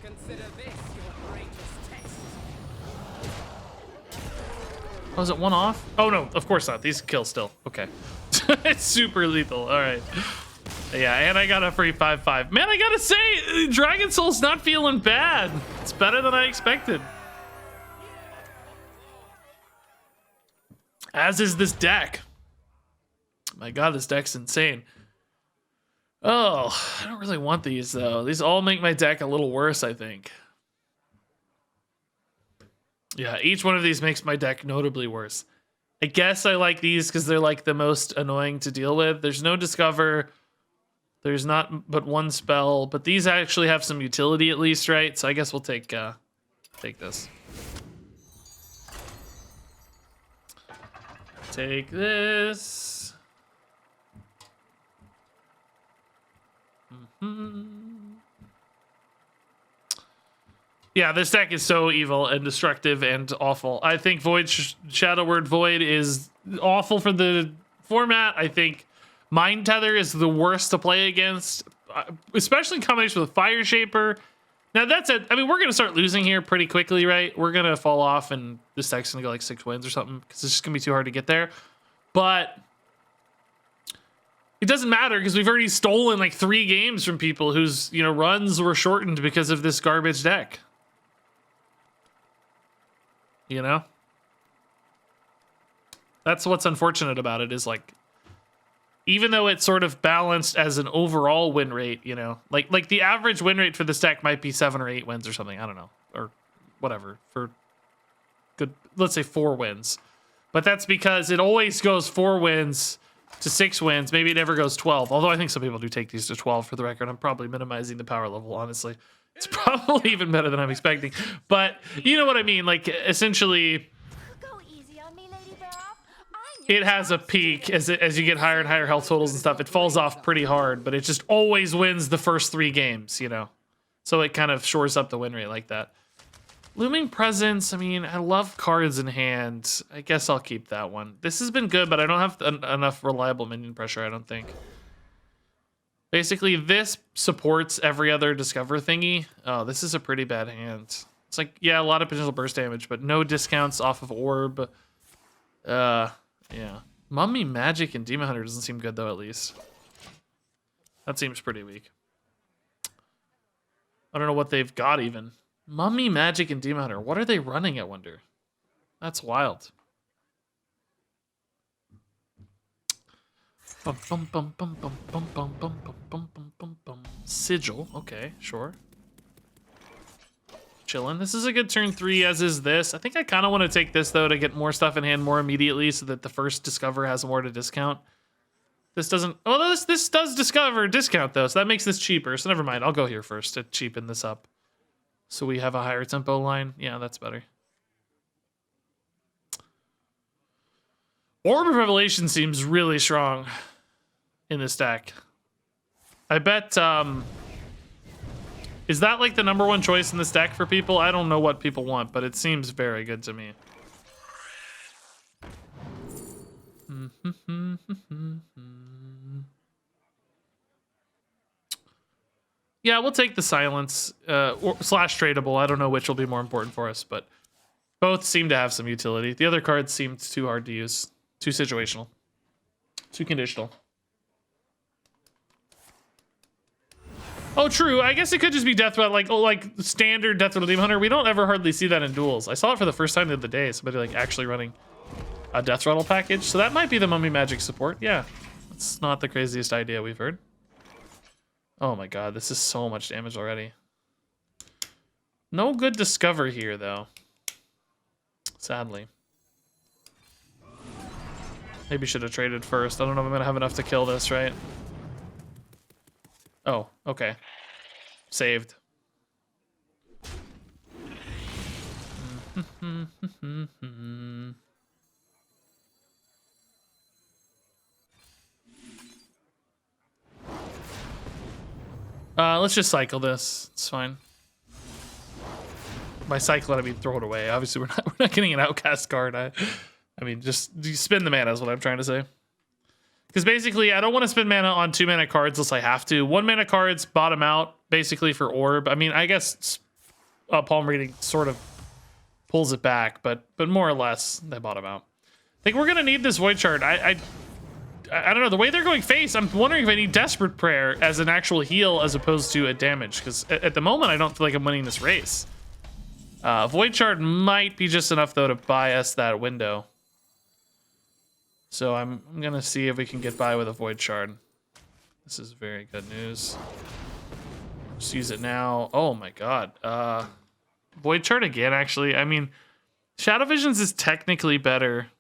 Consider this your greatest test. Oh, is it one off? Oh no, of course not. These kill still. Okay. It's super lethal. All right. Yeah, and I got a free 5/5. Man, I gotta say, Dragon Soul's not feeling bad. It's better than I expected. As is this deck. My god, this deck's insane. Oh, I don't really want these, though. These all make my deck a little worse, I think. Yeah, each one of these makes my deck notably worse. I guess I like these because they're like the most annoying to deal with. There's no Discover. There's not but one spell, but these actually have some utility at least, right? So I guess we'll take this. Take this. Yeah, this deck is so evil and destructive and awful. I think Shadow Word Void is awful for the format. I think Mind Tether is the worst to play against, especially in combination with Fire Shaper. Now that's it. I mean, we're going to start losing here pretty quickly, right? We're going to fall off and this deck's going to go like 6 wins or something because it's just going to be too hard to get there. But it doesn't matter because we've already stolen like 3 games from people whose, you know, runs were shortened because of this garbage deck. You know? That's what's unfortunate about it is like, even though it's sort of balanced as an overall win rate, you know, like the average win rate for this deck might be 7 or 8 wins or something. I don't know, or whatever for good. Let's say 4 wins, but that's because it always goes 4 wins to 6 wins. Maybe it never goes 12. Although I think some people do take these to 12 for the record. I'm probably minimizing the power level. Honestly, it's probably even better than I'm expecting, but you know what I mean? Like essentially, it has a peak as you get higher and higher health totals and stuff. It falls off pretty hard, but it just always wins the first 3 games, you know? So it kind of shores up the win rate like that. Looming Presence, I mean, I love cards in hand. I guess I'll keep that one. This has been good, but I don't have enough reliable minion pressure, I don't think. Basically, this supports every other Discover thingy. Oh, this is a pretty bad hand. It's like, yeah, a lot of potential burst damage, but no discounts off of Orb. Yeah. Mummy, Magic, and Demon Hunter doesn't seem good, though, at least. That seems pretty weak. I don't know what they've got, even. Mummy, Magic, and Demon Hunter. What are they running, I wonder? That's wild. Sigil. Okay, sure. Chillin'. This is a good turn 3, as is this. I think I kind of want to take this, though, to get more stuff in hand more immediately so that the first Discover has more to discount. This doesn't. Oh, this does discover discount though, so that makes this cheaper. So never mind. I'll go here first to cheapen this up. So we have a higher tempo line. Yeah, that's better. Orb of Revelation seems really strong in this deck. I bet. Is that like the #1 choice in this deck for people? I don't know what people want, but it seems very good to me. Yeah, we'll take the silence slash tradable. I don't know which will be more important for us, but both seem to have some utility. The other cards seemed too hard to use, too situational, too conditional. Oh, true. I guess it could just be Death Rattle, like standard Death Rattle Demon Hunter. We don't ever hardly see that in Duels. I saw it for the first time the other day. Somebody like actually running a Death Rattle package. So that might be the Mummy Magic support. Yeah, it's not the craziest idea we've heard. Oh my god, this is so much damage already. No good Discover here, though. Sadly. Maybe should have traded first. I don't know if I'm going to have enough to kill this, right? Oh, okay. Saved. Let's just cycle this. It's fine. By cycle it, I mean throw it away. Obviously, we're not getting an outcast card. I mean, just spend the mana is what I'm trying to say. Because basically, I don't want to spend mana on 2 mana cards unless I have to. 1 mana cards bottom out, basically, for Orb. I mean, I guess Palm Reading sort of pulls it back, but more or less, they bottom out. I think we're going to need this Void Shard. I don't know. The way they're going face, I'm wondering if I need Desperate Prayer as an actual heal as opposed to a damage. Because at the moment, I don't feel like I'm winning this race. Void Shard might be just enough, though, to buy us that window. So I'm gonna see if we can get by with a Void Shard. This is very good news. Just use it now. Oh my god. Void Shard again, actually. I mean, Shadow Visions is technically better.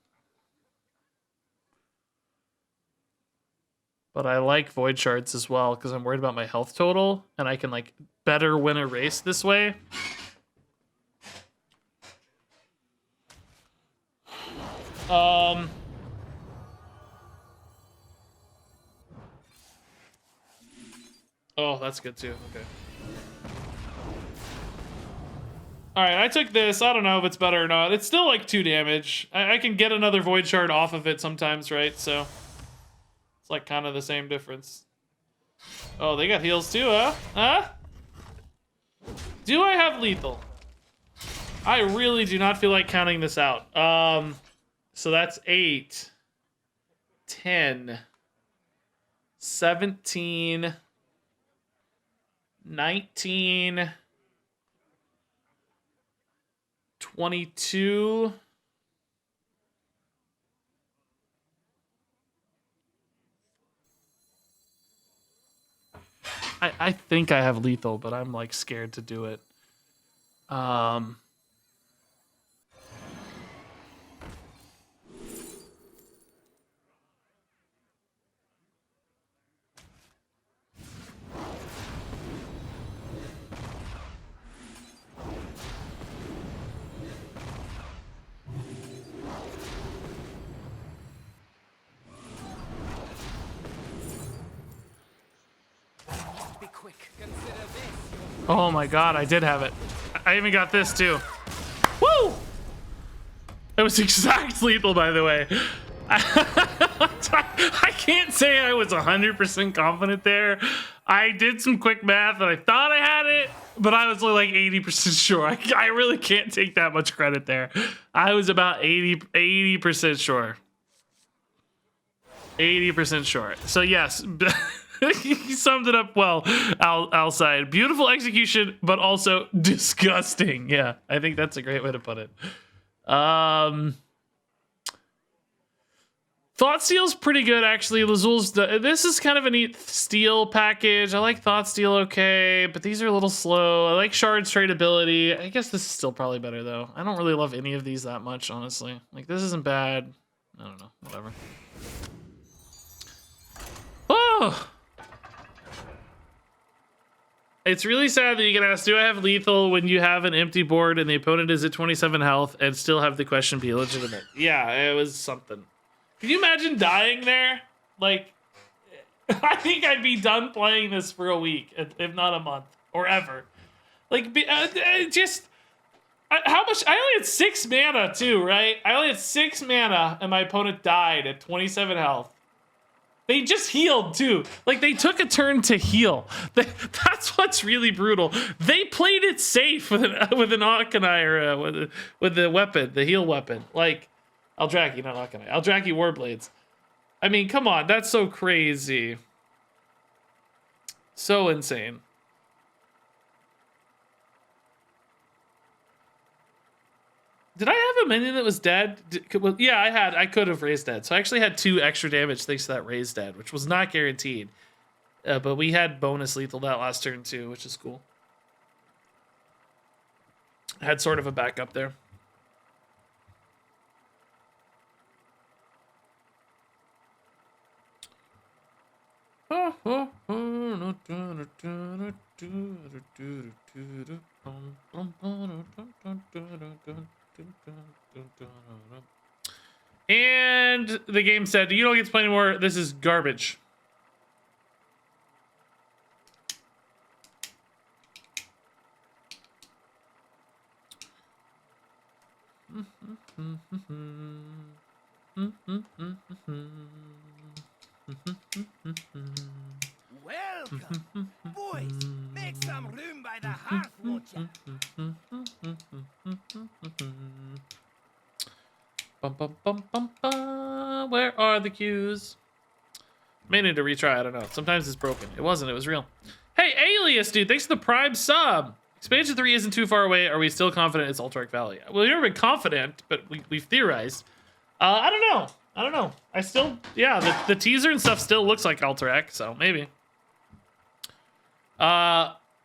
But I like Void Shards as well, because I'm worried about my health total, and I can like better win a race this way. Oh, that's good too. Okay. All right, I took this. I don't know if it's better or not. It's still like 2 damage. I can get another Void Shard off of it sometimes, right? So it's like kind of the same difference. Oh, they got heals too, huh? Huh? Do I have lethal? I really do not feel like counting this out. So that's 8, 10, 17, 19, 22, I think I have lethal, but I'm like scared to do it. Be quick. Consider this. Oh my god, I did have it. I even got this too. Woo! It was exact lethal, by the way. I can't say I was 100% confident there. I did some quick math and I thought I had it, but I was only like 80% sure. I really can't take that much credit there. I was about 80% sure. 80% sure. So yes, he summed it up well, Alside. Beautiful execution, but also disgusting. Yeah, I think that's a great way to put it. Thoughtsteal's pretty good, actually. Lazul's this is kind of a neat steal package. I like Thoughtsteal okay, but these are a little slow. I like Shard's tradability. I guess this is still probably better, though. I don't really love any of these that much, honestly. Like, this isn't bad. I don't know. Whatever. Oh. It's really sad that you can ask, do I have lethal when you have an empty board and the opponent is at 27 health and still have the question be legitimate? Yeah, it was something. Can you imagine dying there? Like, I think I'd be done playing this for a week, if not a month, or ever. Like, how much? I only had 6 mana too, right? I only had 6 mana and my opponent died at 27 health. They just healed too. Like, they took a turn to heal. That's what's really brutal. They played it safe with an Akanai or with the weapon, the heal weapon. Like, Eldraki, not Akanai. Eldraki Warblades. I mean, come on, that's so crazy. So insane. Did I have a minion that was dead? Yeah, I could have raised dead. So I actually had 2 extra damage thanks to that raised dead, which was not guaranteed. But we had bonus lethal that last turn too, which is cool. I had sort of a backup there. And the game said, you don't get to play anymore. This is garbage. Welcome. Boys, make some room by the hearth, won't ya? Bum, bum, bum, bum, bum. Where are the cues? May need to retry, I don't know. Sometimes it's broken. It wasn't, it was real. Hey, Alias, dude, thanks for the Prime sub. Expansion 3 isn't too far away. Are we still confident it's Alterac Valley? Well, we've never been confident, but we've theorized. I don't know. I still, yeah, the teaser and stuff still looks like Alterac, so maybe.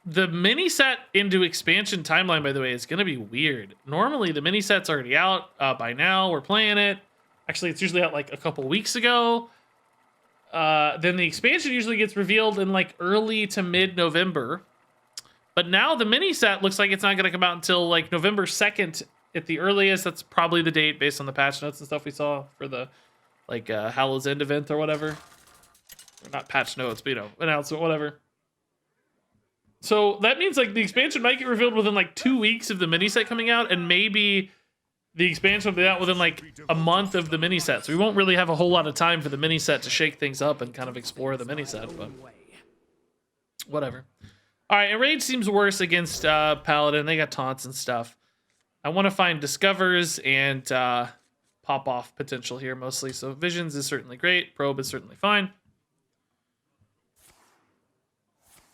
The mini set into expansion timeline, by the way, is going to be weird. Normally, the mini set's already out by now. We're playing it. Actually, it's usually out like a couple weeks ago. Then the expansion usually gets revealed in like early to mid-November. But now the mini set looks like it's not going to come out until like November 2nd at the earliest. That's probably the date based on the patch notes and stuff we saw for the like Hallow's End event or whatever. Or not patch notes, but you know, announcement, whatever. So that means like the expansion might get revealed within like 2 weeks of the mini set coming out, and maybe the expansion will be out within like a month of the mini set. So we won't really have a whole lot of time for the mini set to shake things up and kind of explore the mini set, but whatever. All right, Enrage seems worse against Paladin. They got taunts and stuff. I want to find Discovers and pop off potential here mostly. So Visions is certainly great. Probe is certainly fine.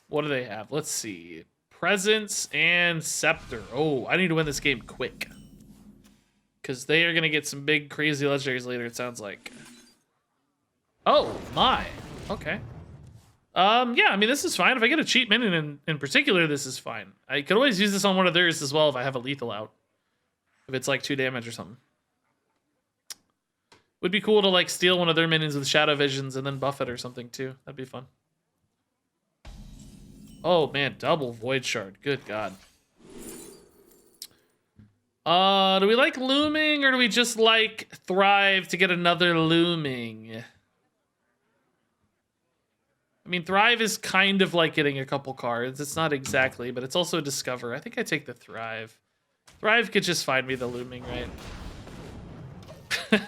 What do they have? Let's see. Presence and Scepter. Oh, I need to win this game quick. Because they are going to get some big, crazy legendaries later, it sounds like. Oh, my. Okay. Yeah, I mean, this is fine. If I get a cheap minion in particular, this is fine. I could always use this on one of theirs as well if I have a lethal out. If it's like 2 damage or something. Would be cool to like steal one of their minions with Shadow Visions and then buff it or something too. That'd be fun. Oh man, double Void Shard. Good God. Do we like Looming or do we just like Thrive to get another Looming? I mean, Thrive is kind of like getting a couple cards. It's not exactly, but it's also a Discover. I think I take the Thrive. Thrive could just find me the Looming, right?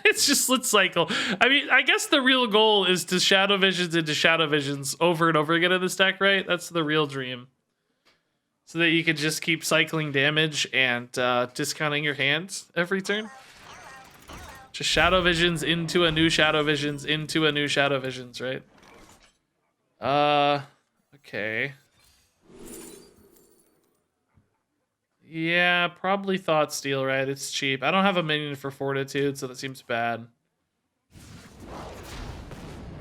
It's just Lit Cycle. I mean, I guess the real goal is to Shadow Visions into Shadow Visions over and over again in this deck, right? That's the real dream. So that you can just keep cycling damage and discounting your hands every turn. Just Shadow Visions into a new Shadow Visions into a new Shadow Visions, right? Okay. Yeah, probably Thought Steal, right? It's cheap. I don't have a minion for Fortitude, so that seems bad.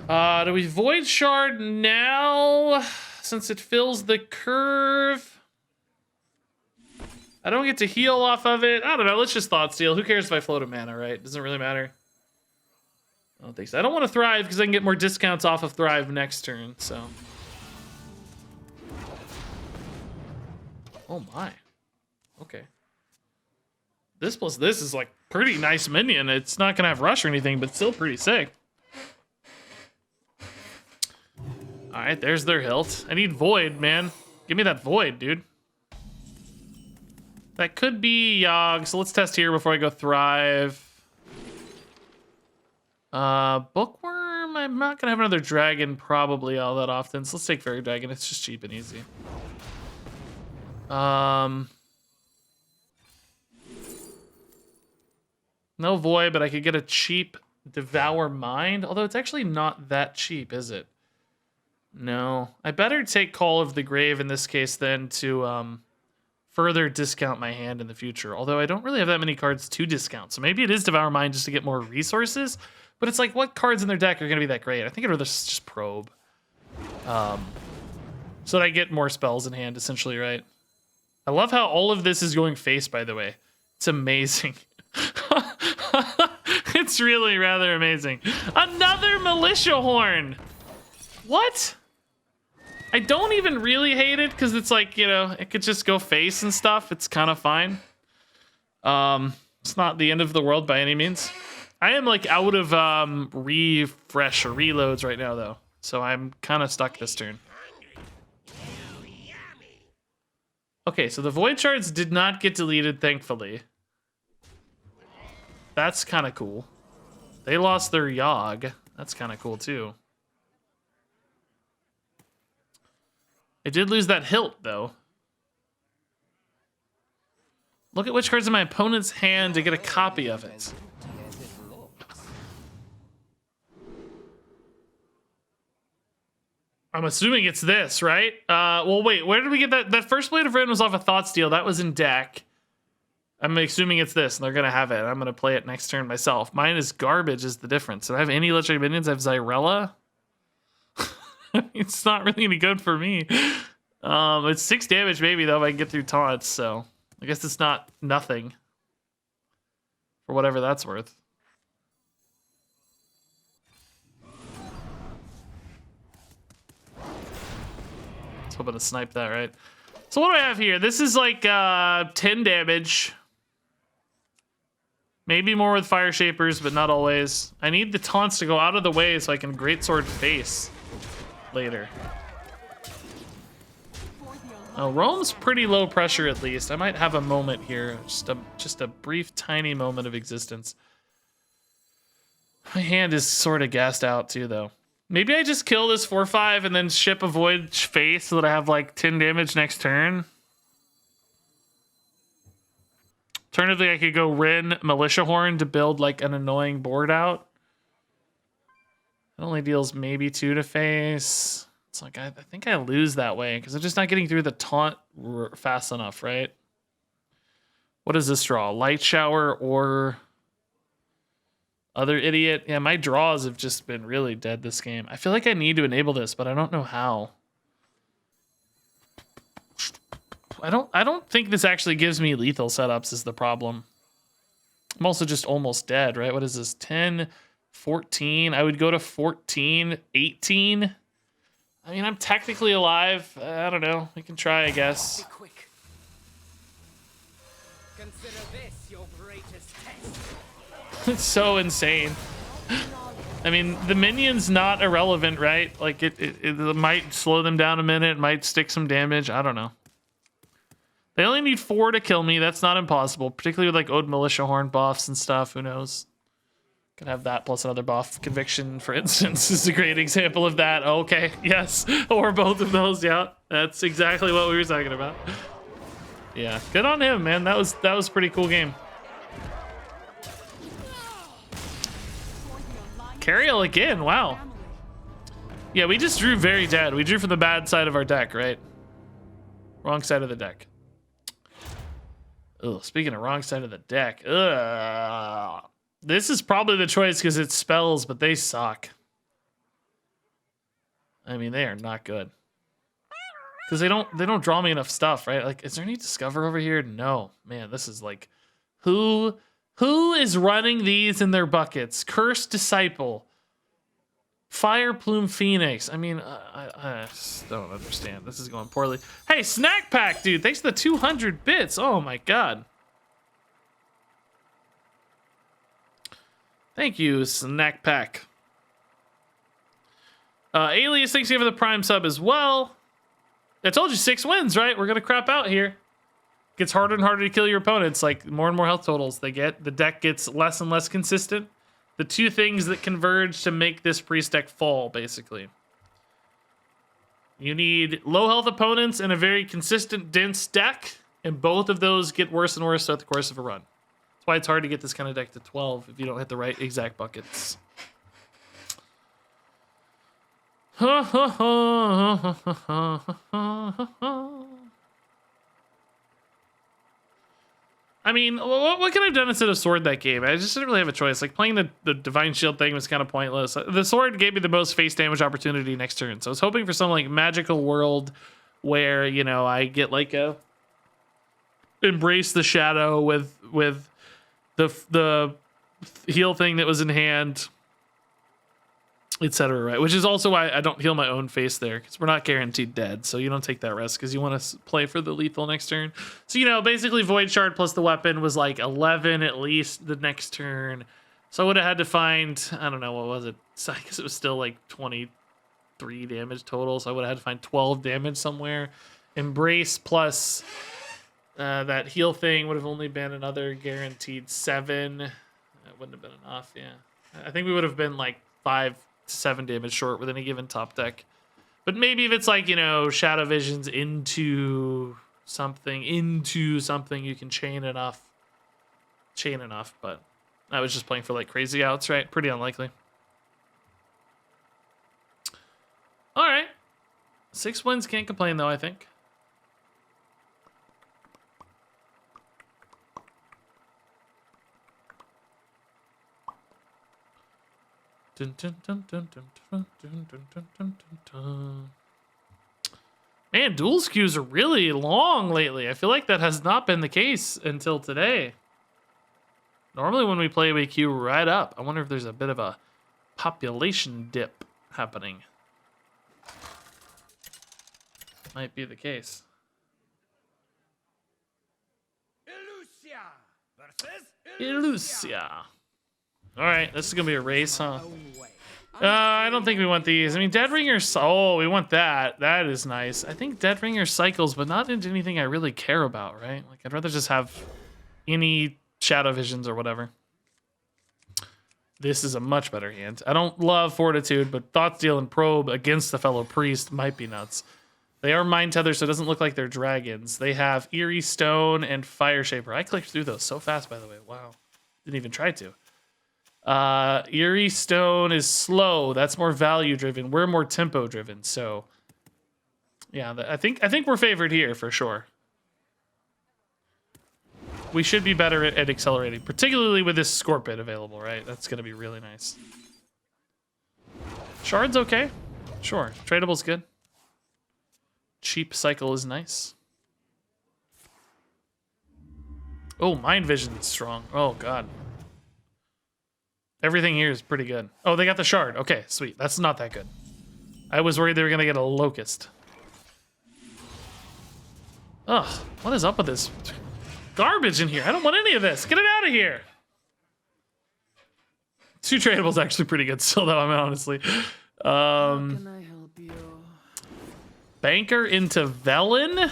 Do we Void Shard now? Since it fills the curve. I don't get to heal off of it. I don't know. Let's just Thought Steal. Who cares if I float a mana, right? Doesn't really matter. I don't think so. I don't want to Thrive because I can get more discounts off of Thrive next turn, so. Oh my. Okay. This plus this is like pretty nice minion. It's not gonna have rush or anything, but still pretty sick. Alright, there's their hilt. I need Void, man. Give me that Void, dude. That could be Yogg, so let's test here before I go Thrive. Bookworm, I'm not gonna have another dragon probably all that often, so let's take Fairy Dragon. It's just cheap and easy. No Void, but I could get a cheap Devour Mind, although it's actually not that cheap, is it? No. I better take Call of the Grave in this case then to further discount my hand in the future, although I don't really have that many cards to discount, so maybe it is Devour Mind just to get more resources, but it's like, what cards in their deck are going to be that great? I think I'd rather just Probe. So that I get more spells in hand, essentially, right? I love how all of this is going face, by the way. It's amazing. It's really rather amazing. Another Militia Horn! What? I don't even really hate it, because it's like, you know, it could just go face and stuff. It's kind of fine. It's not the end of the world by any means. I am like out of refresh or reloads right now though, so I'm kind of stuck this turn. Okay, so the void shards did not get deleted, thankfully. That's kind of cool. They lost their Yogg. That's kind of cool too. I did lose that hilt though. Look at which cards in my opponent's hand to get a copy of it. I'm assuming it's this, right? Well, wait, where did we get that? That first Blade of Ruin was off a Thought Steal. That was in deck. I'm assuming it's this, and they're going to have it. I'm going to play it next turn myself. Mine is garbage is the difference. Do I have any legendary minions? I have Xyrella. It's not really any good for me. It's 6 damage maybe, though, if I can get through taunts, so I guess it's not nothing. For whatever that's worth. Hoping to snipe that, right? So what do I have here? This is like 10 damage. Maybe more with Fire Shapers, but not always. I need the taunts to go out of the way so I can Greatsword face later. Oh, Rome's pretty low pressure at least. I might have a moment here. Just a brief, tiny moment of existence. My hand is sort of gassed out too, though. Maybe I just kill this 4/5 and then ship a Void face so that I have like 10 damage next turn. Alternatively, I could go Rin Militia Horn to build like an annoying board out. It only deals maybe 2 to face. It's like I think I lose that way because I'm just not getting through the taunt fast enough, right? What does this draw? Light Shower or other idiot? Yeah, my draws have just been really dead this game. I feel like I need to enable this, but I don't know how. I don't think this actually gives me lethal setups is the problem. I'm also just almost dead, right? What is this? 10, 14. I would go to 14, 18. I mean, I'm technically alive. I don't know. We can try, I guess. Be quick. Consider this your greatest test. It's so insane. I mean, the minion's not irrelevant, right? Like, it might slow them down a minute, might stick some damage. I don't know. They only need 4 to kill me. That's not impossible, particularly with, like, Ode Militia Horn buffs and stuff. Who knows? Could have that plus another buff. Conviction, for instance, is a great example of that. Okay, yes. Or both of those, yeah. That's exactly what we were talking about. Yeah, good on him, man. That was a pretty cool game. Cariel again, wow. Yeah, we just drew very dead. We drew from the bad side of our deck, right? Wrong side of the deck. Ugh, speaking of wrong side of the deck. Ugh. This is probably the choice because it's spells, but they suck. I mean, they are not good. Because they don't draw me enough stuff, right? Like, is there any Discover over here? No. Man, this is like... Who is running these in their buckets? Cursed Disciple. Fire Plume Phoenix. I mean, I just don't understand. This is going poorly. Hey, Snack Pack, dude. Thanks for the 200 bits. Oh, my God. Thank you, Snack Pack. Alias, thanks you for the Prime sub as well. I told you 6 wins, right? We're going to crap out here. Gets harder and harder to kill your opponents. Like, more and more health totals they get. The deck gets less and less consistent. The two things that converge to make this priest deck fall, basically. You need low health opponents and a very consistent, dense deck, and both of those get worse and worse throughout the course of a run. That's why it's hard to get this kind of deck to 12 if you don't hit the right exact buckets. I mean, what could I have done instead of sword that game? I just didn't really have a choice. Like, playing the Divine Shield thing was kind of pointless. The sword gave me the most face damage opportunity next turn. So I was hoping for some, like, magical world where, you know, I get, like, a Embrace the Shadow with the heal thing that was in hand, etc. Right? Which is also why I don't heal my own face there, because we're not guaranteed dead, so you don't take that risk because you want to play for the lethal next turn. So, you know, basically Void Shard plus the weapon was like 11 at least the next turn. So I would have had to find, I don't know, what was it? So I guess it was still like 23 damage total, so I would have had to find 12 damage somewhere. Embrace plus that heal thing would have only been another guaranteed 7. That wouldn't have been enough, yeah. I think we would have been like 5 to 7 damage short with any given top deck. But maybe if it's like, you know, Shadow Visions into something, you can chain enough, but I was just playing for like crazy outs, right? Pretty unlikely. All right. 6 wins, can't complain though, I think. Man, Duels queues are really long lately. I feel like that has not been the case until today. Normally when we play, we queue right up. I wonder if there's a bit of a population dip happening. Might be the case. Elusia versus Elusia. All right, this is gonna be a race, huh? I don't think we want these. I mean, Dead Ringer. Oh, we want that. That is nice. I think Dead Ringer cycles, but not into anything I really care about, right? Like, I'd rather just have any Shadow Visions or whatever. This is a much better hand. I don't love Fortitude, but Thoughtsteal and Probe against the fellow priest might be nuts. They are Mind Tether, so it doesn't look like they're dragons. They have Eerie Stone and Fire Shaper. I clicked through those so fast, by the way. Wow. Didn't even try to. Eerie Stone is slow. That's more value driven. We're more tempo driven. So, yeah, I think we're favored here for sure. We should be better at accelerating, particularly with this Scorpion available, right? That's gonna be really nice. Shard's okay. Sure. Tradable's good. Cheap cycle is nice. Oh, Mind Vision's strong. Oh, God. Everything here is pretty good. Oh, they got the shard. Okay, sweet. That's not that good. I was worried they were going to get a Locust. Ugh, what is up with this garbage in here? I don't want any of this. Get it out of here. 2 tradables actually pretty good still, though, I mean, honestly. Can I help you? Banker into Velen?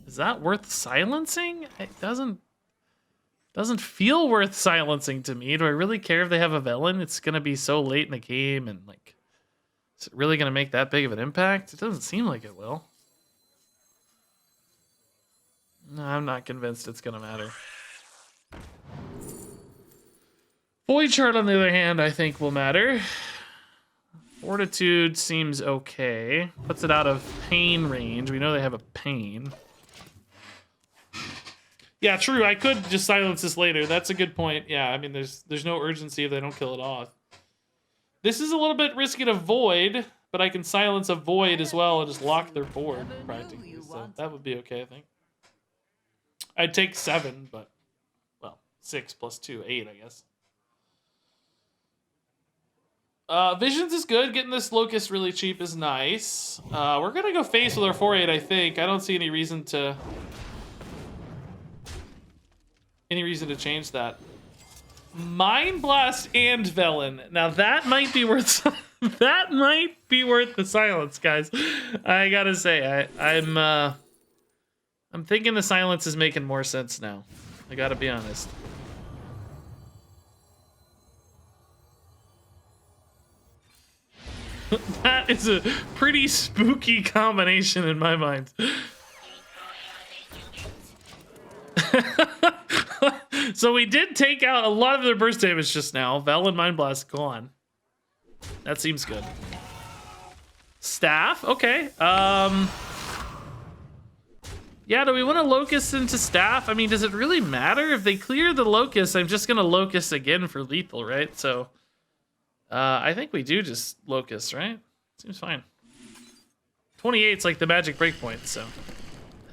Is that worth silencing? It doesn't feel worth silencing to me. Do I really care if they have a Velen? It's going to be so late in the game, and like, is it really going to make that big of an impact? It doesn't seem like it will. No, I'm not convinced it's going to matter. Void Shard, on the other hand, I think will matter. Fortitude seems okay. Puts it out of pain range. We know they have a pain. Yeah, true. I could just silence this later. That's a good point. Yeah, I mean, there's no urgency if they don't kill it off. This is a little bit risky to Void, but I can silence a Void as well and just lock their board, practically. So that would be okay, I think. I'd take 7, but, well, 6 plus 2, 8, I guess. Visions is good. Getting this Locust really cheap is nice. We're gonna go face with our 4-8, I think. I don't see any reason to change that. Mind Blast and Velen. Now that might be worth that might be worth the silence, guys. I gotta say, I'm thinking the silence is making more sense now. I gotta be honest. That is a pretty spooky combination in my mind. So we did take out a lot of their burst damage just now. Val and Mind Blast gone. That seems good. Staff, okay. Yeah, do we want to Locust into Staff? I mean, does it really matter? If they clear the Locust, I'm just gonna Locust again for lethal, right? So I think we do just Locust, right? Seems fine. 28's like the magic breakpoint, so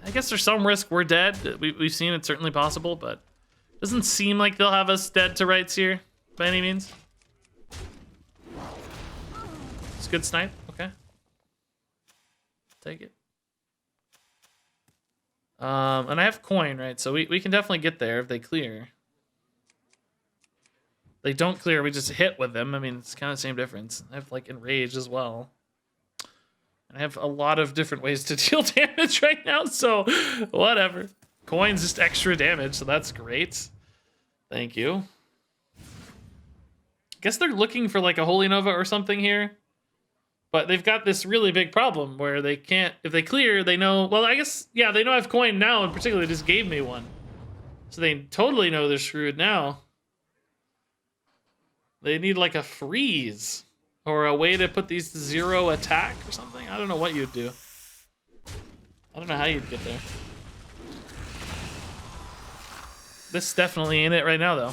I guess there's some risk we're dead. We've seen it's certainly possible, but doesn't seem like they'll have us dead to rights here by any means. It's a good snipe, okay. Take it. And I have coin, right? So we can definitely get there if they clear. They don't clear, we just hit with them. I mean, it's kind of the same difference. I have like enrage as well. And I have a lot of different ways to deal damage right now, so whatever. Coin's just extra damage, so that's great. Thank you. Guess they're looking for like a Holy Nova or something here. But they've got this really big problem where they can't, if they clear, they know, well, I guess, yeah, they know I have coin now, and particularly just gave me one. So they totally know they're screwed now. They need like a freeze or a way to put these to 0 attack or something. I don't know what you'd do. I don't know how you'd get there. This definitely ain't it right now, though.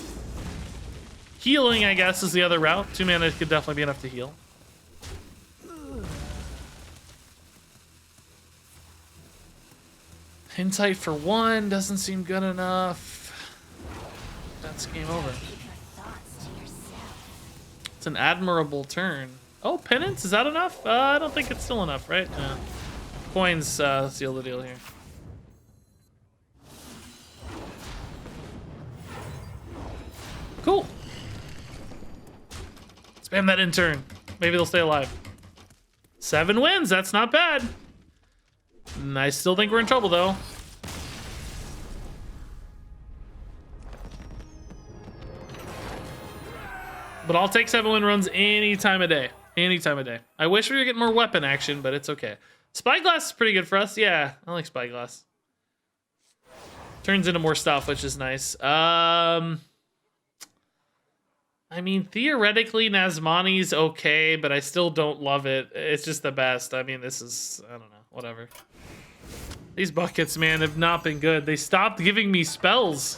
Healing, I guess, is the other route. 2 mana could definitely be enough to heal. Insight for 1 doesn't seem good enough. That's game over. It's an admirable turn. Oh, penance? Is that enough? I don't think it's still enough, right? Coins seal the deal here. Cool. Spam that in turn. Maybe they'll stay alive. 7 wins. That's not bad. I still think we're in trouble, though. But I'll take 7 win runs any time of day. Any time of day. I wish we were getting more weapon action, but it's okay. Spyglass is pretty good for us. Yeah, I like Spyglass. Turns into more stuff, which is nice. I mean, theoretically, Nazmani's okay, but I still don't love it. It's just the best. I mean, this is, I don't know, whatever. These buckets, man, have not been good. They stopped giving me spells.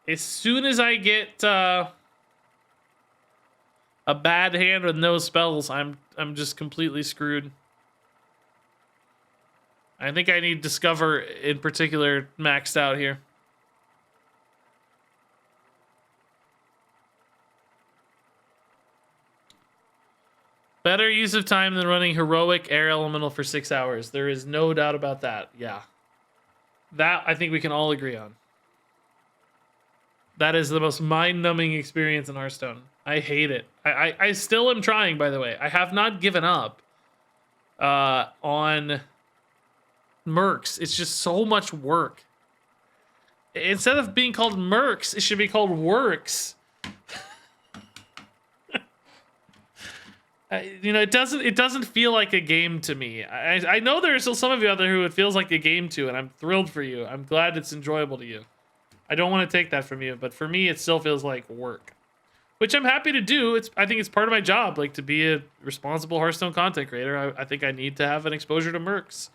As soon as I get a bad hand with no spells, I'm just completely screwed. I think I need Discover in particular maxed out here. Better use of time than running Heroic Air Elemental for 6 hours. There is no doubt about that. Yeah. That I think we can all agree on. That is the most mind-numbing experience in Hearthstone. I hate it. I still am trying, by the way. I have not given up on Mercs. It's just so much work. Instead of being called Mercs, it should be called Works. You know, it doesn't feel like a game to me. I know there's still some of you out there who it feels like a game to, and I'm thrilled for you. I'm glad it's enjoyable to you. I don't want to take that from you, but for me, it still feels like work, which I'm happy to do. I think it's part of my job, like to be a responsible Hearthstone content creator. I think I need to have an exposure to Mercs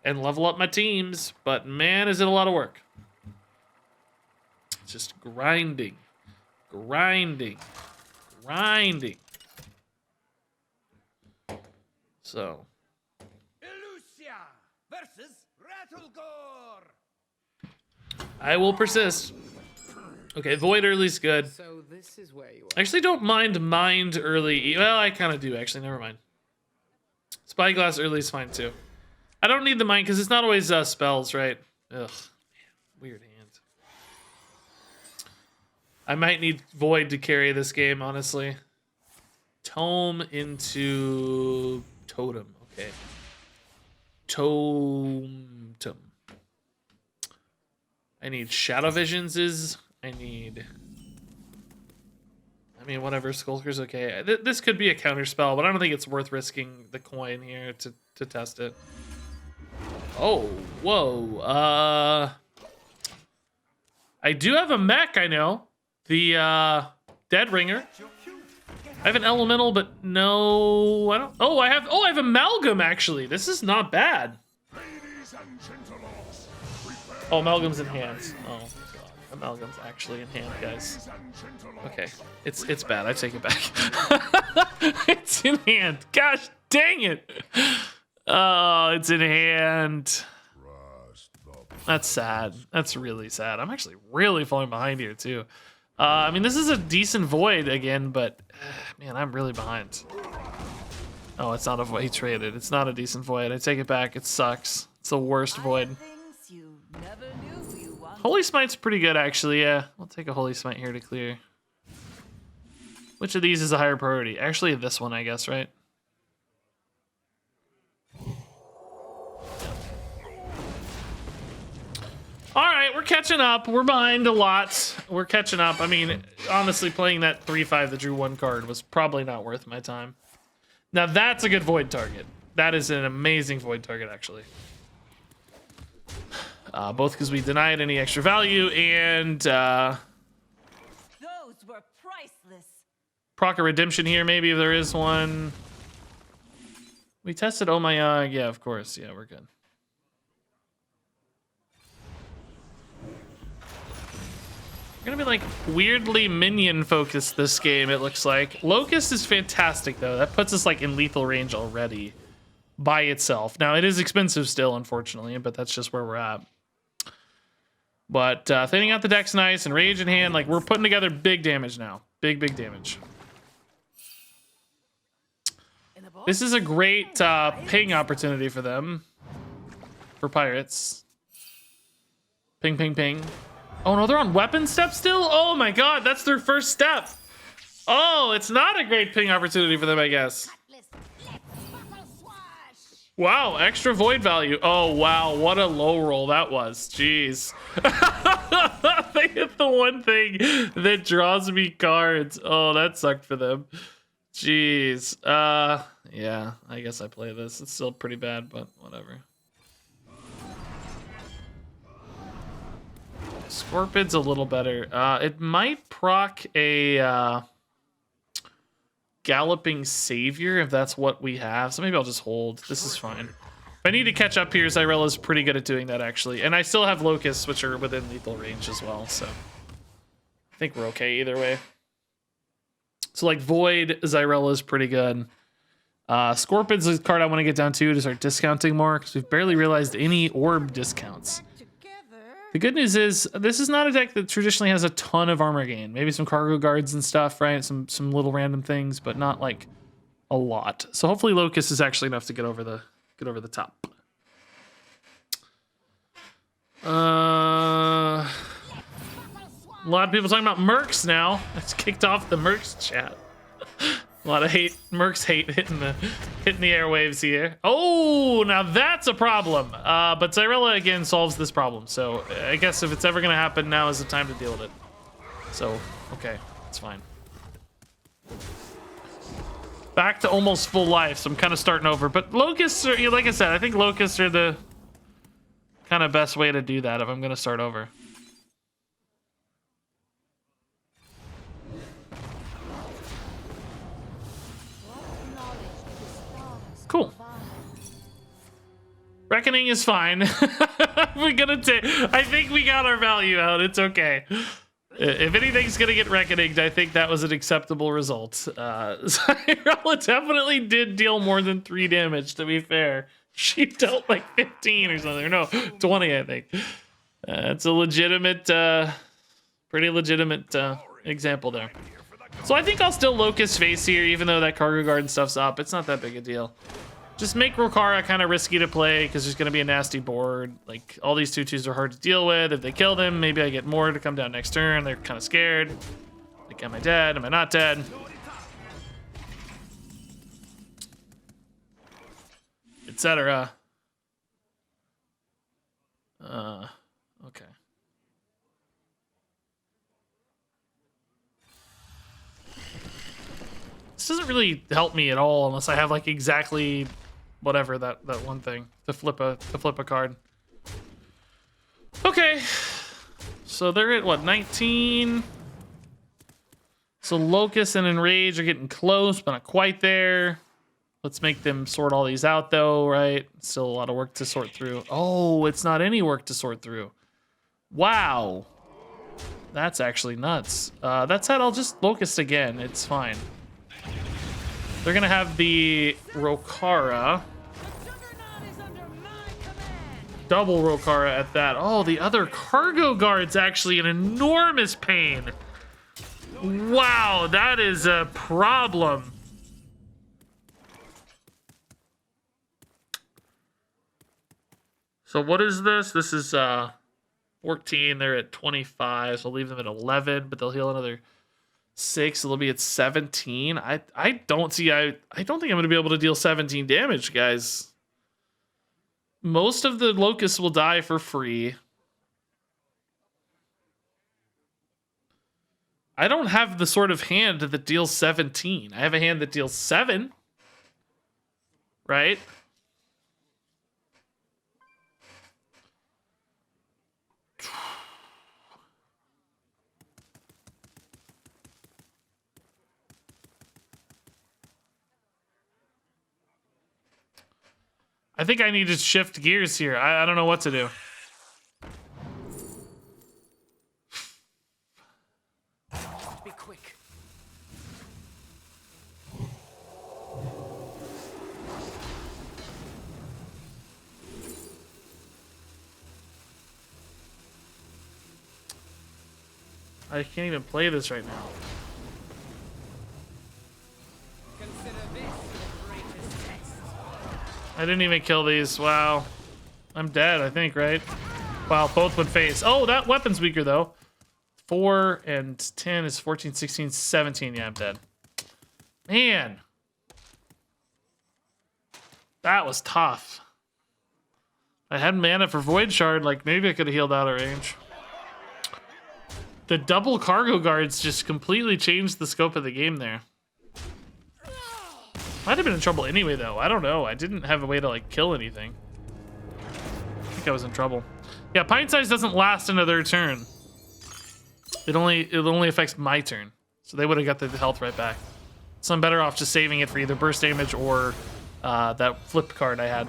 and level up my teams, but man, is it a lot of work. It's just grinding. So. Elusia versus Rattlegore. I will persist. Okay, Void early's good. So this is where you I actually don't mind early. Well, I kind of do, actually. Never mind. Spyglass early is fine, too. I don't need the mind, because it's not always spells, right? Ugh. Man, weird hand. I might need Void to carry this game, honestly. Tome into Totem. Okay. Totem. I need Shadow Visions. I mean, whatever. Skulker's okay. This could be a counter spell, but I don't think it's worth risking the coin here to test it. Oh, whoa. I do have a mech, I know. The Dead Ringer. I have an elemental, but no, I don't. Oh, I have Amalgam, actually. This is not bad. Oh, Amalgam's in hand. Oh, God. Amalgam's actually in hand, guys. Okay, it's bad. I take it back. It's in hand. Gosh dang it. Oh, it's in hand. That's sad. That's really sad. I'm actually really falling behind here, too. I mean, this is a decent Void again, but man, I'm really behind. Oh, it's not a Void. He traded. It's not a decent Void. I take it back. It sucks. It's the worst Void. Holy Smite's pretty good, actually. Yeah, we'll take a Holy Smite here to clear. Which of these is a higher priority? Actually, this one, I guess, right? All right, we're catching up. We're behind a lot. We're catching up. I mean, honestly, playing that 3/5 that drew 1 card was probably not worth my time. Now, that's a good Void target. That is an amazing Void target, actually. Both because we denied any extra value and Those were priceless. proc a redemption here, maybe, if there is one. We tested Oh My yeah, of course. Yeah, we're good. We're gonna be like weirdly minion focused this game, it looks like. Locust is fantastic though. That puts us like in lethal range already by itself. Now it is expensive still, unfortunately, but that's just where we're at. But thinning out the deck's nice and rage in hand, like we're putting together big damage now. Big damage. This is a great ping opportunity for them. For pirates. Ping, ping, ping. Oh no, they're on weapon step still? Oh my god, that's their first step. Oh, it's not a great ping opportunity for them, I guess. Wow, extra void value. Oh wow, what a low roll that was. Jeez. They hit the one thing that draws me cards. Oh, that sucked for them. Jeez. Yeah, I guess I play this. It's still pretty bad, but whatever. Scorpid's a little better. It might proc a Galloping Savior if that's what we have. So maybe I'll just hold. This is fine. If I need to catch up here, Zyrella's pretty good at doing that, actually. And I still have Locusts, which are within lethal range as well. So I think we're okay either way. So like Void, Zyrella is pretty good. Scorpid's a card I want to get down to start discounting more because we've barely realized any orb discounts. The good news is this is not a deck that traditionally has a ton of armor gain. Maybe some cargo guards and stuff, right? Some little random things, but not like a lot. So hopefully Locust is actually enough to get over the top. A lot of people talking about Mercs now. It's kicked off the Mercs chat. A lot of hate, Mercs hate hitting the airwaves here. Oh, now that's a problem. But Zyrella again solves this problem. So I guess if it's ever gonna happen, now is the time to deal with it. So okay, it's fine. Back to almost full life, so I'm kind of starting over. But Locusts are, like I said, I think Locusts are the kind of best way to do that if I'm gonna start over. Cool. Reckoning is fine. We're gonna take. I think we got our value out. It's okay. If anything's gonna get reckoninged, I think that was an acceptable result. Zyrella definitely did deal more than 3 damage. To be fair, she dealt like 15 or something. No, 20, I think. It's a legitimate Pretty legitimate example there. So I think I'll still Locust Face here, even though that Cargo Guard and stuff's up. It's not that big a deal. Just make Rokara kind of risky to play because there's going to be a nasty board. Like, all these 2/2s are hard to deal with. If they kill them, maybe I get more to come down next turn. They're kind of scared. Like, am I dead? Am I not dead? Etc. Okay. This doesn't really help me at all unless I have like exactly whatever that one thing to flip a card. Okay. So they're at what, 19? So Locust and Enrage are getting close, but not quite there. Let's make them sort all these out though, right? Still a lot of work to sort through. Oh, it's not any work to sort through. Wow. That's actually nuts. That said, I'll just Locust again. It's fine. They're gonna have the Rokara. Double Rokara at that. Oh, the other Cargo Guard's actually an enormous pain. Wow, that is a problem. So what is this? This is 14. They're at 25. So I'll leave them at 11, but they'll heal another 6. So they'll be at 17. I don't think I'm gonna be able to deal 17 damage, guys. Most of the locusts will die for free. I don't have the sort of hand that deals 17. I have a hand that deals 7. Right? I think I need to shift gears here. I don't know what to do. Be quick. I can't even play this right now. Consider this the greatest test. I didn't even kill these. Wow. I'm dead, I think, right? Wow, both would face. Oh, that weapon's weaker, though. 4 and 10 is 14, 16, 17. Yeah, I'm dead. Man. That was tough. I had mana for Void Shard. Like, maybe I could have healed out of range. The double Cargo Guards just completely changed the scope of the game there. Might have been in trouble anyway, though. I don't know. I didn't have a way to, like, kill anything. I think I was in trouble. Yeah, Pint Size doesn't last another turn. It only affects my turn. So they would have got the health right back. So I'm better off just saving it for either burst damage or that flip card I had.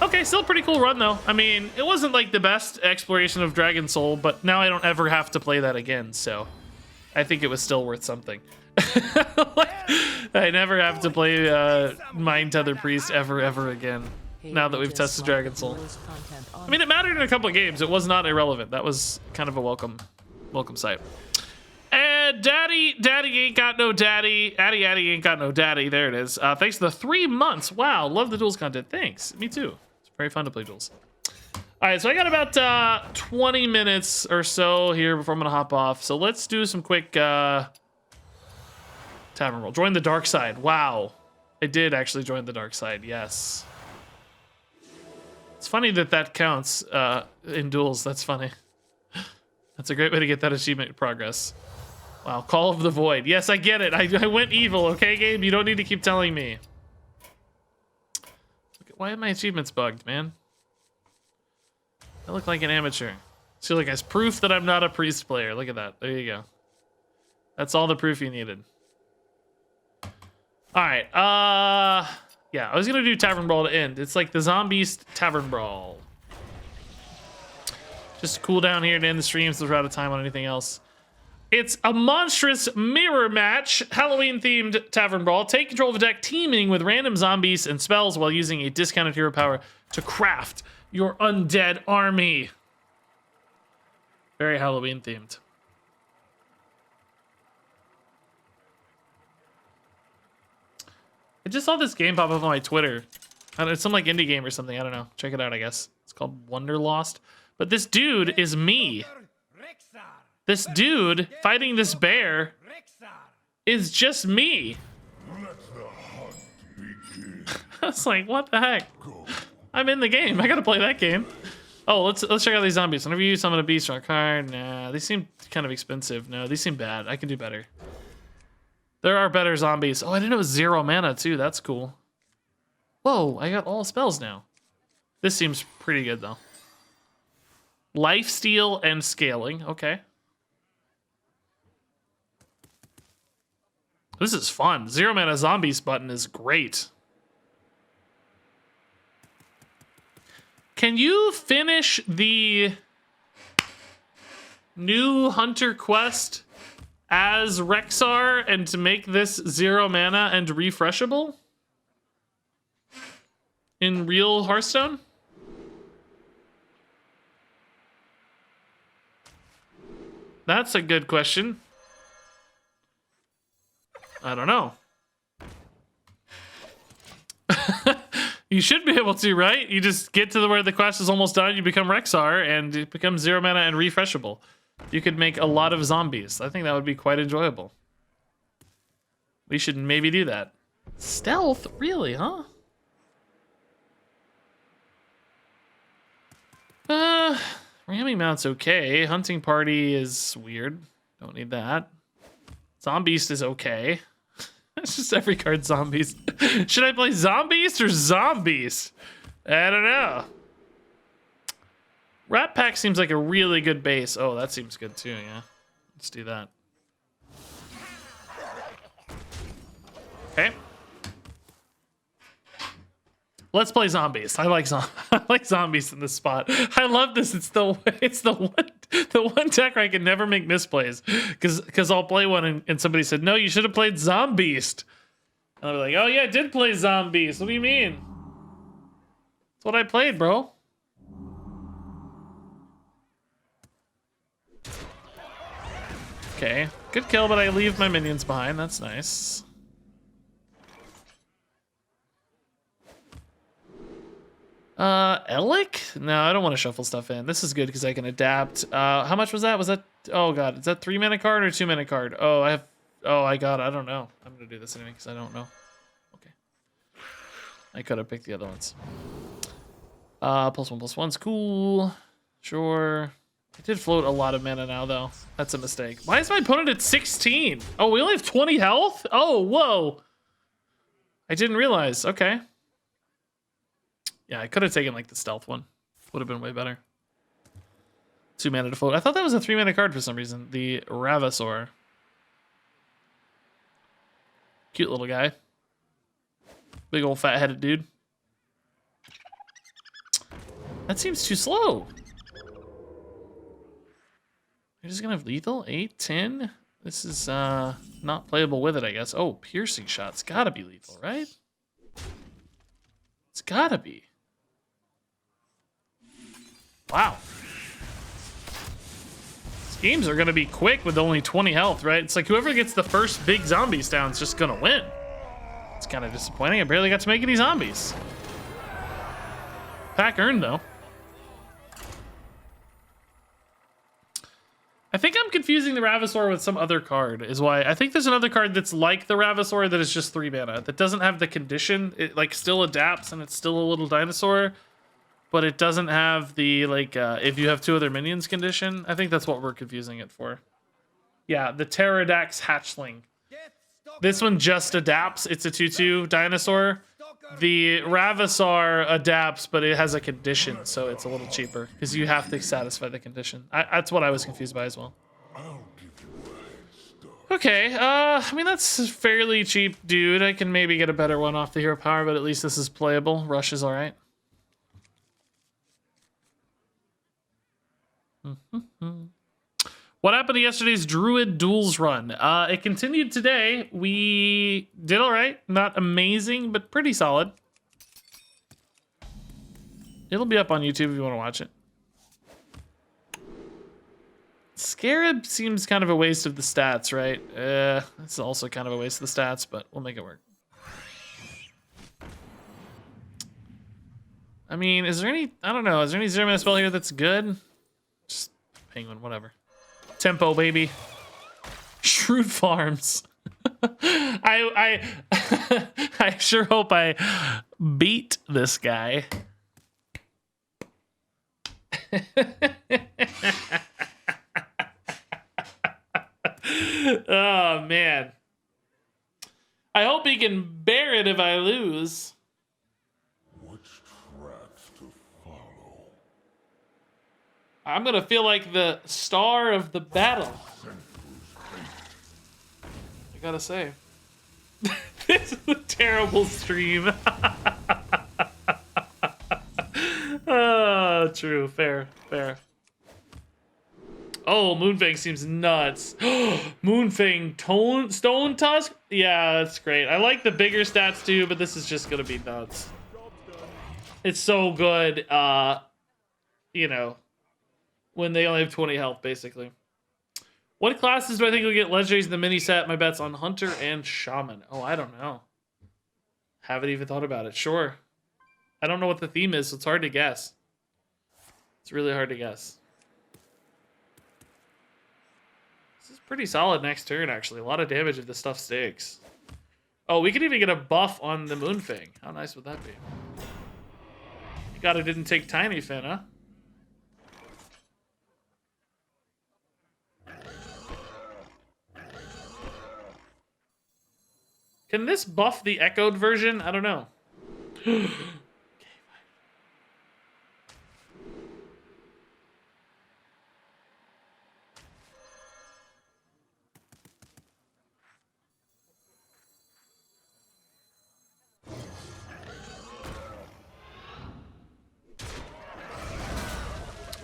Okay, still a pretty cool run, though. I mean, it wasn't, like, the best exploration of Dragon Soul, but now I don't ever have to play that again, so I think it was still worth something. I never have to play Mind Tether Priest ever again. Now that we've tested Dragon Soul. I mean, it mattered in a couple of games. It was not irrelevant. That was kind of a welcome sight. And Daddy ain't got no daddy. Addy ain't got no daddy. There it is. Thanks for the 3 months. Wow, love the Duels content. Thanks. Me too. It's very fun to play Duels. All right, so I got about 20 minutes or so here before I'm gonna hop off. So let's do some quick Tavern Brawl. Join the dark side. Wow, I did actually join the dark side. Yes. It's funny that counts in Duels. That's funny. That's a great way to get that achievement progress. Wow, Call of the Void. Yes, I get it. I went evil, okay, game? You don't need to keep telling me. Why are my achievements bugged, man? I look like an amateur. See, look, as proof that I'm not a priest player. Look at that. There you go. That's all the proof you needed. All right. Yeah, I was going to do Tavern Brawl to end. It's like the Zombies Tavern Brawl. Just cool down here to end the stream so we're out of time on anything else. It's a monstrous mirror match, Halloween-themed Tavern Brawl. Take control of a deck teeming with random zombies and spells while using a discounted hero power to craft your undead army. Very Halloween-themed. I just saw this game pop up on my Twitter. It's some like indie game or something. I don't know. Check it out, I guess. It's called Wonderlost. But this dude is me. This dude fighting this bear is just me. I was like, what the heck? I'm in the game. I gotta play that game. Oh, let's check out these zombies. Whenever you summon a beast or a card, nah, these seem kind of expensive. No, these seem bad. I can do better. There are better zombies. Oh, I didn't know it was 0 mana too. That's cool. Whoa, I got all spells now. This seems pretty good though. Lifesteal and scaling. Okay. This is fun. 0 mana zombies button is great. Can you finish the new Hunter quest as Rexar and to make this 0 mana and refreshable in real Hearthstone? That's a good question. I don't know. You should be able to, right? You just get to where the quest is almost done, you become Rexar, and it becomes 0 mana and refreshable. You could make a lot of zombies. I think that would be quite enjoyable. We should maybe do that. Stealth? Really, huh? Ramming Mount's okay. Hunting Party is weird. Don't need that. Zombiest is okay. It's just every card zombies. Should I play Zombies or Zombies? I don't know. Rat Pack seems like a really good base. Oh, that seems good too, yeah. Let's do that. Okay. Let's play zombies. I like zombies in this spot. I love this. It's the one deck where I can never make misplays because I'll play one and somebody said, no, you should have played Zombies. And I'll be like, oh yeah, I did play Zombies. What do you mean? That's what I played, bro. Okay, good kill, but I leave my minions behind. That's nice. Elic? No, I don't want to shuffle stuff in. This is good because I can adapt. How much was that? Was that? Oh god, is that 3 mana card or 2 mana card? Oh, I don't know. I'm gonna do this anyway because I don't know. Okay. I could have picked the other ones. +1/+1's cool. Sure. I did float a lot of mana now though. That's a mistake. Why is my opponent at 16? Oh, we only have 20 health? Oh, whoa. I didn't realize. Okay. Yeah, I could have taken like the stealth one. Would have been way better. 2 mana to float. I thought that was a 3 mana card for some reason. The Ravasaur. Cute little guy. Big old fat headed dude. That seems too slow. You're just gonna have lethal? 8, 10? This is not playable with it, I guess. Oh, piercing shot's gotta be lethal, right? It's gotta be. Wow. These games are gonna be quick with only 20 health, right? It's like whoever gets the first big zombies down is just gonna win. It's kind of disappointing. I barely got to make any zombies. Pack earned, though. I think I'm confusing the Ravasaur with some other card, is why. I think there's another card that's like the Ravasaur that is just 3 mana, that doesn't have the condition. It like still adapts and it's still a little dinosaur, but it doesn't have the like if you have 2 other minions condition. I think that's what we're confusing it for. Yeah, the Pterodax Hatchling. This one just adapts. It's a 2/2 dinosaur. The Ravasaur adapts, but it has a condition, so it's a little cheaper because you have to satisfy the condition. That's what I was confused by as well. Okay, I mean, that's fairly cheap, dude. I can maybe get a better one off the Hero Power, but at least this is playable. Rush is all right. What happened to yesterday's Druid Duels run? It continued today. We did all right. Not amazing, but pretty solid. It'll be up on YouTube if you want to watch it. Scarab seems kind of a waste of the stats, right? It's also kind of a waste of the stats, but we'll make it work. I mean, is there any... I don't know. Is there any 0-mana spell here that's good? Just Penguin, whatever. Tempo, baby. Shrewd Farms. I I sure hope I beat this guy. Oh, man. I hope he can bear it if I lose. Which tracks to follow? I'm gonna feel like the star of the battle. I gotta say. This is a terrible stream. Oh, true. Fair. Oh, Moonfang seems nuts. Moonfang Stone Tusk? Yeah, that's great. I like the bigger stats too, but this is just gonna be nuts. It's so good, you know, when they only have 20 health, basically. What classes do I think will get legendaries in the mini set? My bet's on Hunter and Shaman. Oh, I don't know. Haven't even thought about it. Sure. I don't know what the theme is, so it's hard to guess. It's really hard to guess. This is pretty solid next turn, actually. A lot of damage if this stuff sticks. Oh, we could even get a buff on the Moonfang. How nice would that be? You God, it didn't take Tiny Fin, huh? Can this buff the echoed version? I don't know.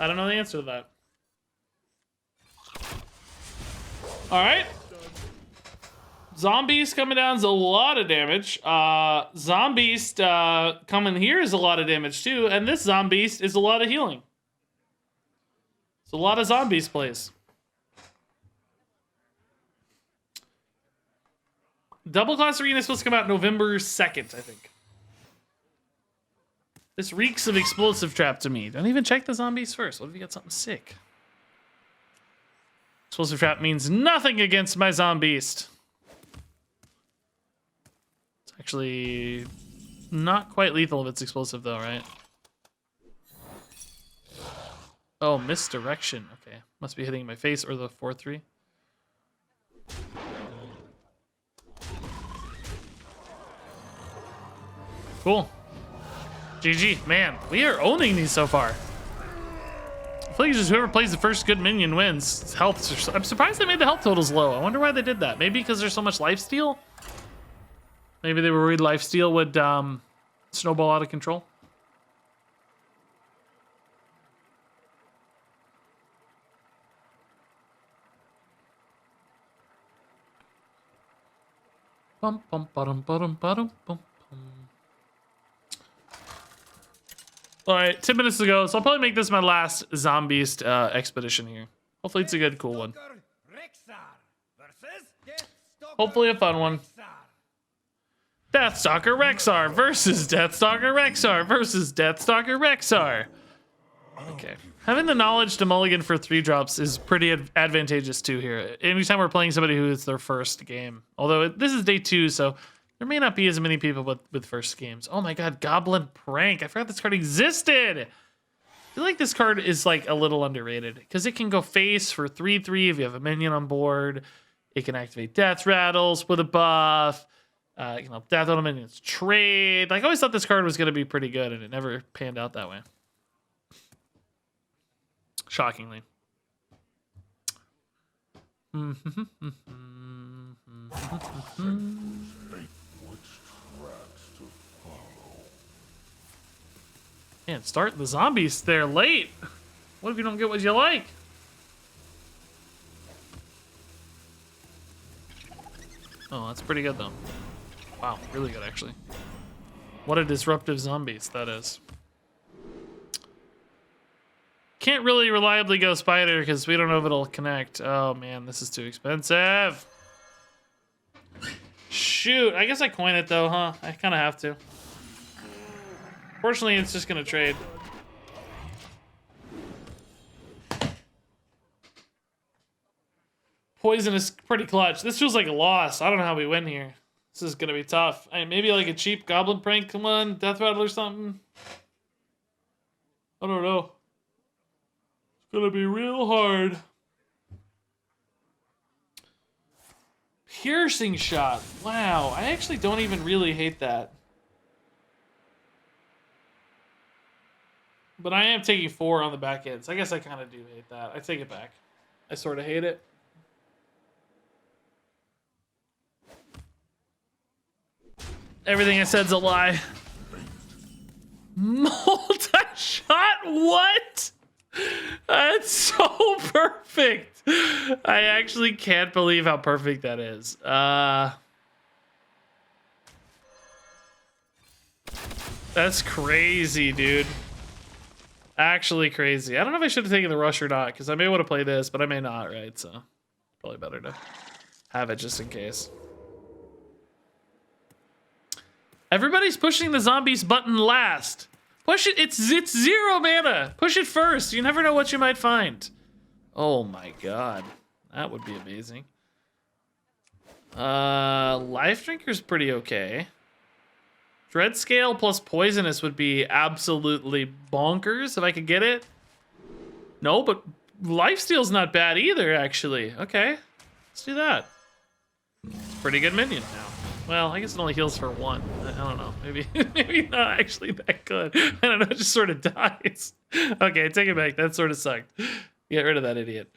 I don't know the answer to that. All right. Zombies coming down is a lot of damage. Zombies coming here is a lot of damage too. And this Zombies is a lot of healing. It's a lot of Zombies plays. Double Class Arena is supposed to come out November 2nd, I think. This reeks of Explosive Trap to me. Don't even check the Zombies first. What if you got something sick? Explosive Trap means nothing against my Zombies. It's actually not quite lethal if it's explosive though, right? Oh, misdirection. Okay. Must be hitting my face or the 4-3. Cool. GG. Man, we are owning these so far. I feel like just whoever plays the first good minion wins. Health. I'm surprised they made the health totals low. I wonder why they did that. Maybe because there's so much lifesteal? Maybe they were worried lifesteal would snowball out of control. Bum bum bum bum bum bum. All right, 10 minutes to go, so I'll probably make this my last Zombies expedition here. Hopefully it's a good, cool one. Hopefully a fun one. Deathstalker Rexar versus Deathstalker Rexar versus Deathstalker Rexar. Okay. Having the knowledge to mulligan for 3 drops is pretty advantageous too here. Anytime we're playing somebody who is their first game. Although this is day 2, so there may not be as many people with first games. Oh my god, Goblin Prank. I forgot this card existed. I feel like this card is like a little underrated because it can go face for 3/3 if you have a minion on board. It can activate Death Rattles with a buff. It can help Death on minions trade. Like, I always thought this card was going to be pretty good, and it never panned out that way. Shockingly. Man, start the Zombies there late. What if you don't get what you like? Oh, that's pretty good though. Wow, really good actually. What a disruptive Zombies that is. Can't really reliably go Spider because we don't know if it'll connect. Oh man, this is too expensive. Shoot, I guess I coin it though, huh? I kind of have to. Fortunately, it's just gonna trade. Poison is pretty clutch. This feels like a loss. I don't know how we win here. This is gonna be tough. Maybe like a cheap goblin prank, come on, death rattle or something. I don't know. It's gonna be real hard. Piercing shot. Wow, I actually don't even really hate that. But I am taking 4 on the back end, so I guess I kind of do hate that. I take it back. I sort of hate it. Everything I said's a lie. Multi-shot? What? That's so perfect. I actually can't believe how perfect that is. That's crazy, dude. Actually crazy. I don't know if I should have taken the rush or not, because I may want to play this, but I may not, right? So probably better to have it just in case. Everybody's pushing the zombies button last. Push it. It's 0 mana. Push it first. You never know what you might find. Oh my god. That would be amazing. Life Drinker's pretty okay. Dread Scale plus Poisonous would be absolutely bonkers if I could get it. No, but Lifesteal's not bad either, actually. Okay, let's do that. It's a pretty good minion now. Well, I guess it only heals for 1. I don't know. Maybe maybe not actually that good. I don't know. It just sort of dies. Okay, take it back. That sort of sucked. Get rid of that idiot.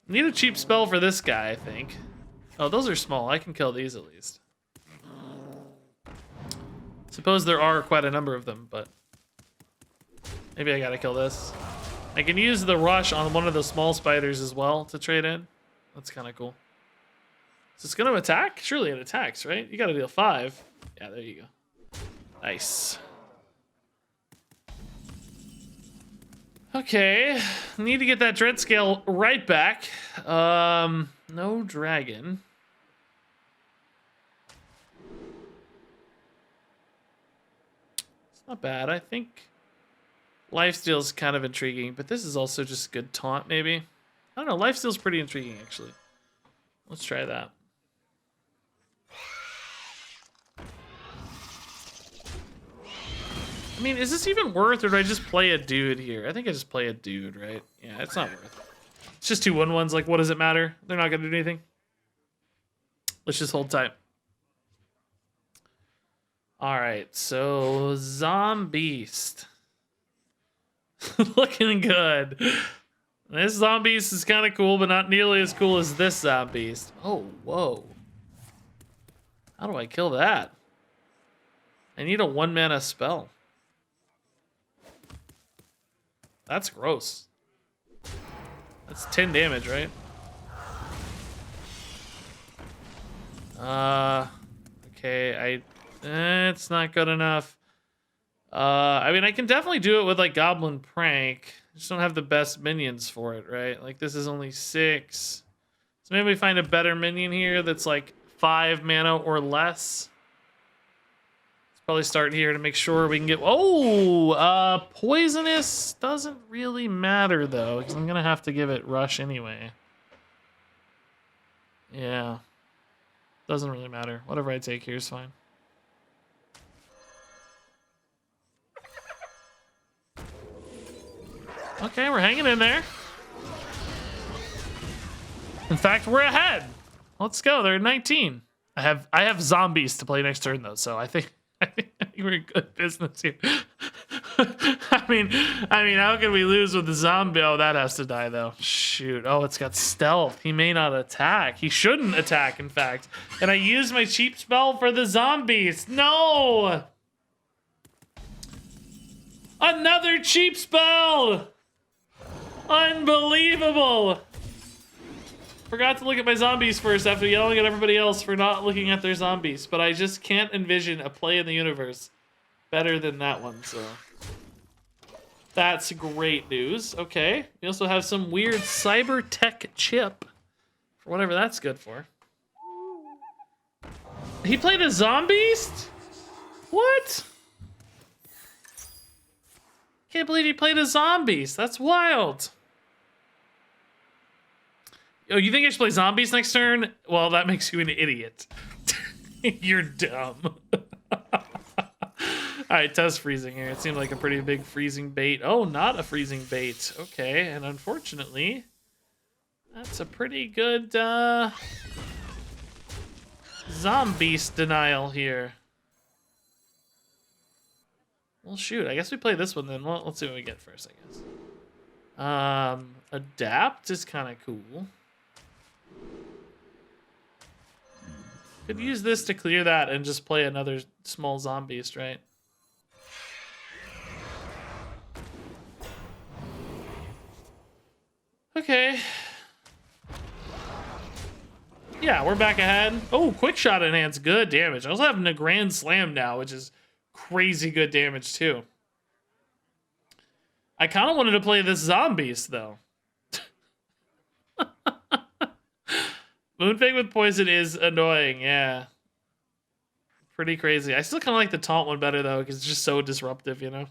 Need a cheap spell for this guy, I think. Oh, those are small. I can kill these at least. Suppose there are quite a number of them, but maybe I gotta kill this. I can use the rush on one of the small spiders as well to trade in. That's kind of cool. Is this gonna attack? Surely it attacks, right? You gotta deal 5. Yeah, there you go. Nice. Okay, need to get that Dread Scale right back. No dragon. It's not bad. I think Lifesteal's kind of intriguing, but this is also just good taunt, maybe. I don't know. Lifesteal's pretty intriguing, actually. Let's try that. I mean, is this even worth, or do I just play a dude here? I think I just play a dude, right? Yeah, it's not worth it. It's just 2 1/1s. Like, what does it matter? They're not going to do anything. Let's just hold tight. All right, so Zombeast. Looking good. This Zombeast is kind of cool, but not nearly as cool as this Zombeast. Oh, whoa. How do I kill that? I need a 1 mana spell. That's gross. That's 10 damage, right? Okay, it's not good enough. I mean, I can definitely do it with like Goblin Prank. I just don't have the best minions for it, right? Like this is only 6. So maybe we find a better minion here that's like 5 mana or less. Probably start here to make sure we can get... Oh! Poisonous doesn't really matter, though, because I'm going to have to give it Rush anyway. Yeah. Doesn't really matter. Whatever I take here is fine. Okay, we're hanging in there. In fact, we're ahead. Let's go. They're at 19. I have zombies to play next turn, though, so I think we're in good business here. I mean, how can we lose with the zombie? Oh, that has to die, though. Shoot. Oh, it's got stealth. He may not attack. He shouldn't attack, in fact. And I used my cheap spell for the zombies. No! Another cheap spell! Unbelievable! Forgot to look at my zombies first after yelling at everybody else for not looking at their zombies, but I just can't envision a play in the universe better than that one, so that's great news. Okay, we also have some weird cyber tech chip for whatever that's good for. He played a Zombeast? What? can't believe he played as zombies. That's wild. Oh, you think I should play zombies next turn? Well, that makes you an idiot. You're dumb. Alright, test freezing here. It seemed like a pretty big freezing bait. Oh, not a freezing bait. Okay, and unfortunately, that's a pretty good zombie denial here. Well, shoot. I guess we play this one then. Well, let's see what we get first, I guess. Adapt is kind of cool. Could use this to clear that and just play another small zombies, right? Okay. Yeah, we're back ahead. Oh, quick shot enhance, good damage. I also have a grand slam now, which is crazy good damage too. I kind of wanted to play this zombies though. Moonfang with poison is annoying, yeah. Pretty crazy. I still kind of like the taunt one better though, because it's just so disruptive, you know?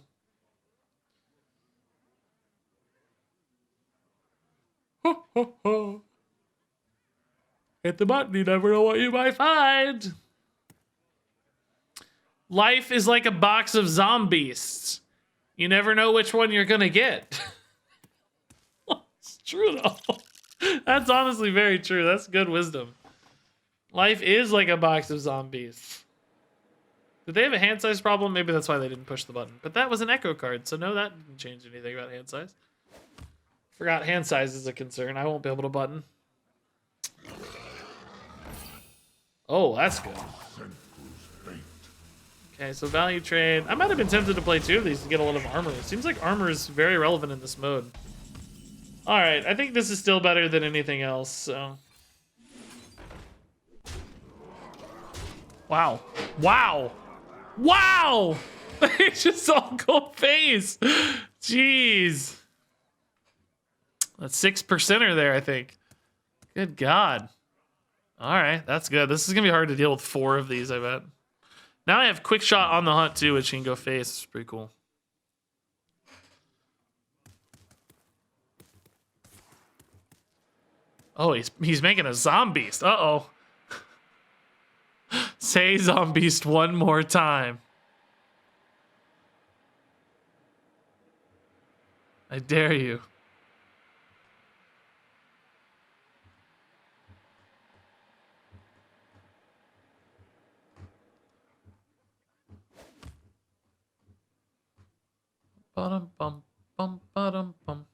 Ho, ho, ho. Hit the button, you never know what you might find. Life is like a box of zombies. You never know which one you're gonna get. It's true though. That's honestly very true. That's good wisdom. Life is like a box of zombies. Did they have a hand size problem? Maybe that's why they didn't push the button. But that was an echo card, so no, that didn't change anything about hand size. Forgot hand size is a concern. I won't be able to button. Oh, that's good. Okay, so value trade. I might have been tempted to play two of these to get a lot of armor. It seems like armor is very relevant in this mode. Alright, I think this is still better than anything else, so. Wow. Wow! Wow! It's just all go face! Jeez. That's 6%er there, I think. Good God. Alright, that's good. This is gonna be hard to deal with 4 of these, I bet. Now I have quick shot on the hunt too, which can go face. It's pretty cool. Oh, he's making a zombies. Uh-oh. Say zombies one more time. I dare you. Bum bum bum bum bum.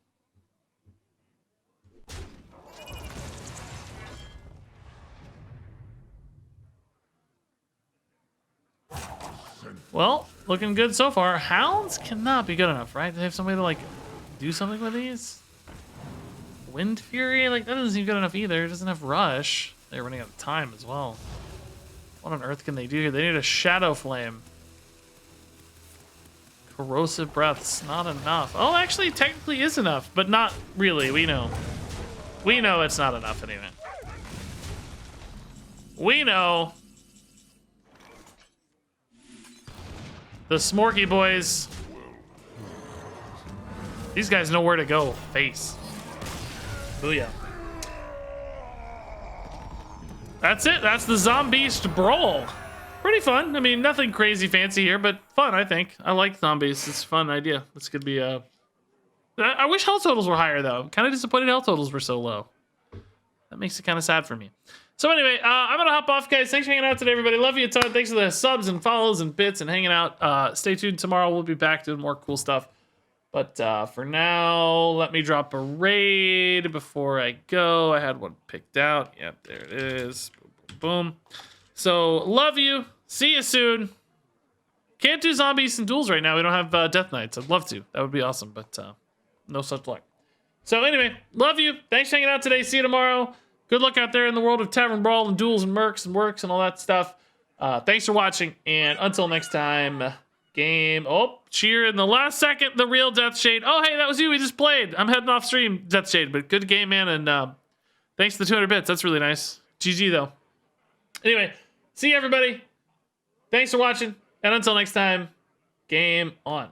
Well, looking good so far. Hounds cannot be good enough, right? They have somebody to like do something with these. Wind Fury, like that doesn't seem good enough either. It doesn't have rush. They're running out of time as well. What on earth can they do here? They need a Shadow Flame. Corrosive Breath's not enough. Oh, actually, technically is enough, but not really. We know. We know it's not enough anyway. We know. The Smorky boys. These guys know where to go. Face. Booyah. That's it. That's the Zombies Brawl. Pretty fun. I mean, nothing crazy fancy here, but fun, I think. I like zombies. It's a fun idea. This could be a... I wish health totals were higher, though. I'm kind of disappointed health totals were so low. That makes it kind of sad for me. So anyway, I'm going to hop off, guys. Thanks for hanging out today, everybody. Love you a ton. Thanks for the subs and follows and bits and hanging out. Stay tuned. Tomorrow we'll be back doing more cool stuff. But for now, let me drop a raid before I go. I had one picked out. Yep, there it is. Boom, boom, boom. So, love you. See you soon. Can't do zombies and duels right now. We don't have Death Knights. I'd love to. That would be awesome, but no such luck. So anyway, love you. Thanks for hanging out today. See you tomorrow. Good luck out there in the world of Tavern Brawl and duels and mercs and works and all that stuff. Thanks for watching, and until next time, game. Oh, cheer in the last second, the real Death Shade. Oh, hey, that was you. We just played. I'm heading off stream, Death Shade, but good game, man, and thanks for the 200 bits. That's really nice. GG, though. Anyway, see you, everybody. Thanks for watching, and until next time, game on.